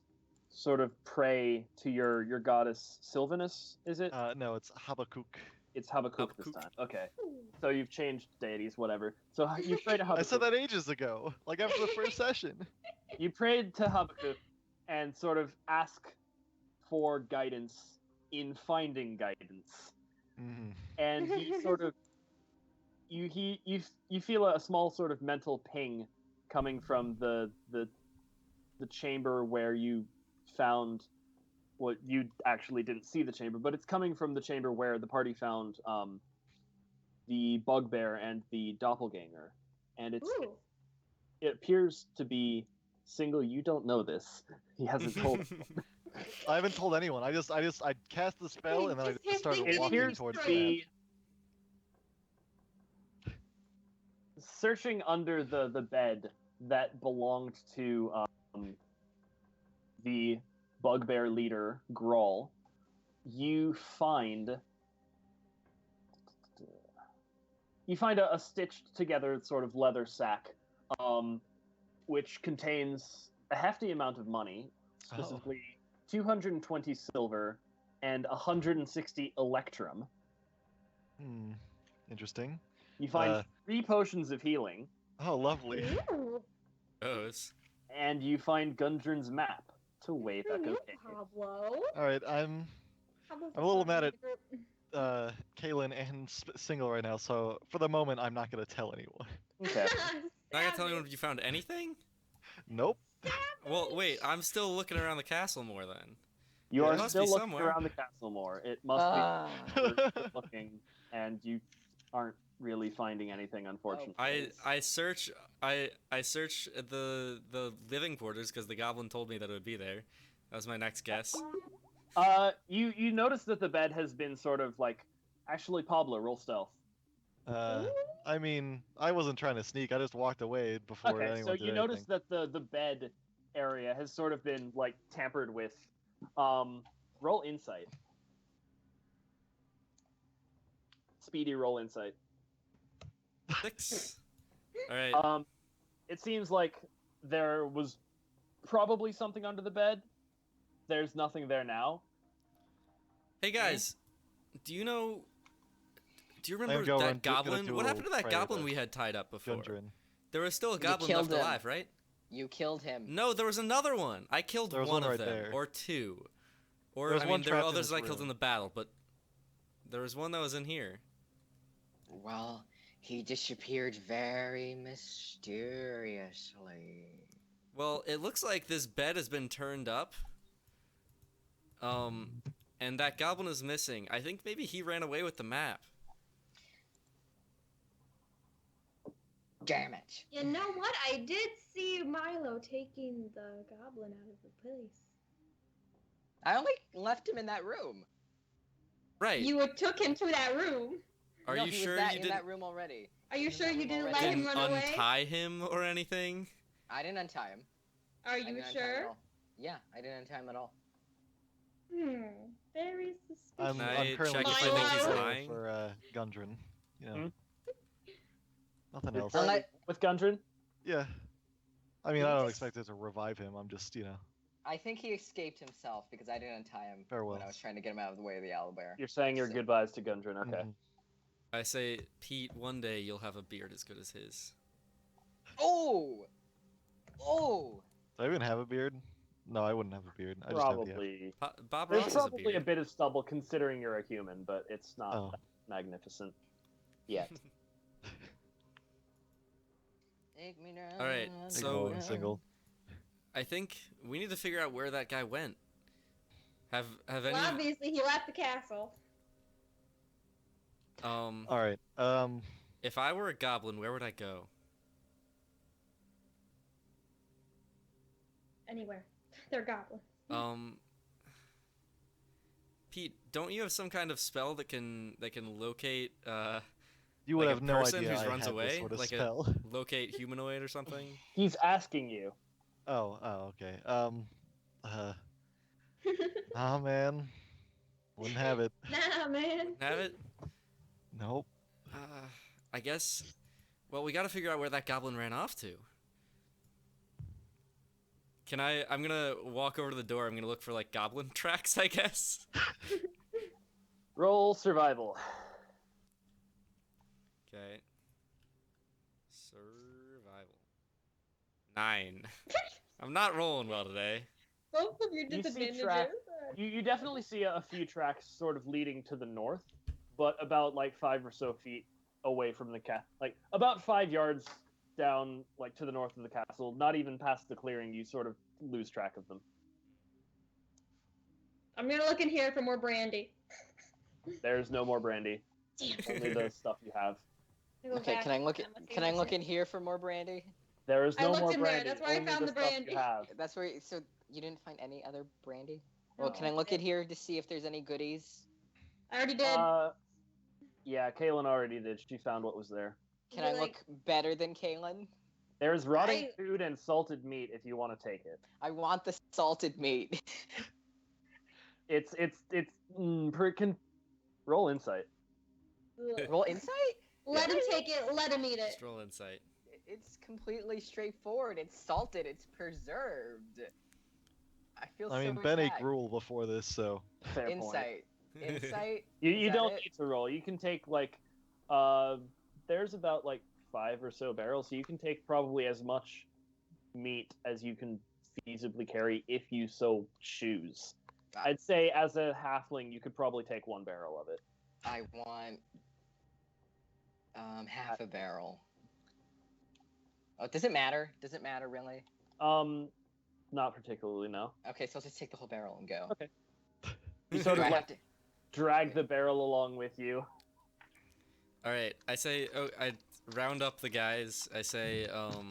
sort of pray to your goddess Sylvanus. Is it? no, it's Habakkuk. It's Habakkuk this time. Okay. So you've changed deities, whatever. So you pray to Habakkuk. I said that ages ago, like after the first session. You prayed to Habakkuk and sort of ask for guidance in finding guidance. Mm-hmm. And he sort of you feel a small sort of mental ping coming from the chamber where you found what you actually didn't see the chamber, but it's coming from the chamber where the party found the bugbear and the doppelganger, and it appears to be single. You don't know this. He hasn't told. I haven't told anyone. I cast the spell and then I just started It walking appears towards to the map. be searching under the bed that belonged to the bugbear leader Grawl. You find a stitched together sort of leather sack, which contains a hefty amount of money, specifically 220 silver and 160 electrum. Interesting. You find Uh, 3 potions of healing, Oh, lovely. Ooh, Those. and you find Gundren's map to wait for that you, okay. Pablo. All right, I'm Pablo's a little the mad bottom at of the group. Kaylin and Single right now, so for the moment, I'm not gonna tell anyone. Okay. Not gonna tell Savage. anyone if you found anything? Nope. Well, wait, I'm still looking around the castle more then. You Yeah, are it must still be looking somewhere. around the castle more. It must Ah. be you're looking, and you aren't really finding anything, unfortunately. I search the living quarters because the goblin told me that it would be there. That was my next guess. You notice that the bed has been sort of like. Actually, Pablo, roll stealth. I mean, I wasn't trying to sneak. I just walked away before Okay, anyone so did you notice anything. that the bed area has sort of been like tampered with. Roll insight. Speedy roll insight. 6. All right. It seems like there was probably something under the bed. There's nothing there now. Hey guys, do you remember I'm going that to goblin? do a What happened to little that prayer goblin to we had tied up before? Gundren. There was still a You goblin killed left him. alive, right? You killed him. No, there was another one. I killed There was one one of right them, there. or 2. Or There was I one mean, there were trapped in others this that I killed room. in the battle, but there was one that was in here. Well, he disappeared very mysteriously. Well, it looks like this bed has been turned up. And that goblin is missing. I think maybe he ran away with the map. Damn it. You know what? I did see Milo taking the goblin out of the place. I only left him in that room. Right. You took him to that room. Are No, you he sure was you in didn't that room already. Are you He was in sure that you room didn't already. let him didn't run away? untie him or anything? I didn't untie him. Are I you didn't untie him at sure? all. Yeah, I didn't untie him at all. Very suspicious. I'm I currently check if I doing think he's prayer lying? for Gundren. You know, Hmm? nothing You're else. currently Unless- with Gundren? Yeah. I mean, He I don't just- expect it to revive him. I'm just, I think he escaped himself because I didn't untie him Farewell. when I was trying to get him out of the way of the owlbear. You're saying your So- goodbyes to Gundren. Okay. Mhm. I say, Pete, one day you'll have a beard as good as his. Oh! Oh! Do I even have a beard? No, I wouldn't have a beard. I just have the. Probably. Bob There's Ross has a probably a beard. bit of stubble considering you're a human, but it's not Oh. that magnificent yet. Take me down. Alright, so- Single. I think we need to figure out where that guy went. Have any Well, obviously, he left the castle. All right. if I were a goblin, where would I go? Anywhere. They're goblins. Pete, don't you have some kind of spell that can locate You would like a have no person idea who's I runs had away? this sort of Like a- spell. locate humanoid or something? He's asking you. Oh, okay. Oh man, wouldn't have it. Nah, man. Have it? Nope. I guess. Well, we got to figure out where that goblin ran off to. I'm gonna walk over to the door. I'm gonna look for like goblin tracks, I guess. Roll survival. Okay. Survival. 9. I'm not rolling well today. Both of your You see disadvantages. track- You definitely see a few tracks sort of leading to the north, but about like 5 or so feet away from the like about 5 yards down, like to the north of the castle. Not even past the clearing, you sort of lose track of them. I'm gonna look in here for more brandy. There's no more brandy, Damn. only the stuff you have. I go Okay, back can I look and at, I'm can I look looking in here for more brandy? There is I no looked more in there, brandy. that's where I only found the the stuff brandy. you have. That's where. So you didn't find any other brandy? Well, can No, I look I in here to see if there's any goodies? I already did. Yeah, Kaylin already did. She found what was there. Can Be I like- look better than Kaylin? There's rotting I- food and salted meat if you want to take it. I want the salted meat. It's roll insight. Ugh. Roll insight? Let him take it. Let him eat it. Just roll insight. It's completely straightforward. It's salted. It's preserved. I feel I so mean, Ben ate attacked. gruel before this, so. Fair point. Insight. Insight? You Is that don't it? need to roll. You can take like There's about like 5 or so barrels, so you can take probably as much meat as you can feasibly carry if you so choose. I'd say as a halfling, you could probably take 1 barrel of it. I want half a barrel. Oh, does it matter? Does it matter really? Not particularly, no. Okay, so I'll just take the whole barrel and go. Okay. You sort Do of I like have to? drag the barrel along with you. All right, I say, I round up the guys. I say, Alright.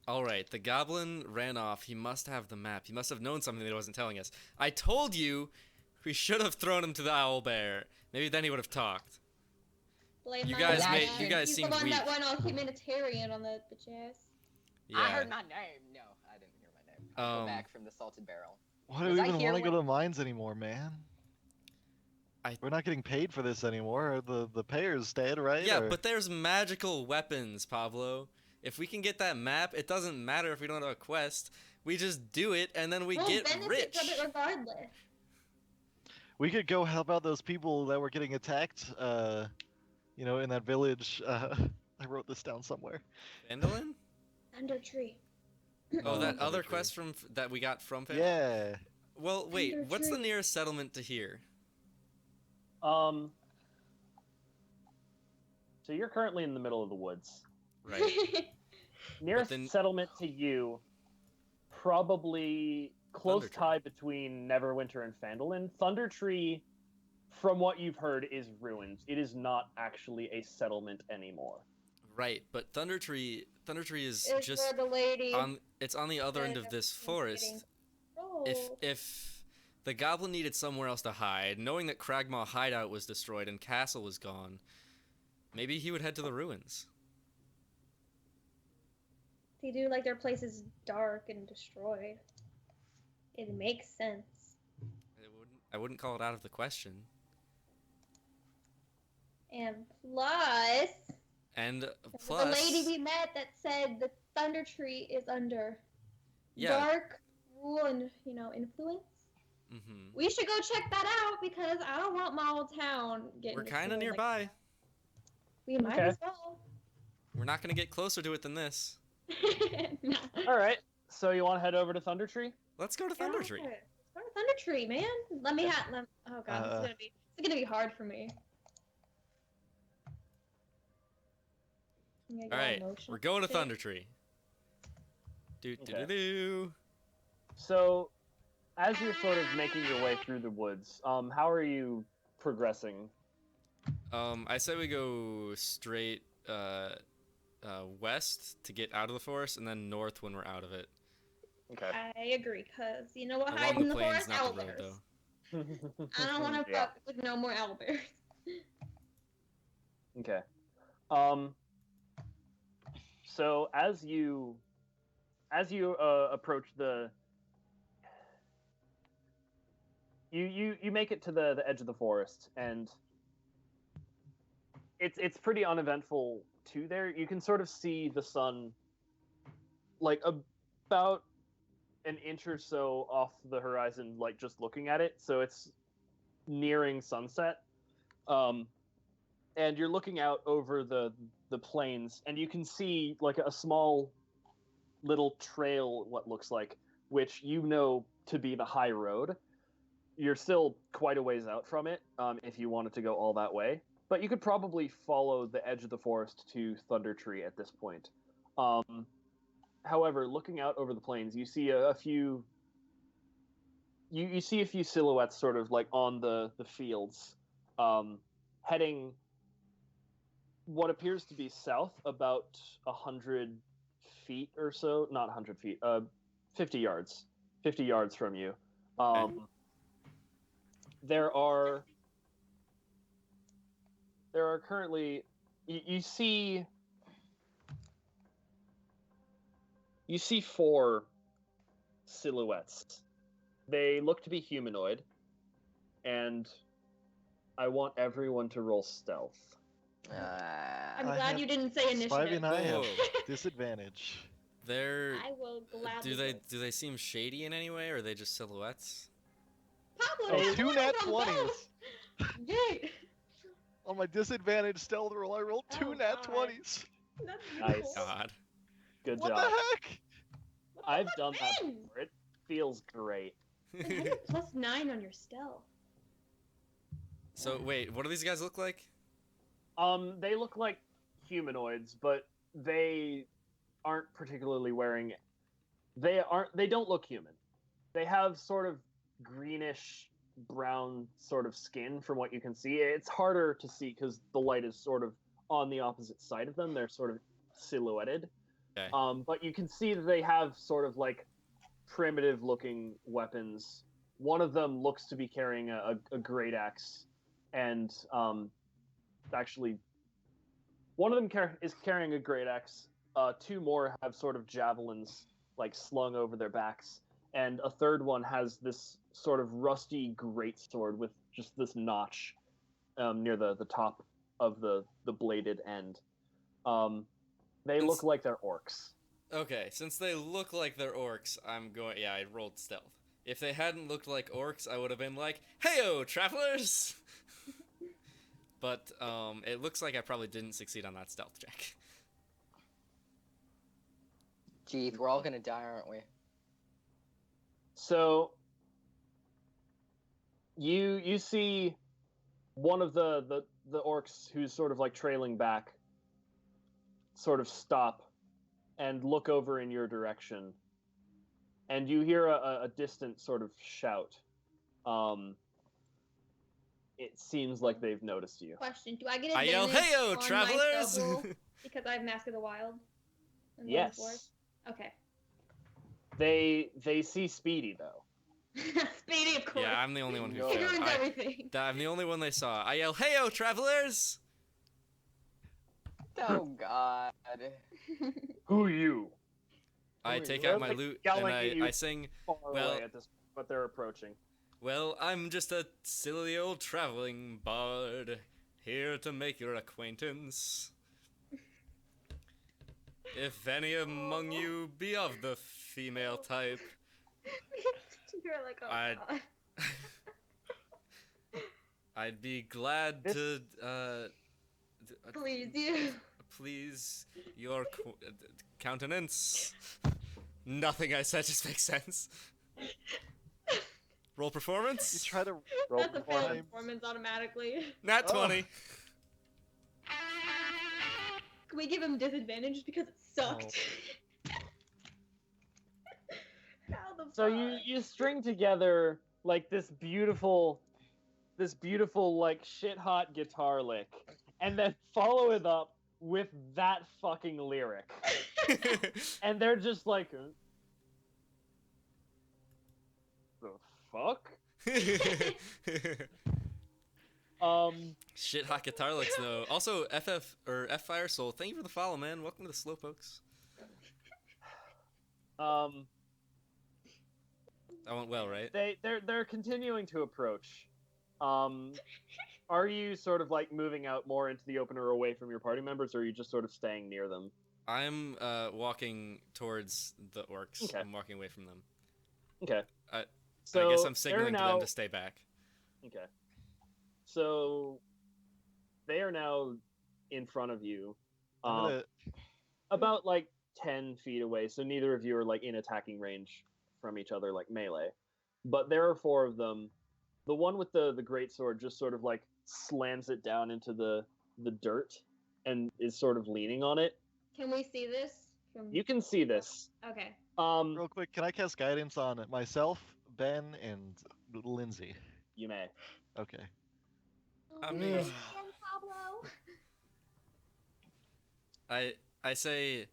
all right, the goblin ran off. He must have the map. He must have known something that he wasn't telling us. I told you we should have thrown him to the owl bear. Maybe then he would have talked. Blame You my guys dad. made- you guys He's seemed the one weak. that went all humanitarian on the chest. Yeah. I heard my name. No, I didn't hear my name. I'll go Um, back from the salted barrel. Why do Was we I even here want to go when- to the mines anymore, man? I- We're not getting paid for this anymore. The payer's dead, right? Yeah, Or- but there's magical weapons, Pablo. If we can get that map, it doesn't matter if we don't have a quest. We just do it, and then we We'll get benefit rich. from it regardless. we could go help out those people that were getting attacked. In that village. I wrote this down somewhere. Phandalin? Under tree. Oh, that Thunder other Tree. quest that we got from Phandalin? Yeah. Well, wait, Thunder what's the Tree. nearest settlement to here? So you're currently in the middle of the woods. Right. Nearest then- settlement to you, probably close Thunder Tree. tie between Neverwinter and Phandalin. Thunder Tree, from what you've heard, is ruined. It is not actually a settlement anymore. Right, but Thunder Tree is Is just where the lady. it's on the other end of this forest. If the goblin needed somewhere else to hide, knowing that Cragmaw hideout was destroyed and castle was gone, maybe he would head to the ruins. They do like their place is dark and destroyed. It makes sense. I wouldn't call it out of the question. And plus, And the plus, lady we met that said the Thunder Tree is under yeah, dark rule and influence. hmm We should go check that out because I don't want my old town getting. we're kind of destroyed nearby. Like we might Okay. as well. We're not gonna get closer to it than this. Nah. All right. So you want to head over to Thunder Tree? Let's go to Thunder Tree. Yeah, let's go to Thunder Tree, man. Let me have. Oh god, Uh, this is gonna be hard for me. I'm gonna get All right, emotional. we're going to Okay. Thunder Tree. Do do do do. So, as you're sort of making your way through the woods, how are you progressing? I say we go straight west to get out of the forest, and then north when we're out of it. Okay. I agree, cause you know what? Along Hide the in the plains, forest, not the road, owlbears. though. I don't want to Yeah. fuck with no more owlbears. Okay. So as you approach you make it to the edge of the forest, and it's pretty uneventful too there. You can sort of see the sun like about an inch or so off the horizon, like just looking at it. So it's nearing sunset. And you're looking out over the plains, and you can see like a small little trail, what looks like, which you know to be the high road. You're still quite a ways out from it, if you wanted to go all that way, but you could probably follow the edge of the forest to Thunder Tree at this point. However, looking out over the plains, you see a few. You see a few silhouettes, sort of like on the fields, heading what appears to be south about 100 feet or so. Not 100 feet. 50 yards. 50 yards from you. There are currently you see 4 silhouettes. They look to be humanoid, and I want everyone to roll stealth. I'm I glad have you didn't say Spivey initiative. and I have Whoa. disadvantage. They're I will gladly. do they seem shady in any way, or are they just silhouettes? Pablo, Oh, there's 2 one nat of them 20s. both. Yay! On my disadvantaged stealth roll, I rolled two Oh, nat God. 20s. That's Nice. beautiful. God. Good What job. the heck? What the I've fuck, done that Ben? before. It feels great. And how do you have +9 on your stealth? So wait, what do these guys look like? They look like humanoids, but they aren't particularly wearing. They don't look human. They have sort of greenish brown sort of skin from what you can see. It's harder to see because the light is sort of on the opposite side of them. They're sort of silhouetted. Okay. But you can see that they have sort of like primitive looking weapons. One of them looks to be carrying a great axe, and actually, one of them is carrying a great axe. Two more have sort of javelins like slung over their backs, and a third one has this sort of rusty greatsword with just this notch near the top of the bladed end. They look like they're orcs. Okay, since they look like they're orcs, I'm going. Yeah, I rolled stealth. If they hadn't looked like orcs, I would have been like, "Heyo, travelers!" But it looks like I probably didn't succeed on that stealth check. Jeez, we're all gonna die, aren't we? So you see one of the orcs who's sort of like trailing back sort of stop and look over in your direction, and you hear a distant sort of shout. It seems like they've noticed you. Question: do I get I advantage yell, "Heyo, on my travelers!" stealth roll because I have Mask of the Wild? And Lord of War? Yes. Okay. They see Speedy though. Speedy, of course. Yeah, I'm the only one who No. He failed. ruins everything. I'm the only one they saw. I yell, "Heyo, travelers!" Oh God. Who you? I Who are take you? out my Like, loot yelling and at you. I sing, Far Well- away at this, but they're approaching. "Well, I'm just a silly old traveling bard, here to make your acquaintance. If any among you be of the female type, You're like, oh I- God. I'd be glad This- to Please, you. please your countenance." Nothing I said just makes sense. Roll You performance. try to Roll That's a failed performance. performance automatically. Nat Oh. 20. Can we give him disadvantage because it sucked? How the So fuck? you string together like this beautiful like shit hot guitar lick, and then follow it up with that fucking lyric, and they're just like, the fuck? Shit hot guitar licks though. Also, FF or F Fire Soul, thank you for the follow, man. Welcome to the Slowpokes. That went well, right? They're continuing to approach. Are you sort of like moving out more into the open or away from your party members, or are you just sort of staying near them? I'm walking towards the orcs. Okay. I'm walking away from them. Okay. So I guess I'm they're signaling to now- them to stay back. Okay. So they are now in front of you, I'm gonna about like 10 feet away. So neither of you are like in attacking range from each other, like melee. But there are four of them. The one with the great sword just sort of like slams it down into the dirt and is sort of leaning on it. Can we see this? You can see this. Okay. real quick. Can I cast guidance on myself, Ben, and Lindsay? You may. Okay. I mean- And Pablo. I say,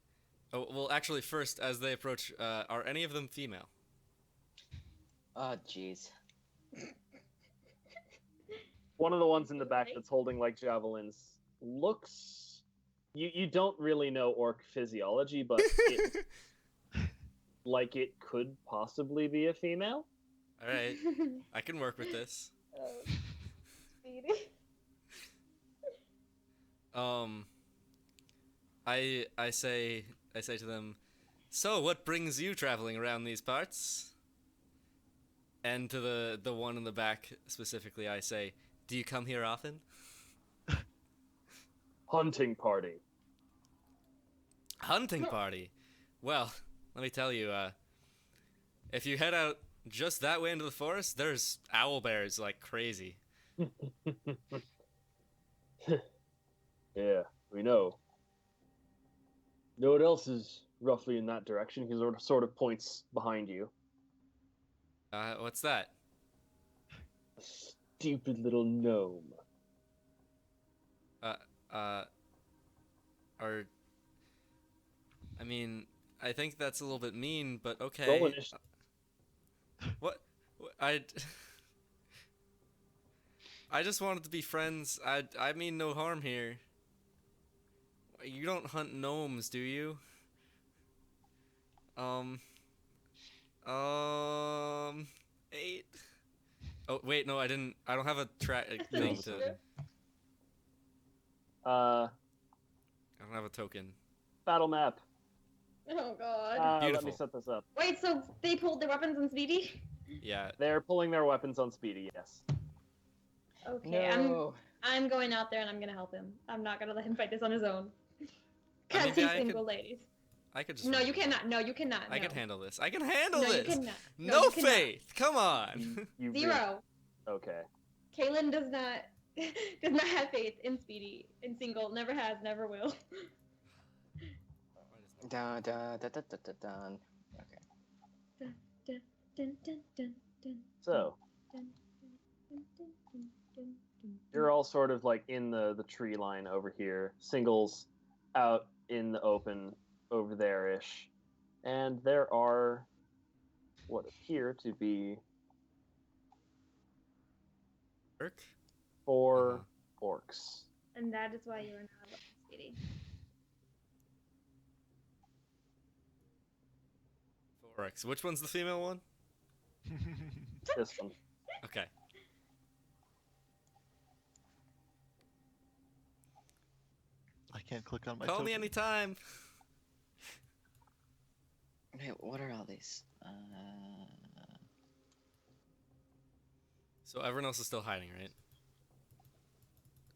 oh, well, actually, first as they approach, are any of them female? Oh jeez. One of the ones in the back that's holding like javelins looks. You don't really know orc physiology, but it, like it could possibly be a female. All right, I can work with this. Speedy. I say to them, "So, what brings you traveling around these parts?" And to the one in the back specifically, I say, "Do you come here often?" Hunting party. Hunting party. Well, let me tell you, if you head out just that way into the forest, there's owl bears like crazy. Yeah, we know. Know what else is roughly in that direction? He sort of points behind you. What's that? A stupid little gnome. Or, I mean, I think that's a little bit mean, but okay. Roll initiative. What? I just wanted to be friends. I mean no harm here. You don't hunt gnomes, do you? 8. Oh wait, no, I didn't. I don't have a track thing to. I don't have a token. Battle map. Oh god. Let Beautiful. me set this up. Wait, so they pulled their weapons on Speedy? Yeah. They're pulling their weapons on Speedy, yes. Okay, No. I'm going out there and I'm gonna help him. I'm not gonna let him fight this on his own. I Cause mean, he's I single, could- ladies. I could just. No, you cannot. No, you cannot. I no. can handle this. I can handle No, you this. cannot. No you cannot. faith. Come on. You really- 0. Okay. Kaylin does not does not have faith in Speedy. In single, never has, never will. Dun, dun, dun, dun, dun, dun, dun. Okay. Dun, dun, dun, dun, dun, So, dun, dun, dun, dun, dun, dun. you're all sort of like in the tree line over here. Singles out in the open over there-ish. And there are what appear to be Work? 4 orcs. And that is why you are not with Speedy. 4x. Which one's the female one? This one. Okay. I can't click on my Call me token. anytime. Wait, what are all these? So everyone else is still hiding, right?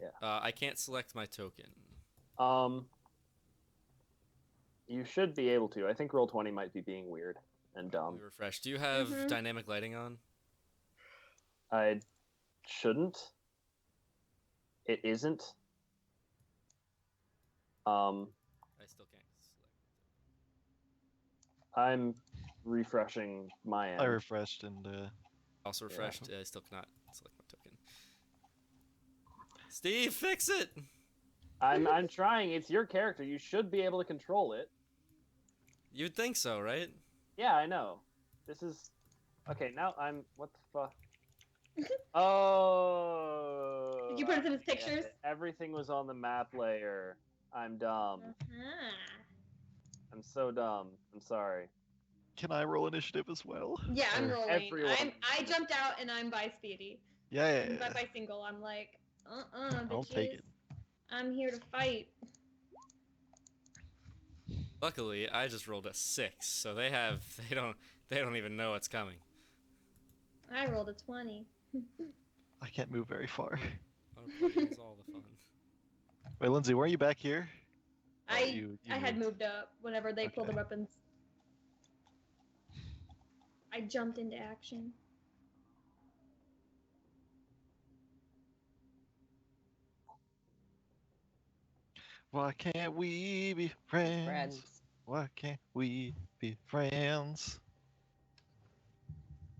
Yeah. I can't select my token. You should be able to. I think Roll20 might be being weird and dumb. Let me refresh. Do you have Mhm. dynamic lighting on? I shouldn't. It isn't. I still can't select. I'm refreshing my end. I refreshed and Also Yeah. refreshed. I still cannot select my token. Steve, fix it. I'm trying. It's your character. You should be able to control it. You'd think so, right? Yeah, I know. This is okay. Now I'm. What the fuck? Oh. Did you put it in his I get pictures? it. Everything was on the map layer. I'm dumb. Uh-huh. I'm so dumb. I'm sorry. can I roll initiative as well? Yeah, I'm Or- rolling. Everyone. I jumped out and I'm by Speedy. Yeah, yeah, I'm yeah. by single. I'm like, bitches. I'll take it. I'm here to fight. Luckily, I just rolled a 6, so they don't even know what's coming. I rolled a 20. I can't move very far. Okay, it's all the fun. Wait, Lindsay, weren't you back here? Oh, I you had moved up whenever they pulled the Okay. weapons. I jumped into action. Why can't we be friends? Friends. Why can't we be friends?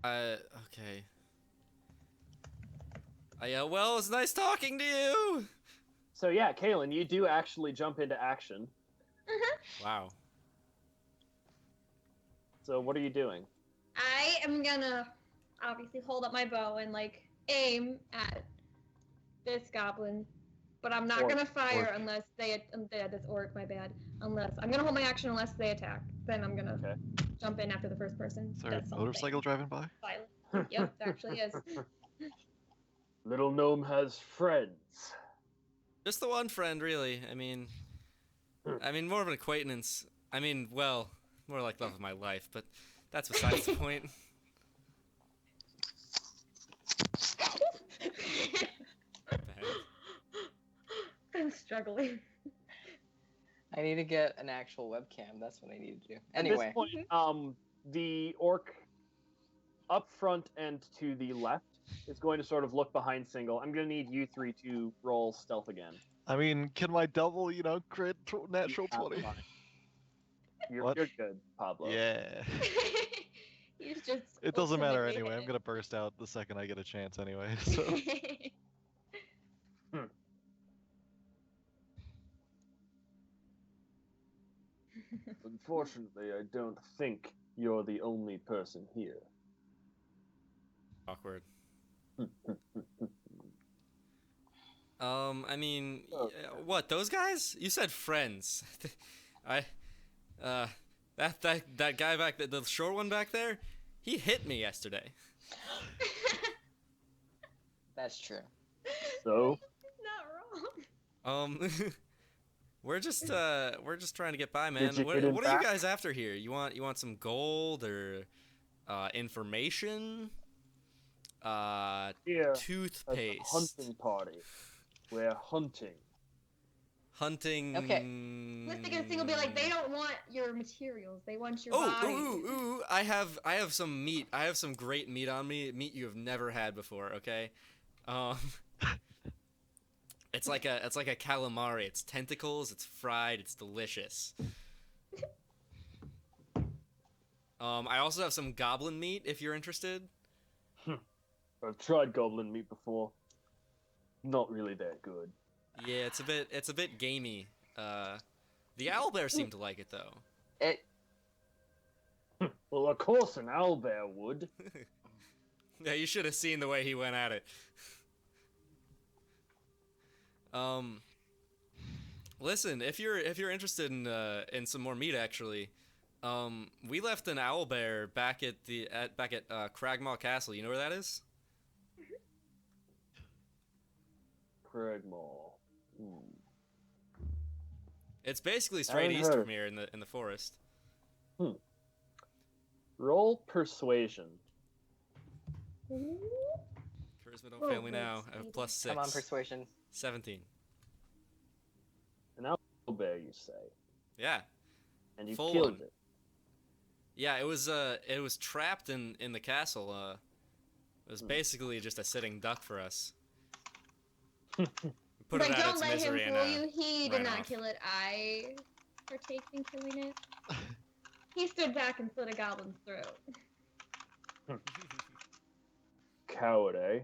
Okay. Well, it's nice talking to you. So yeah, Kaylin, you do actually jump into action. Wow. So what are you doing? I am gonna obviously hold up my bow and like aim at this goblin, but I'm not Orc. gonna fire Orc. unless they this orc. My bad. Unless I'm gonna hold my action unless they attack. Then I'm gonna Okay. jump in after the first person Is there does a something. motorcycle driving by? Violent. Yep, there actually is. Little gnome has friends. Just the one friend, really. I mean, more of an acquaintance. I mean, well, more like love of my life, but that's besides the point. I'm struggling. I need to get an actual webcam. That's what I need to do. At Anyway, this point, the orc up front and to the left is going to sort of look behind Single. I'm going to need you three to roll stealth again. I mean, can my double, crit natural That's 20? fine. You're What? good, Pablo. Yeah. He's just. It doesn't matter ultimately anyway. I'm hit. gonna burst out the second I get a chance anyway. So Unfortunately, I don't think you're the only person here. Awkward. I mean, Okay. what, those guys? You said friends. That guy back there, the short one back there, he hit me yesterday. that's true. So, Not wrong. we're just trying to get by, man. Did you What get him are you back? guys after here? You want some gold or information? here at the Toothpaste. hunting party, we're hunting. Hunting. Okay. Mystic and Single be like, they don't want your materials. They want your Oh, body. ooh! I have some meat. I have some great meat on me. Meat you have never had before. Okay. It's like a calamari. It's tentacles. It's fried. It's delicious. I also have some goblin meat if you're interested. I've tried goblin meat before. Not really that good. Yeah, it's a bit gamey. The owlbear seemed to like it though. It. Well, of course an owlbear would. Yeah, you should have seen the way he went at it. Listen, if you're interested in some more meat, actually, we left an owlbear back at Cragmaw Castle. You know where that is? Cragmaw. It's basically straight haven't east heard. from here in the forest. Roll persuasion. Charisma don't fail me now. I have +6. Come on, persuasion. 17. An owlbear, you say, Yeah. and you Full killed one. it. Yeah, it was trapped in the castle. It was basically just a sitting duck for us. We put But it out don't its let him misery fool and you. He ran did not off. kill it. I partake in killing it. He stood back and slit a goblin's throat. Coward, eh?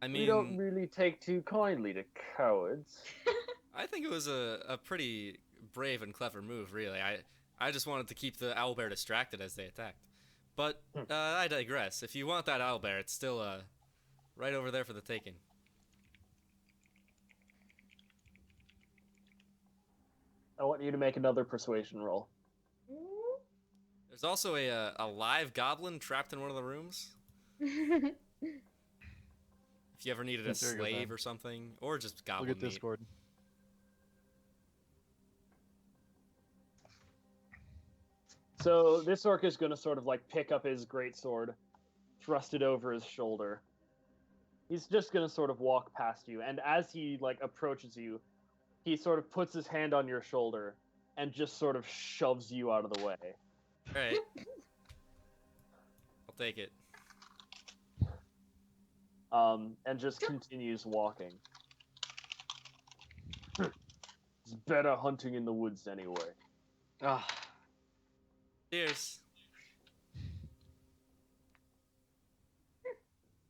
I We don't mean, really take too kindly to cowards. I think it was a pretty brave and clever move, really. I just wanted to keep the owlbear distracted as they attacked. But I digress. If you want that owlbear, it's still right over there for the taking. I want you to make another persuasion roll. There's also a live goblin trapped in one of the rooms. If you ever needed a There you go, slave Ben. or something, or just goblin look at meat. Discord. So this orc is going to sort of like pick up his greatsword, thrust it over his shoulder. He's just going to sort of walk past you, and as he like approaches you, he sort of puts his hand on your shoulder and just sort of shoves you out of the way. Alright. I'll take it. And just continues walking. It's better hunting in the woods anyway. Ugh. Cheers.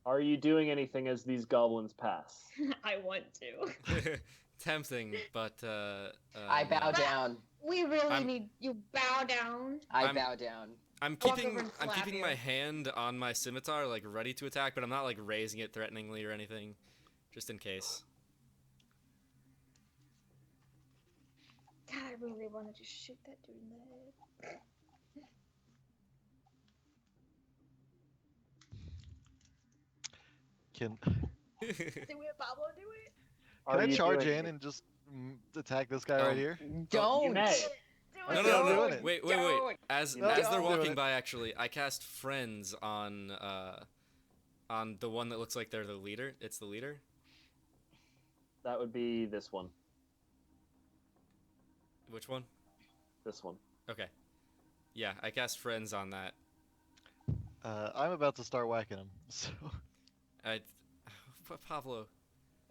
Are you doing anything as these goblins pass? I want to. Tempting, but I bow no. down. We really I'm- need you bow down. I bow down. I'm Walk keeping over and I'm slap keeping you. my hand on my scimitar, like ready to attack, but I'm not like raising it threateningly or anything, just in case. God, I really want to just shoot that dude in the head. Can Do it, Pablo, do it. can I you charge doing in and just attack this guy right here? Don't. You may. Do No, it. no, I'm no, doing no. it. Wait. Don't. As No, they're I'm doing walking it. by, actually, I cast friends on the one that looks like they're the leader. It's the leader. That would be this one. Which one? This one. Okay. Yeah, I cast friends on that. I'm about to start whacking him. So Pablo.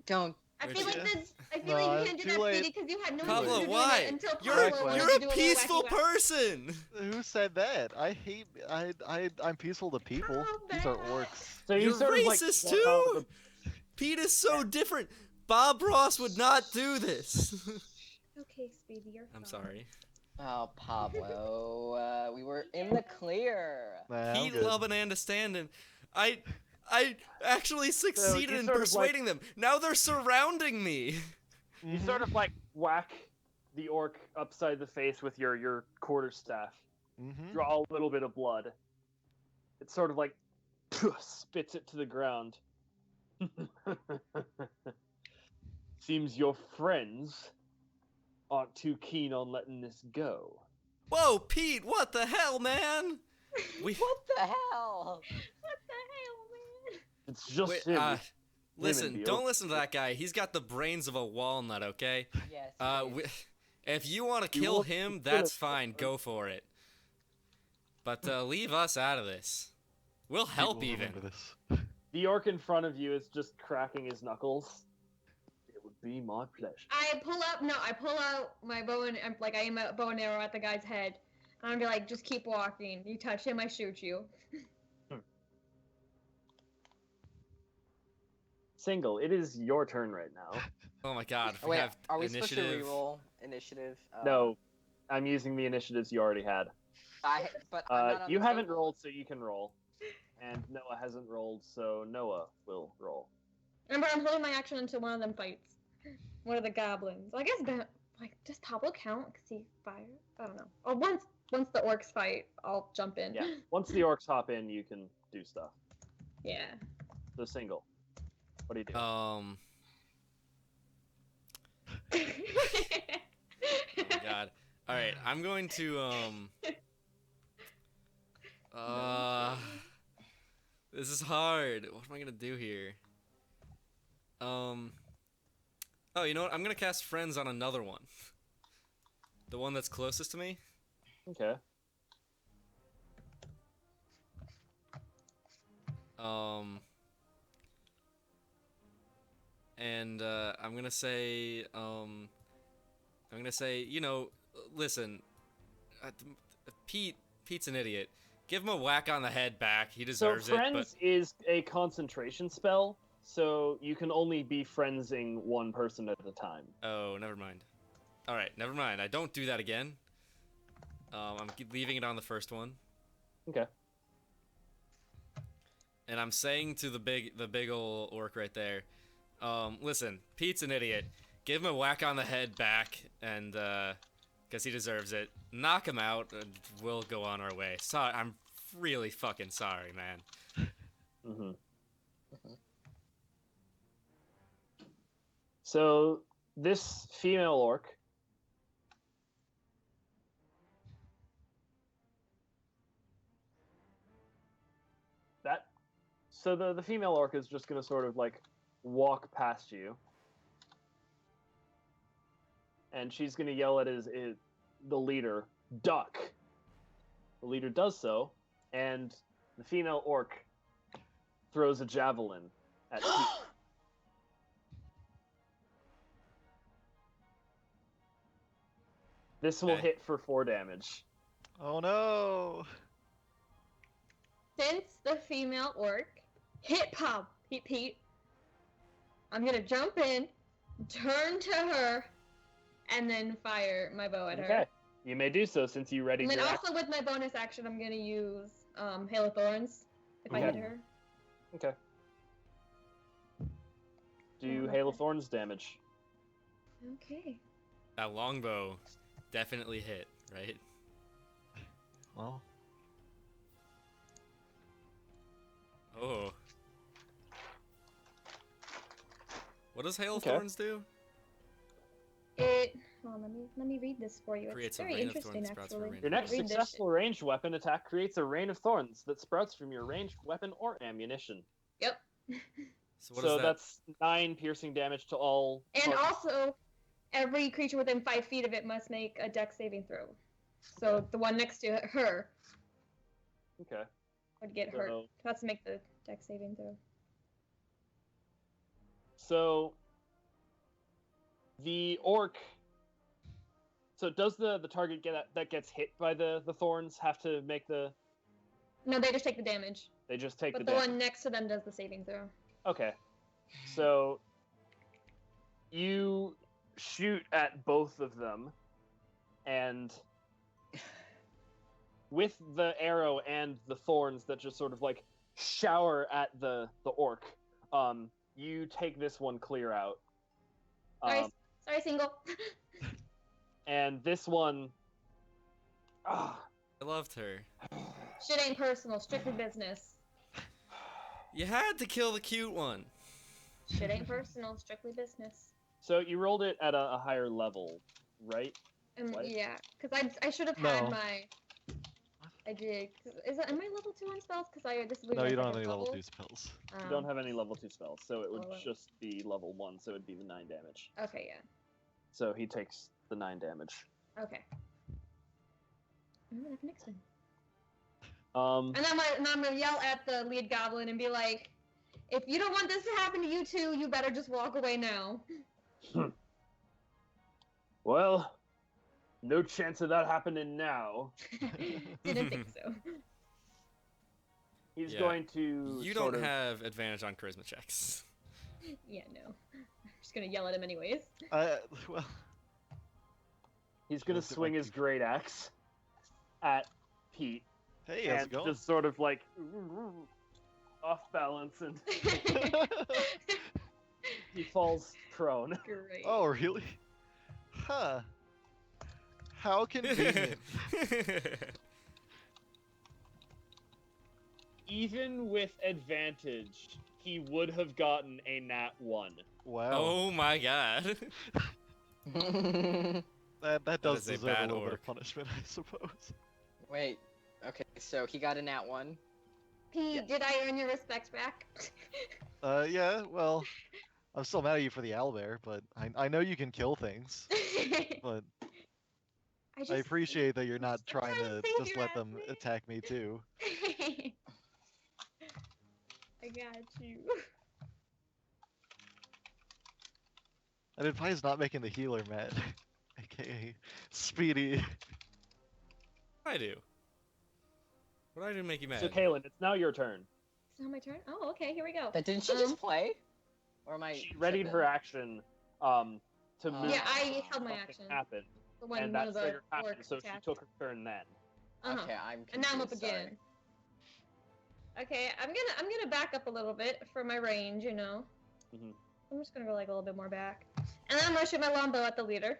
Don't. I feel Which- like this. I feel No, like you it's can't do too that, late. Speedy, because you had no Too Pablo, late. intention of why? doing it until You're Pablo wanted you're to a do a little peaceful wacky whack. person. who said that? I hate. I'm peaceful to people. How These are bad. orcs. So you You're sort of like racist walk out too. the- Pete is so different. Bob Ross would not do this. Okay, Speedy, you're I'm fine. sorry. Oh, Pablo, we were in the clear. Nah, I'm Pete good. loving and understanding. I actually succeeded you in sort of, like- persuading them. Now they're surrounding me. You sort of like whack the orc upside the face with your quarterstaff. Mm-hmm. Draw a little bit of blood. It sort of like spits it to the ground. Seems your friends aren't too keen on letting this go. Whoa, Pete! What the hell, man? We What the hell? What the hell, man? It's just wait, him. listen. Deal. Don't listen to that guy. He's got the brains of a walnut. Okay. Yes. We, if you want to You kill want him, to kill that's him. fine. Go for it. But leave us out of this. We'll help People even. remember this. The orc in front of you is just cracking his knuckles. It would be my pleasure. I pull out my bow and I aim a bow and arrow at the guy's head. And I'm like, just keep walking. You touch him, I shoot you. Single, it is your turn right now. Oh my God! If Oh, we wait, have are we supposed to initiative. reroll initiative? No, I'm using the initiatives you already had. But I'm not on You the haven't table. rolled, so you can roll. And Noah hasn't rolled, so Noah will roll. Remember, I'm holding my action until one of them fights. One of the goblins. I guess does Pablo count? Cause he fires? I don't know. Or once the orcs fight, I'll jump in. Yeah. Once the orcs hop in, you can do stuff. Yeah. So single. What do you do? Oh my God! All right, I'm going to This is hard. What am I gonna do here? Oh, you know what? I'm gonna cast friends on another one. The one that's closest to me. Okay. And I'm gonna say, you know, listen, Pete's an idiot. Give him a whack on the head back. He So deserves it. But friends is a concentration spell, so you can only be friendsing one person at a time. oh, never mind. All right, never mind. I don't do that again. I'm leaving it on the first one. Okay. And I'm saying to the big ol' orc right there, listen, Pete's an idiot. Give him a whack on the head back, and because he deserves it. Knock him out, and we'll go on our way. Sorry, I'm really fucking sorry, man. Mm-hmm. So this female orc the female orc is just gonna sort of like walk past you, and she's gonna yell at the leader, "Duck!" The leader does so, and the female orc throws a javelin at Pete. This will Okay. hit for 4 damage. Oh no! Since the female orc hit Pete, I'm gonna jump in, turn to her, and then fire my bow at her. Okay, you may do so since you ready And then your also with my bonus action, I'm gonna use Hail of Thorns if I hit Okay. her. Okay. Do Hail of Thorns damage. Okay. That longbow definitely hit, right? Well, Oh. What does Hail of Okay. Thorns do? Let me read this for you. Creates It's a very rain of interesting, thorns sprouts from a actually. rain. Your next Read this successful ranged weapon attack creates a rain of thorns that sprouts from your ranged weapon or ammunition. Yep. So what is that? That's 9 piercing damage to all. And also, every creature within 5 feet of it must make a dex saving throw. So the one next to her Okay. would get hurt. So- Has to make the dex saving throw. So the orc. So does the target that gets hit by the thorns have to make the? No, they just take the damage. They just take But the the damage. one next to them does the saving throw. Okay. So you shoot at both of them, and with the arrow and the thorns that just sort of like shower at the orc, you take this one clear out. Sorry, single. And this one, I loved her. Shit ain't personal, strictly business. You had to kill the cute one. Shit ain't personal, strictly business. so you rolled it at a higher level, right? What? Yeah, because I should have No. had my. I did. Am I level 2 on spells? Because this is No, my you don't have second any level 2 spells. You don't have any level 2 spells, so it would Well, just be level 1, so it'd be the 9 damage. Okay, yeah. So he takes the 9 damage. Okay. That's next one. Um, And I'm gonna yell at the lead goblin and be like, "If you don't want this to happen to you two, you better just walk away now." well, no chance of that happening now. Didn't think so. He's Yeah. going to. You sort don't of- have advantage on charisma checks. Yeah, no. I'm just gonna yell at him anyways. Well, He's going to Looked at swing my his great axe at Pete hey, how's it and going? just sort of like off balance, and he falls prone. Great. Oh, really? Huh. How convenient. Even with advantage, he would have gotten a nat 1. Wow. Oh my god. That does is a deserve a bad little bit orc. of punishment, I suppose. Wait. Okay, so he got a nat 1. Pete, did I earn your respect back? Yeah, well, I'm still mad at you for the owlbear, but I know you can kill things, but I appreciate that you're not trying to just let them attack me too. I got you. I'd advise not making the healer mad, aka Speedy. I do. What did I do to make you mad? So, Kaylin, it's now your turn. It's not my turn? Oh, okay, here we go. But didn't she just play? Or am I? She readied her action to move. Yeah, I held my something action. Happened, When and one that of the trigger happened, orcs so she attacked. took her turn then. Uh-huh. Okay, I'm confused. And now I'm up sorry. again. Okay, I'm gonna back up a little bit for my range, you know. Mhm. I'm just gonna go like a little bit more back, and then I'm gonna shoot my longbow at the leader.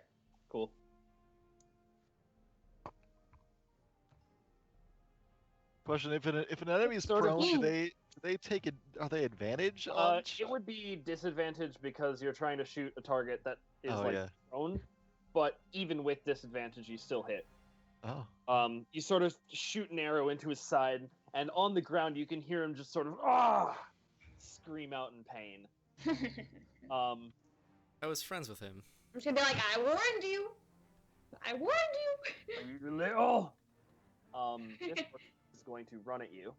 Cool. Question: If an enemy's Sort of- prone, do they take are they advantage on? It would be disadvantage because you're trying to shoot a target that is Oh, like yeah. prone, but even with disadvantage, you still hit. Oh. You sort of shoot an arrow into his side, and on the ground you can hear him just sort of scream out in pain. Um, I was friends with him. I'm just gonna be like, I warned you. I warned you. are you little? This one is going to run at you.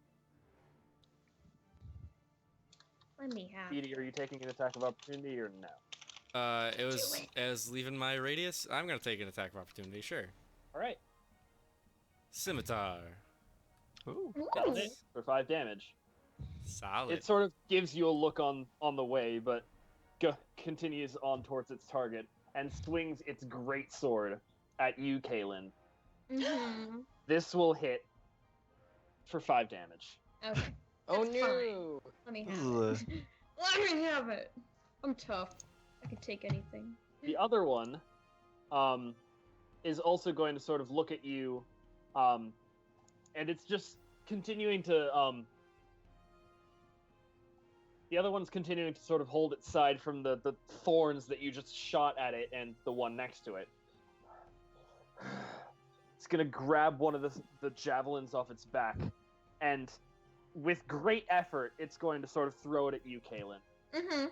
Let me have. Edie, are you taking an attack of opportunity or no? It was Do it. as leaving my radius. I'm gonna take an attack of opportunity. Sure. All right, Scimitar. Ooh. that's Ooh. it for 5 damage. Solid. It sort of gives you a look on the way, but continues on towards its target and swings its great sword at you, Kaylin. Mm-hmm. This will hit for 5 damage. Okay. Oh That's no! Let me This have is it. Let me have it. I'm tough. I can take anything. The other one is also going to sort of look at you, and it's just continuing to. The other one's continuing to sort of hold its side from the thorns that you just shot at it and the one next to it. It's going to grab one of the javelins off its back, and with great effort, it's going to sort of throw it at you, Kaylin. Mm-hmm.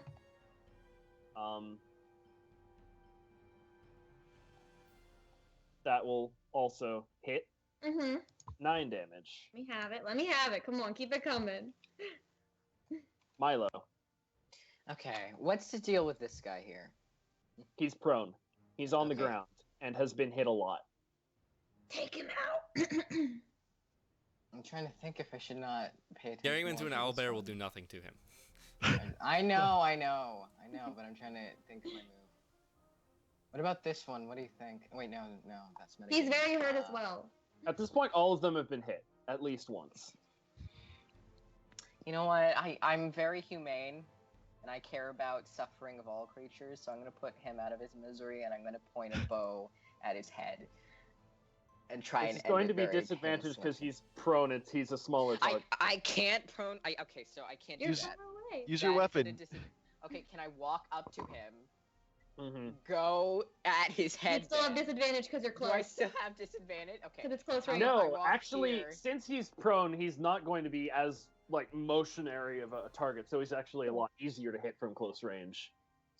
That will also hit. Mm-hmm. 9 damage. Let me have it. Let me have it. Come on, keep it coming. Milo. Okay, what's the deal with this guy here? He's prone. He's on the Okay. ground and has been hit a lot. Take him out. I'm trying to think if I should not pay attention. Carrying him into more an to this owlbear will one. do nothing to him. I know, but I'm trying to think of my move. What about this one? What do you think? Wait, no, that's metagaming. He's very hurt as well. At this point, all of them have been hit at least once. You know what? I'm very humane, and I care about suffering of all creatures, so I'm gonna put him out of his misery, and I'm gonna point a bow at his head. And try It's and end going it to be very disadvantaged because painlessly. he's prone and he's a smaller target. I can't prone. Okay, so I can't do You're that. far away. Use your That's weapon. at a okay, can I walk up to him, Mm-hmm. go at his You head? still have then? disadvantage because you're Do I close. still have disadvantage? Okay. Because it's close range. No. I No, walk actually, here. since he's prone, he's not going to be as like motionary of a target, so he's actually a lot easier to hit from close range.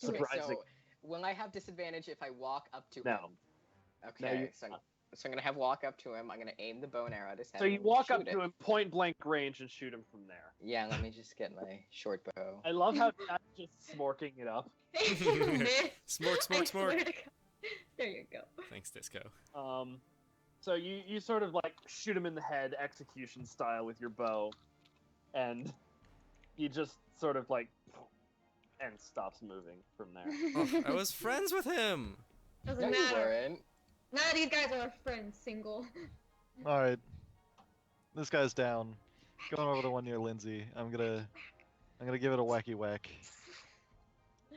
Okay, Surprising. so will I have disadvantage if I walk up to No. him? No, Okay, you- so I'm gonna have walk up to him. I'm gonna aim the bow and arrow at his head. So you and walk up shoot to it. him, point blank range, and shoot him from there. Yeah, let me just get my short bow. I love how that's just smorking it up. Smork, smork, I smork. swear to God. There you go. Thanks, Disco. So you sort of like shoot him in the head, execution style, with your bow, and he just sort of like and stops moving from there. Oh, I was friends with him. Doesn't No, you matter. weren't. None of these guys are our friends, single. All right. This guy's down. Going over the one near Lindsay. I'm gonna give it a wacky whack,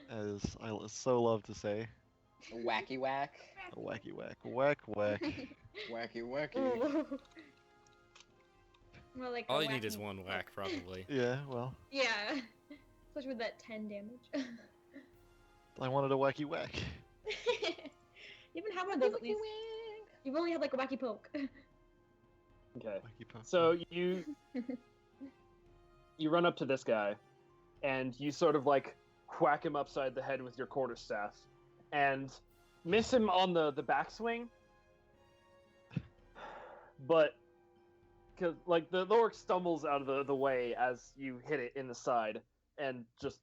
as I so love to say. Wacky whack. A wacky whack. Whack whack. Wacky wacky. Ooh. More like a All you need is wacky- one whack, probably. Yeah, well, Yeah. Especially with that 10 damage. I wanted a wacky whack. You haven't had one of those at least. You've only had like a wacky poke. Okay. Wacky poke. So you run up to this guy, and you sort of like whack him upside the head with your quarterstaff, and miss him on the backswing. But because like the orc stumbles out of the way as you hit it in the side, and just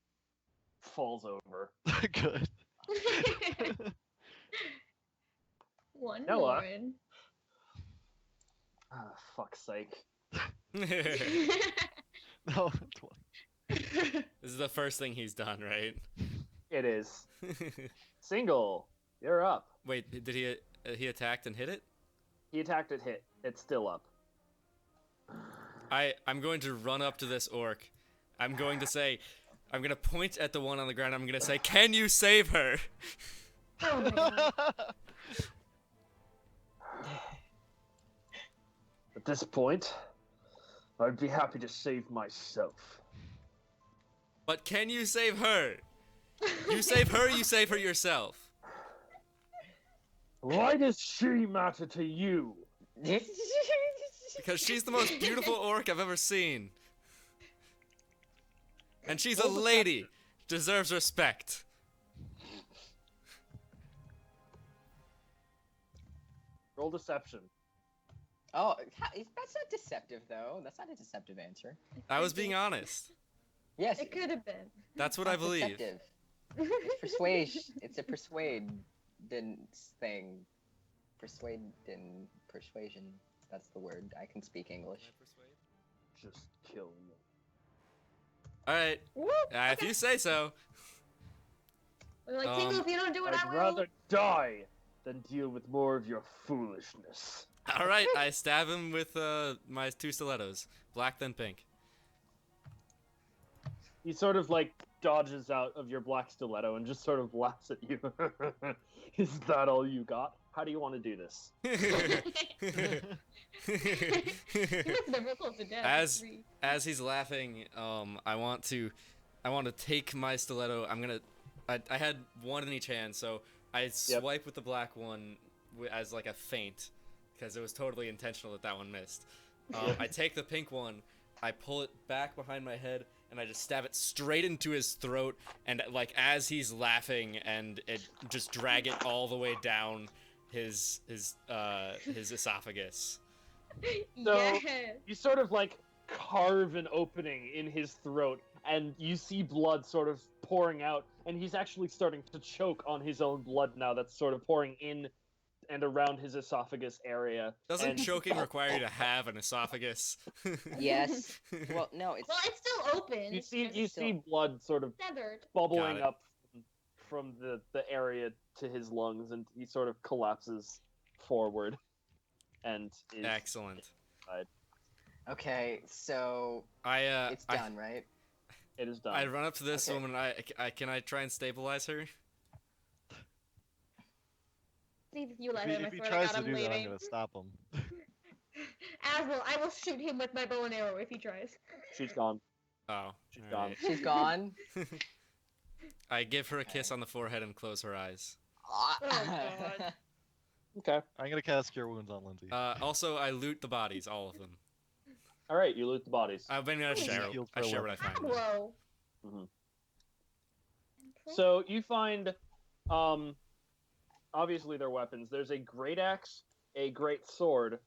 falls over. Good. One Noah. more. Ah, fuck's sake. No. This is the first thing he's done, right? It is. Single. You're up. Wait, did he attacked and hit it? He attacked it, hit. It's still up. I'm going to run up to this orc. I'm going to point at the one on the ground. I'm going to say, "Can you save her?" Oh my god. At this point, I'd be happy to save myself. But can you save her? You save her, you save her yourself. Why does she matter to you? Because she's the most beautiful orc I've ever seen. And she's a lady. Deserves respect. Roll deception. Oh, that's not deceptive though. That's not a deceptive answer. I was being honest. Yes, It could have been. That's what I not believe. deceptive. It's persuasion. It's a persuade thing. Persuasion. That's the word. I can speak English. Just kill me. Alright, Woo! if you say so. We're like, single, if you don't do what I'd I will. rather die than deal with more of your foolishness. Alright, I stab him with my 2 stilettos. Black then pink. He sort of like dodges out of your black stiletto and just sort of laughs at you. Is that all you got? How do you want to do this? You must have been real close to death. As he's laughing, I want to take my stiletto. I had one in each hand, so I swipe with the black one as like a feint, because it was totally intentional that one missed. I take the pink one, I pull it back behind my head, and I just stab it straight into his throat, and like as he's laughing, and it just drag it all the way down his esophagus. So- Yes. You sort of like carve an opening in his throat, and you see blood sort of pouring out, and he's actually starting to choke on his own blood now that's sort of pouring in and around his esophagus area. Doesn't and choking require you to have an esophagus? Yes. Well, no, it's Well, it's still open. you It's see just you see blood sort of severed. bubbling it. up from the area to his lungs, and he sort of collapses forward and is Excellent. okay. So it's I done, right? it is done. I run up to this Okay. woman. I can I try and stabilize her? See if you let If him. I he swear tries to to God, do I'm that, I'm leaving. gonna stop him. I will shoot him with my bow and arrow if he tries. She's gone. Oh, She's alright. She's gone. I give her a kiss on the forehead and close her eyes. God. Okay. I'm gonna cast Cure Wounds on Lindsay. Also, I loot the bodies, all of them. All right. You loot the bodies. I've been gonna He's share. healed I for share what I find. Pablo. Mhm. So you find, obviously they're weapons. There's a great axe, a great sword,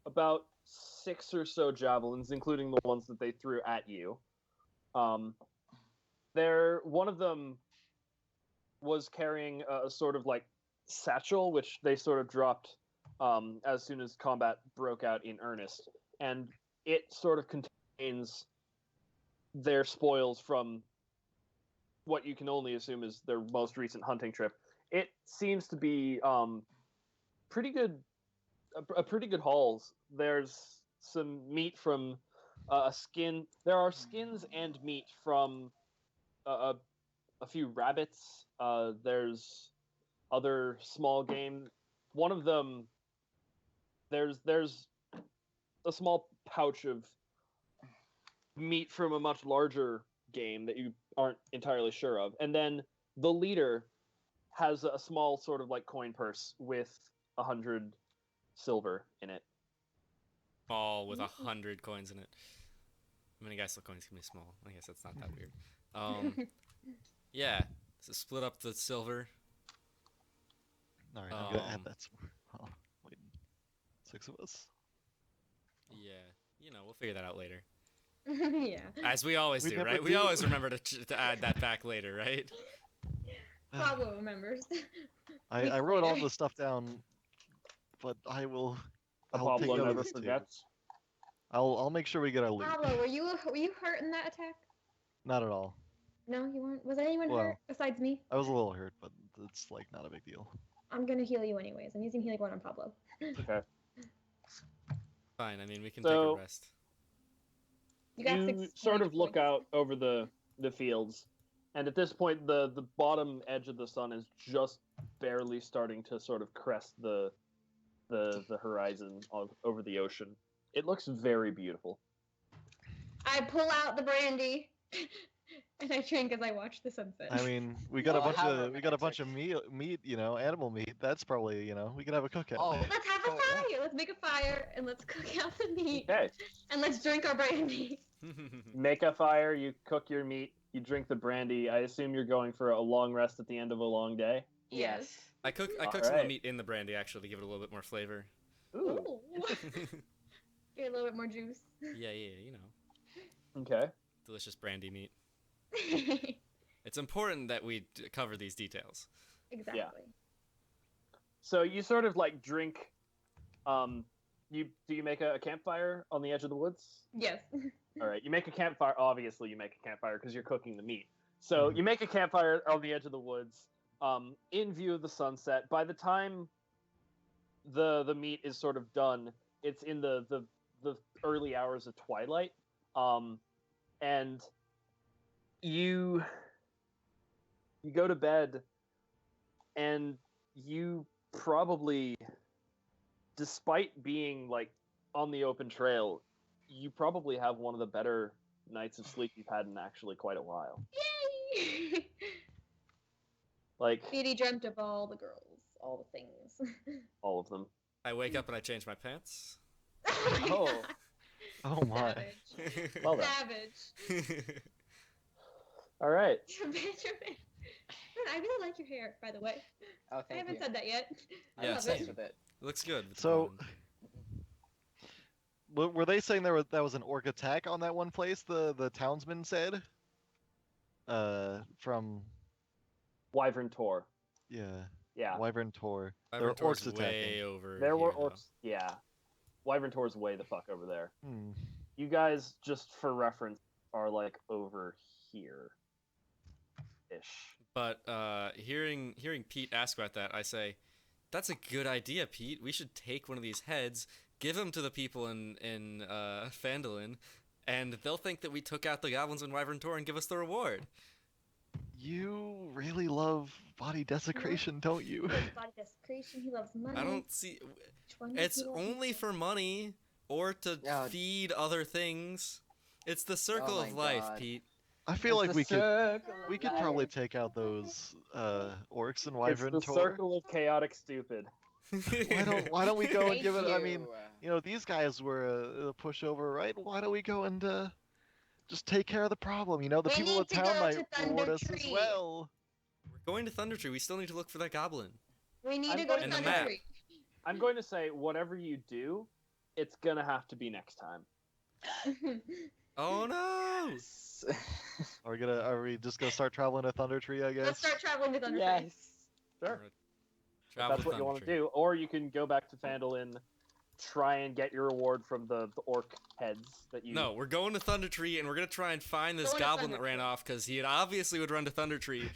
about 6 or so javelins, including the ones that they threw at you. One of them was carrying a sort of like satchel, which they sort of dropped as soon as combat broke out in earnest, and it sort of contains their spoils from what you can only assume is their most recent hunting trip. It seems to be pretty good, a pretty good hauls. There's some meat from a skin. There are skins and meat from a few rabbits. There's other small game. One of them, there's a small pouch of meat from a much larger game that you aren't entirely sure of. And then the leader has a small sort of like coin purse with 100 silver in it. Ball with 100 coins in it. I mean, I guess the coins can be small. I guess that's not that weird. Yeah. So split up the silver. All right, I'm gonna add um, that. Oh, wait, 6 of us. Yeah. You know, we'll figure that out later. Yeah. As we always We do, never right? We do. always remember to add that back later, right? Pablo remembers. I wrote all the stuff down, but I'll take Pablo note of never this too. forgets. I'll make sure we get our loot. Pablo, were you hurt in that attack? Not at all. No, you weren't. Was anyone Well. hurt besides me? I was a little hurt, but it's like not a big deal. I'm gonna heal you anyways. I'm using healing word on Pablo. Okay. Fine. I mean, we can So- take a rest. You got You 6 sort magic of look points. out over the fields, and at this point, the bottom edge of the sun is just barely starting to sort of crest the horizon over the ocean. It looks very beautiful. I pull out the brandy, and I drink as I watch the sunset. I mean, we got a Well, bunch how of romantic. meat, animal meat. That's probably, we could have a cookout. Oh, Let's have a Oh, yeah. fire. Let's make a fire and let's cook out the meat Okay. and let's drink our brandy. Make a fire, you cook your meat, you drink the brandy. I assume you're going for a long rest at the end of a long day. yes. I cook some of the Alright. meat in the brandy actually to give it a little bit more flavor. Ooh. Ooh. Get a little bit more juice. Yeah, you know, Okay. delicious brandy meat. It's important that we cover these details. Exactly. So you sort of like drink. You make a campfire on the edge of the woods? Yes. All right. You make a campfire. Obviously, you make a campfire because you're cooking the meat. So you make a campfire on the edge of the woods, in view of the sunset. By the time the meat is sort of done, it's in the early hours of twilight, and you go to bed, and you probably, despite being like on the open trail, you probably have one of the better nights of sleep you've had in actually quite a while. Yay! Like Speedy dreamt of all the girls, all the things. all of them. I wake up and I change my pants. Oh my Oh. God. Oh my. Savage. Well done. Savage. All right. Benjamin. I really like your hair, by the way. Oh, I thank haven't you. said that yet. I Yeah, love Obsessed same. it. with it. Looks good. with the So, blonde. were they saying that was an orc attack on that one place? The townsman said. From Wyvern Tor. yeah, Yeah. Wyvern Tor. There Wyvern were Tor's orcs way attacking. over There were here, though. orcs. Yeah. Wyvern Tor's way the fuck over there. Hmm. You guys, just for reference, are like over here. Ish. But hearing Pete ask about that, I say, that's a good idea, Pete. We should take one of these heads, give them to the people in Phandalin, and they'll think that we took out the goblins in Wyvern Tor and give us the reward. You really love body desecration, don't you? He loves body desecration. He loves money. I don't see. Which one does It's he love only more? for money or to Yeah. feed other things. It's the circle Oh of my life, God. Pete. I feel like we could could probably take out those orcs in It's Wyvern the Tor. circle of chaotic stupid. Why don't we go and Thank give it? I you. mean, these guys were a pushover, right? Why don't we go and just take care of the problem? The We people need of to town go might to reward Thunder us as Tree. well. We're going to Thunder Tree. We still need to look for that goblin. We need I'm to go to going- And the Thunder map. Tree. I'm going to say, whatever you do, it's gonna have to be next time. Oh no! Are we just gonna start traveling to Thunder Tree? I guess. Let's start traveling to Thunder Tree. Yes. Sure. Alright. If Travel that's to what you Thunder want to Tree. do. Or you can go back to Phandalin, try and get your reward from the orc heads that you. No, we're going to Thunder Tree, and we're gonna try and find this Going to goblin Thunder that ran Tree. off because he obviously would run to Thunder Tree,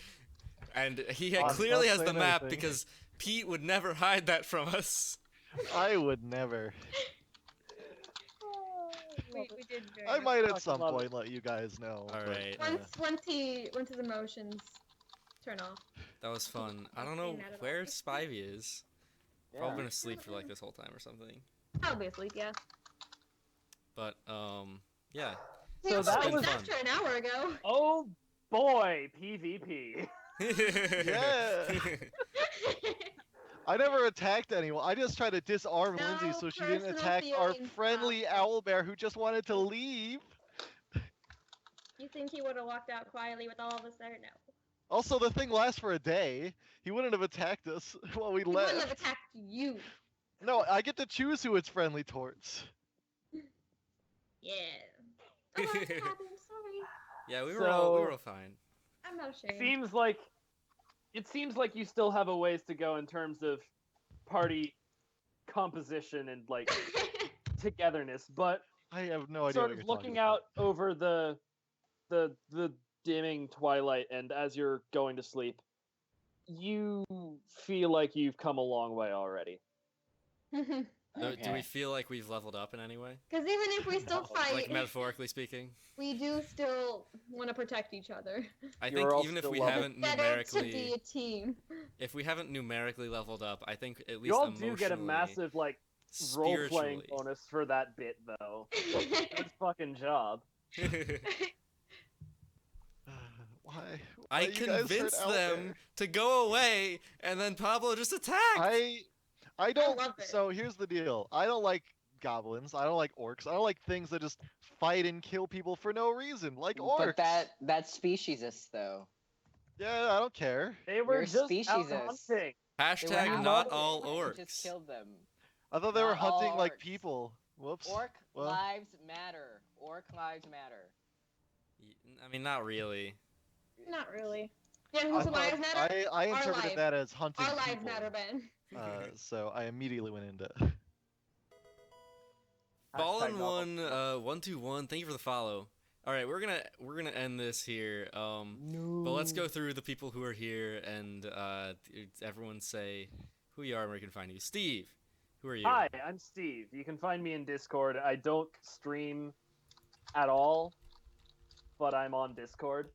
and he I'm clearly not has the saying map anything. because Pete would never hide that from us. I would never. We did very I good. might at Fucking some love it. point let you guys know. All but, right. Once his emotions turn off. That was fun. I don't Not know seeing that at where all. Spivey is. Yeah. Probably been asleep for like this whole time or something. Probably asleep, yeah. But yeah. So We that only was- left her an hour ago. Oh boy, PvP. Yeah. I never attacked anyone. I just tried to disarm No Lindsay so she didn't personal attack our feelings, friendly Pablo. owlbear who just wanted to leave. You think he would have walked out quietly with all of us there? No. Also, the thing lasts for a day. He wouldn't have attacked us while we He wouldn't have left. attacked you. No, I get to choose who it's friendly towards. Yeah. Oh, I'm happy. I'm sorry. Yeah, we were all So- fine. I'm not ashamed. It seems like you still have a ways to go in terms of party composition and like togetherness, but I have no idea sort what of you're looking talking out over the dimming twilight and as you're going to sleep, you feel like you've come a long way already. Do we feel like we've leveled up in any way? Because even if we still No. fight, Like metaphorically speaking? we do still want to protect each other. I You're think all even if still we level- haven't Better to numerically be a team. if we haven't numerically leveled up, I think at least You all emotionally, do get a massive like role-playing spiritually. bonus for that bit though. Good fucking job. Why? I Why you guys hurt convinced owlbear? them to go away, and then Pablo just attacked. I don't. love it. So here's the deal. I don't like goblins. I don't like orcs. I don't like things that just fight and kill people for no reason, like orcs. But that's speciesist though. Yeah, I don't care. They were You're just out speciesist. hunting. They were Hashtag out not hunting all and orcs. Just killed them. I thought they were Not all hunting like orcs. people. Whoops. Orc Well. lives matter. Orc lives matter. I mean, not really. Not really. Yeah, I, whose thought- lives matter? I Our interpreted lives. that as hunting Our lives people. matter, Ben. So I immediately went into. Fallen Hashtag one, not 121. Thank you for the follow. All right, we're gonna end this here. But let's go through the people who are here and everyone say who you are and where you can find you. Steve, who are you? Hi, I'm Steve. You can find me in Discord. I don't stream at all, but I'm on Discord.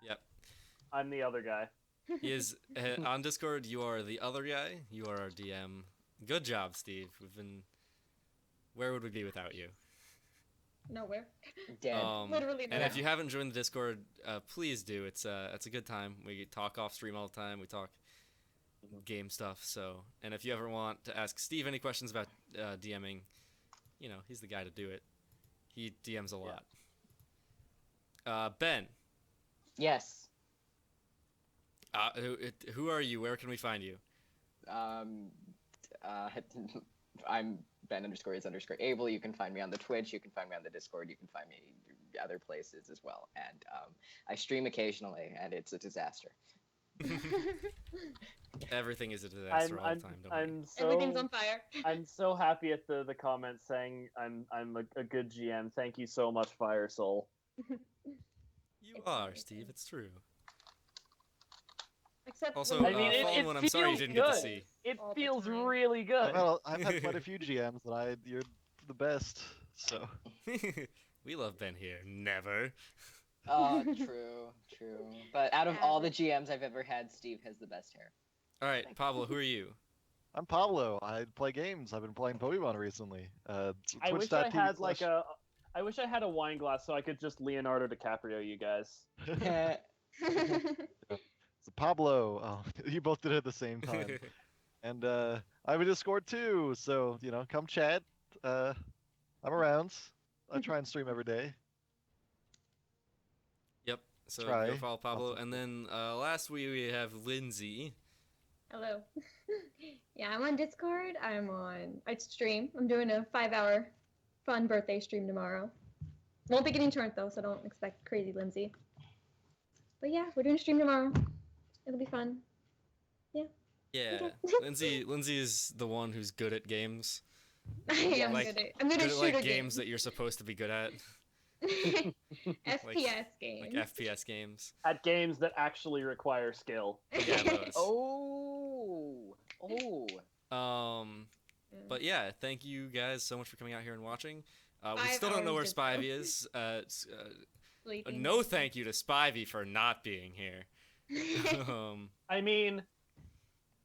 Yep. I'm the other guy. He is on Discord. You are the other guy. You are our DM. Good job, Steve. We've been. Where would we be without you? Nowhere. Dead. Literally And nowhere. if you haven't joined the Discord, please do. It's a good time. We talk off stream all the time. We talk game stuff. So, and if you ever want to ask Steve any questions about DMing, he's the guy to do it. He DMs a Yeah. lot. Ben, Yes. who are you? Where can we find you? Um, I'm Ben_is_able. You can find me on the Twitch. You can find me on the Discord. You can find me other places as well. And I stream occasionally, and it's a disaster. Everything is a disaster all the time. Don't worry. Everything's on fire. I'm so happy at the comments saying I'm a good GM. Thank you so much, Fire Soul. You are, Steve. It's true. Except Also, when I mean, fallen it one, I'm sorry you feels didn't get to good. see. It All the feels time. really good. I've had quite a few GMs that you're the best. So We love Ben here. Never. True. But out of all the GMs I've ever had, Steve has the best hair. All right, Pablo, who are you? I'm Pablo. I play games. I've been playing Pokemon recently. I wish I Twitch.tv had like I wish I had a wine glass so I could just Leonardo DiCaprio you guys. So Pablo. Oh, you both did it at the same time. And I have a Discord too, so come chat. I'm around. I try and stream every day. Yep. So Try. go follow Pablo, Awesome. and then last we have Lindsay. Hello. Yeah, I'm on Discord. I stream. I'm doing a 5-hour fun birthday stream tomorrow. Won't be getting turned though, so don't expect crazy Lindsay. But yeah, we're doing a stream tomorrow. It'll be fun. Yeah, Okay. Lindsay is the one who's good at games. I am Like- good at. I'm good Good at at shooter like games that you're supposed to be good at, FPS games. like FPS games. At games that actually require skill. Yeah, those. Oh. But yeah, thank you guys so much for coming out here and watching. We 5 still don't know where hours just Spivey is. Sleeping. No thank you to Spivey for not being here. I mean,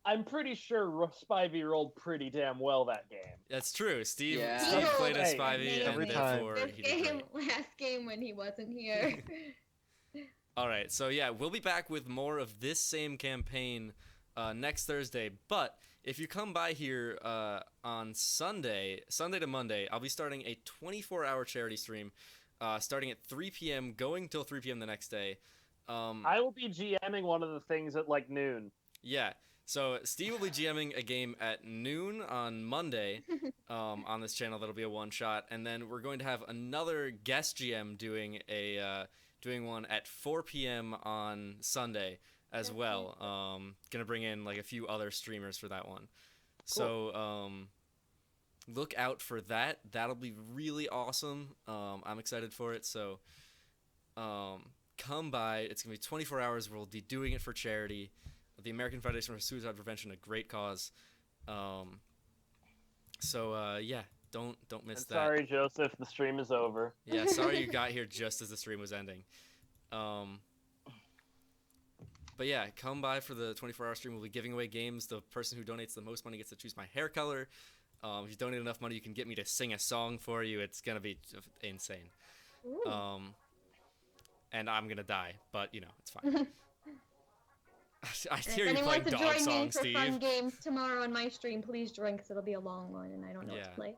I'm pretty sure Spivey rolled pretty damn well that game. That's true. Steve Yeah. played as Hey, Spivey, every and time. therefore This he did game, great. last game when he wasn't here. All right, so yeah, we'll be back with more of this same campaign next Thursday. But if you come by here on Sunday to Monday, I'll be starting a 24-hour charity stream, starting at 3 p.m., going till 3 p.m. the next day. I will be GMing one of the things at like noon. Yeah, so Steve will be GMing a game at noon on Monday on this channel. That'll be a one-shot, and then we're going to have another guest GM doing one at 4 p.m. on Sunday as well. Gonna bring in like a few other streamers for that one. So look out for that. That'll be really awesome. I'm excited for it. So come by. It's gonna be 24 hours. We'll be doing it for charity. The American Foundation for Suicide Prevention, a great cause. Yeah, don't miss that. Sorry, Joseph, the stream is over. Yeah, sorry you got here just as the stream was ending. But yeah, come by for the 24-hour stream. We'll be giving away games. The person who donates the most money gets to choose my hair color. If you donate enough money, you can get me to sing a song for you. It's gonna be insane. Ooh. And I'm gonna die, but it's fine. I And hear if you anyone playing wants to dog join me songs, for Steve. fun games tomorrow on my stream, please join because it'll be a long one and I don't know what to Yeah. play.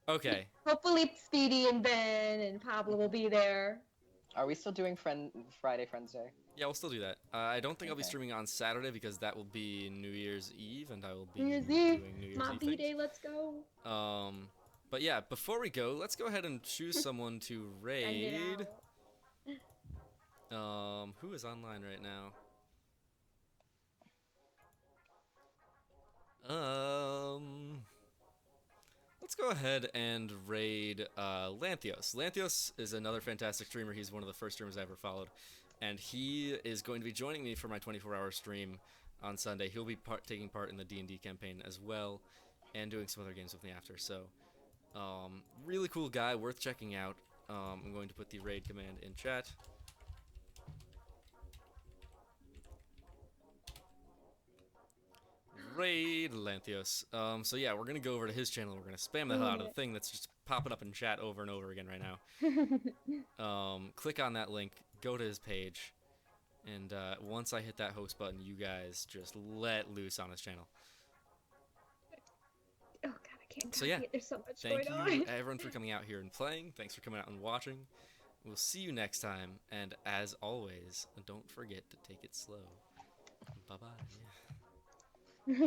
Okay. Hopefully Speedy and Ben and Pablo will be there. Are we still doing Friday Friends Day? Yeah, we'll still do that. I don't think I'll be Okay. streaming on Saturday because that will be New Year's Eve, and I will be New Year's doing Eve. New Year's My Eve B things. day, let's go. But yeah, before we go, let's go ahead and choose someone to Send it raid. out. Who is online right now? Let's go ahead and raid Lanthios. Lanthios is another fantastic streamer. He's one of the first streamers I ever followed, and he is going to be joining me for my 24-hour stream on Sunday. He'll be taking part in the D&D campaign as well, and doing some other games with me after. So, really cool guy, worth checking out. I'm going to put the raid command in chat. Raid Lanthios. So yeah, we're gonna go over to his channel. We're gonna spam the hell out of the thing that's just popping up in chat over and over again right now. Click on that link, go to his page, and once I hit that host button, you guys just let loose on his channel. Oh god, I can't So yeah, copy it. There's so much thank going you on. everyone for coming out here and playing. Thanks for coming out and watching. We'll see you next time, and as always, don't forget to take it slow.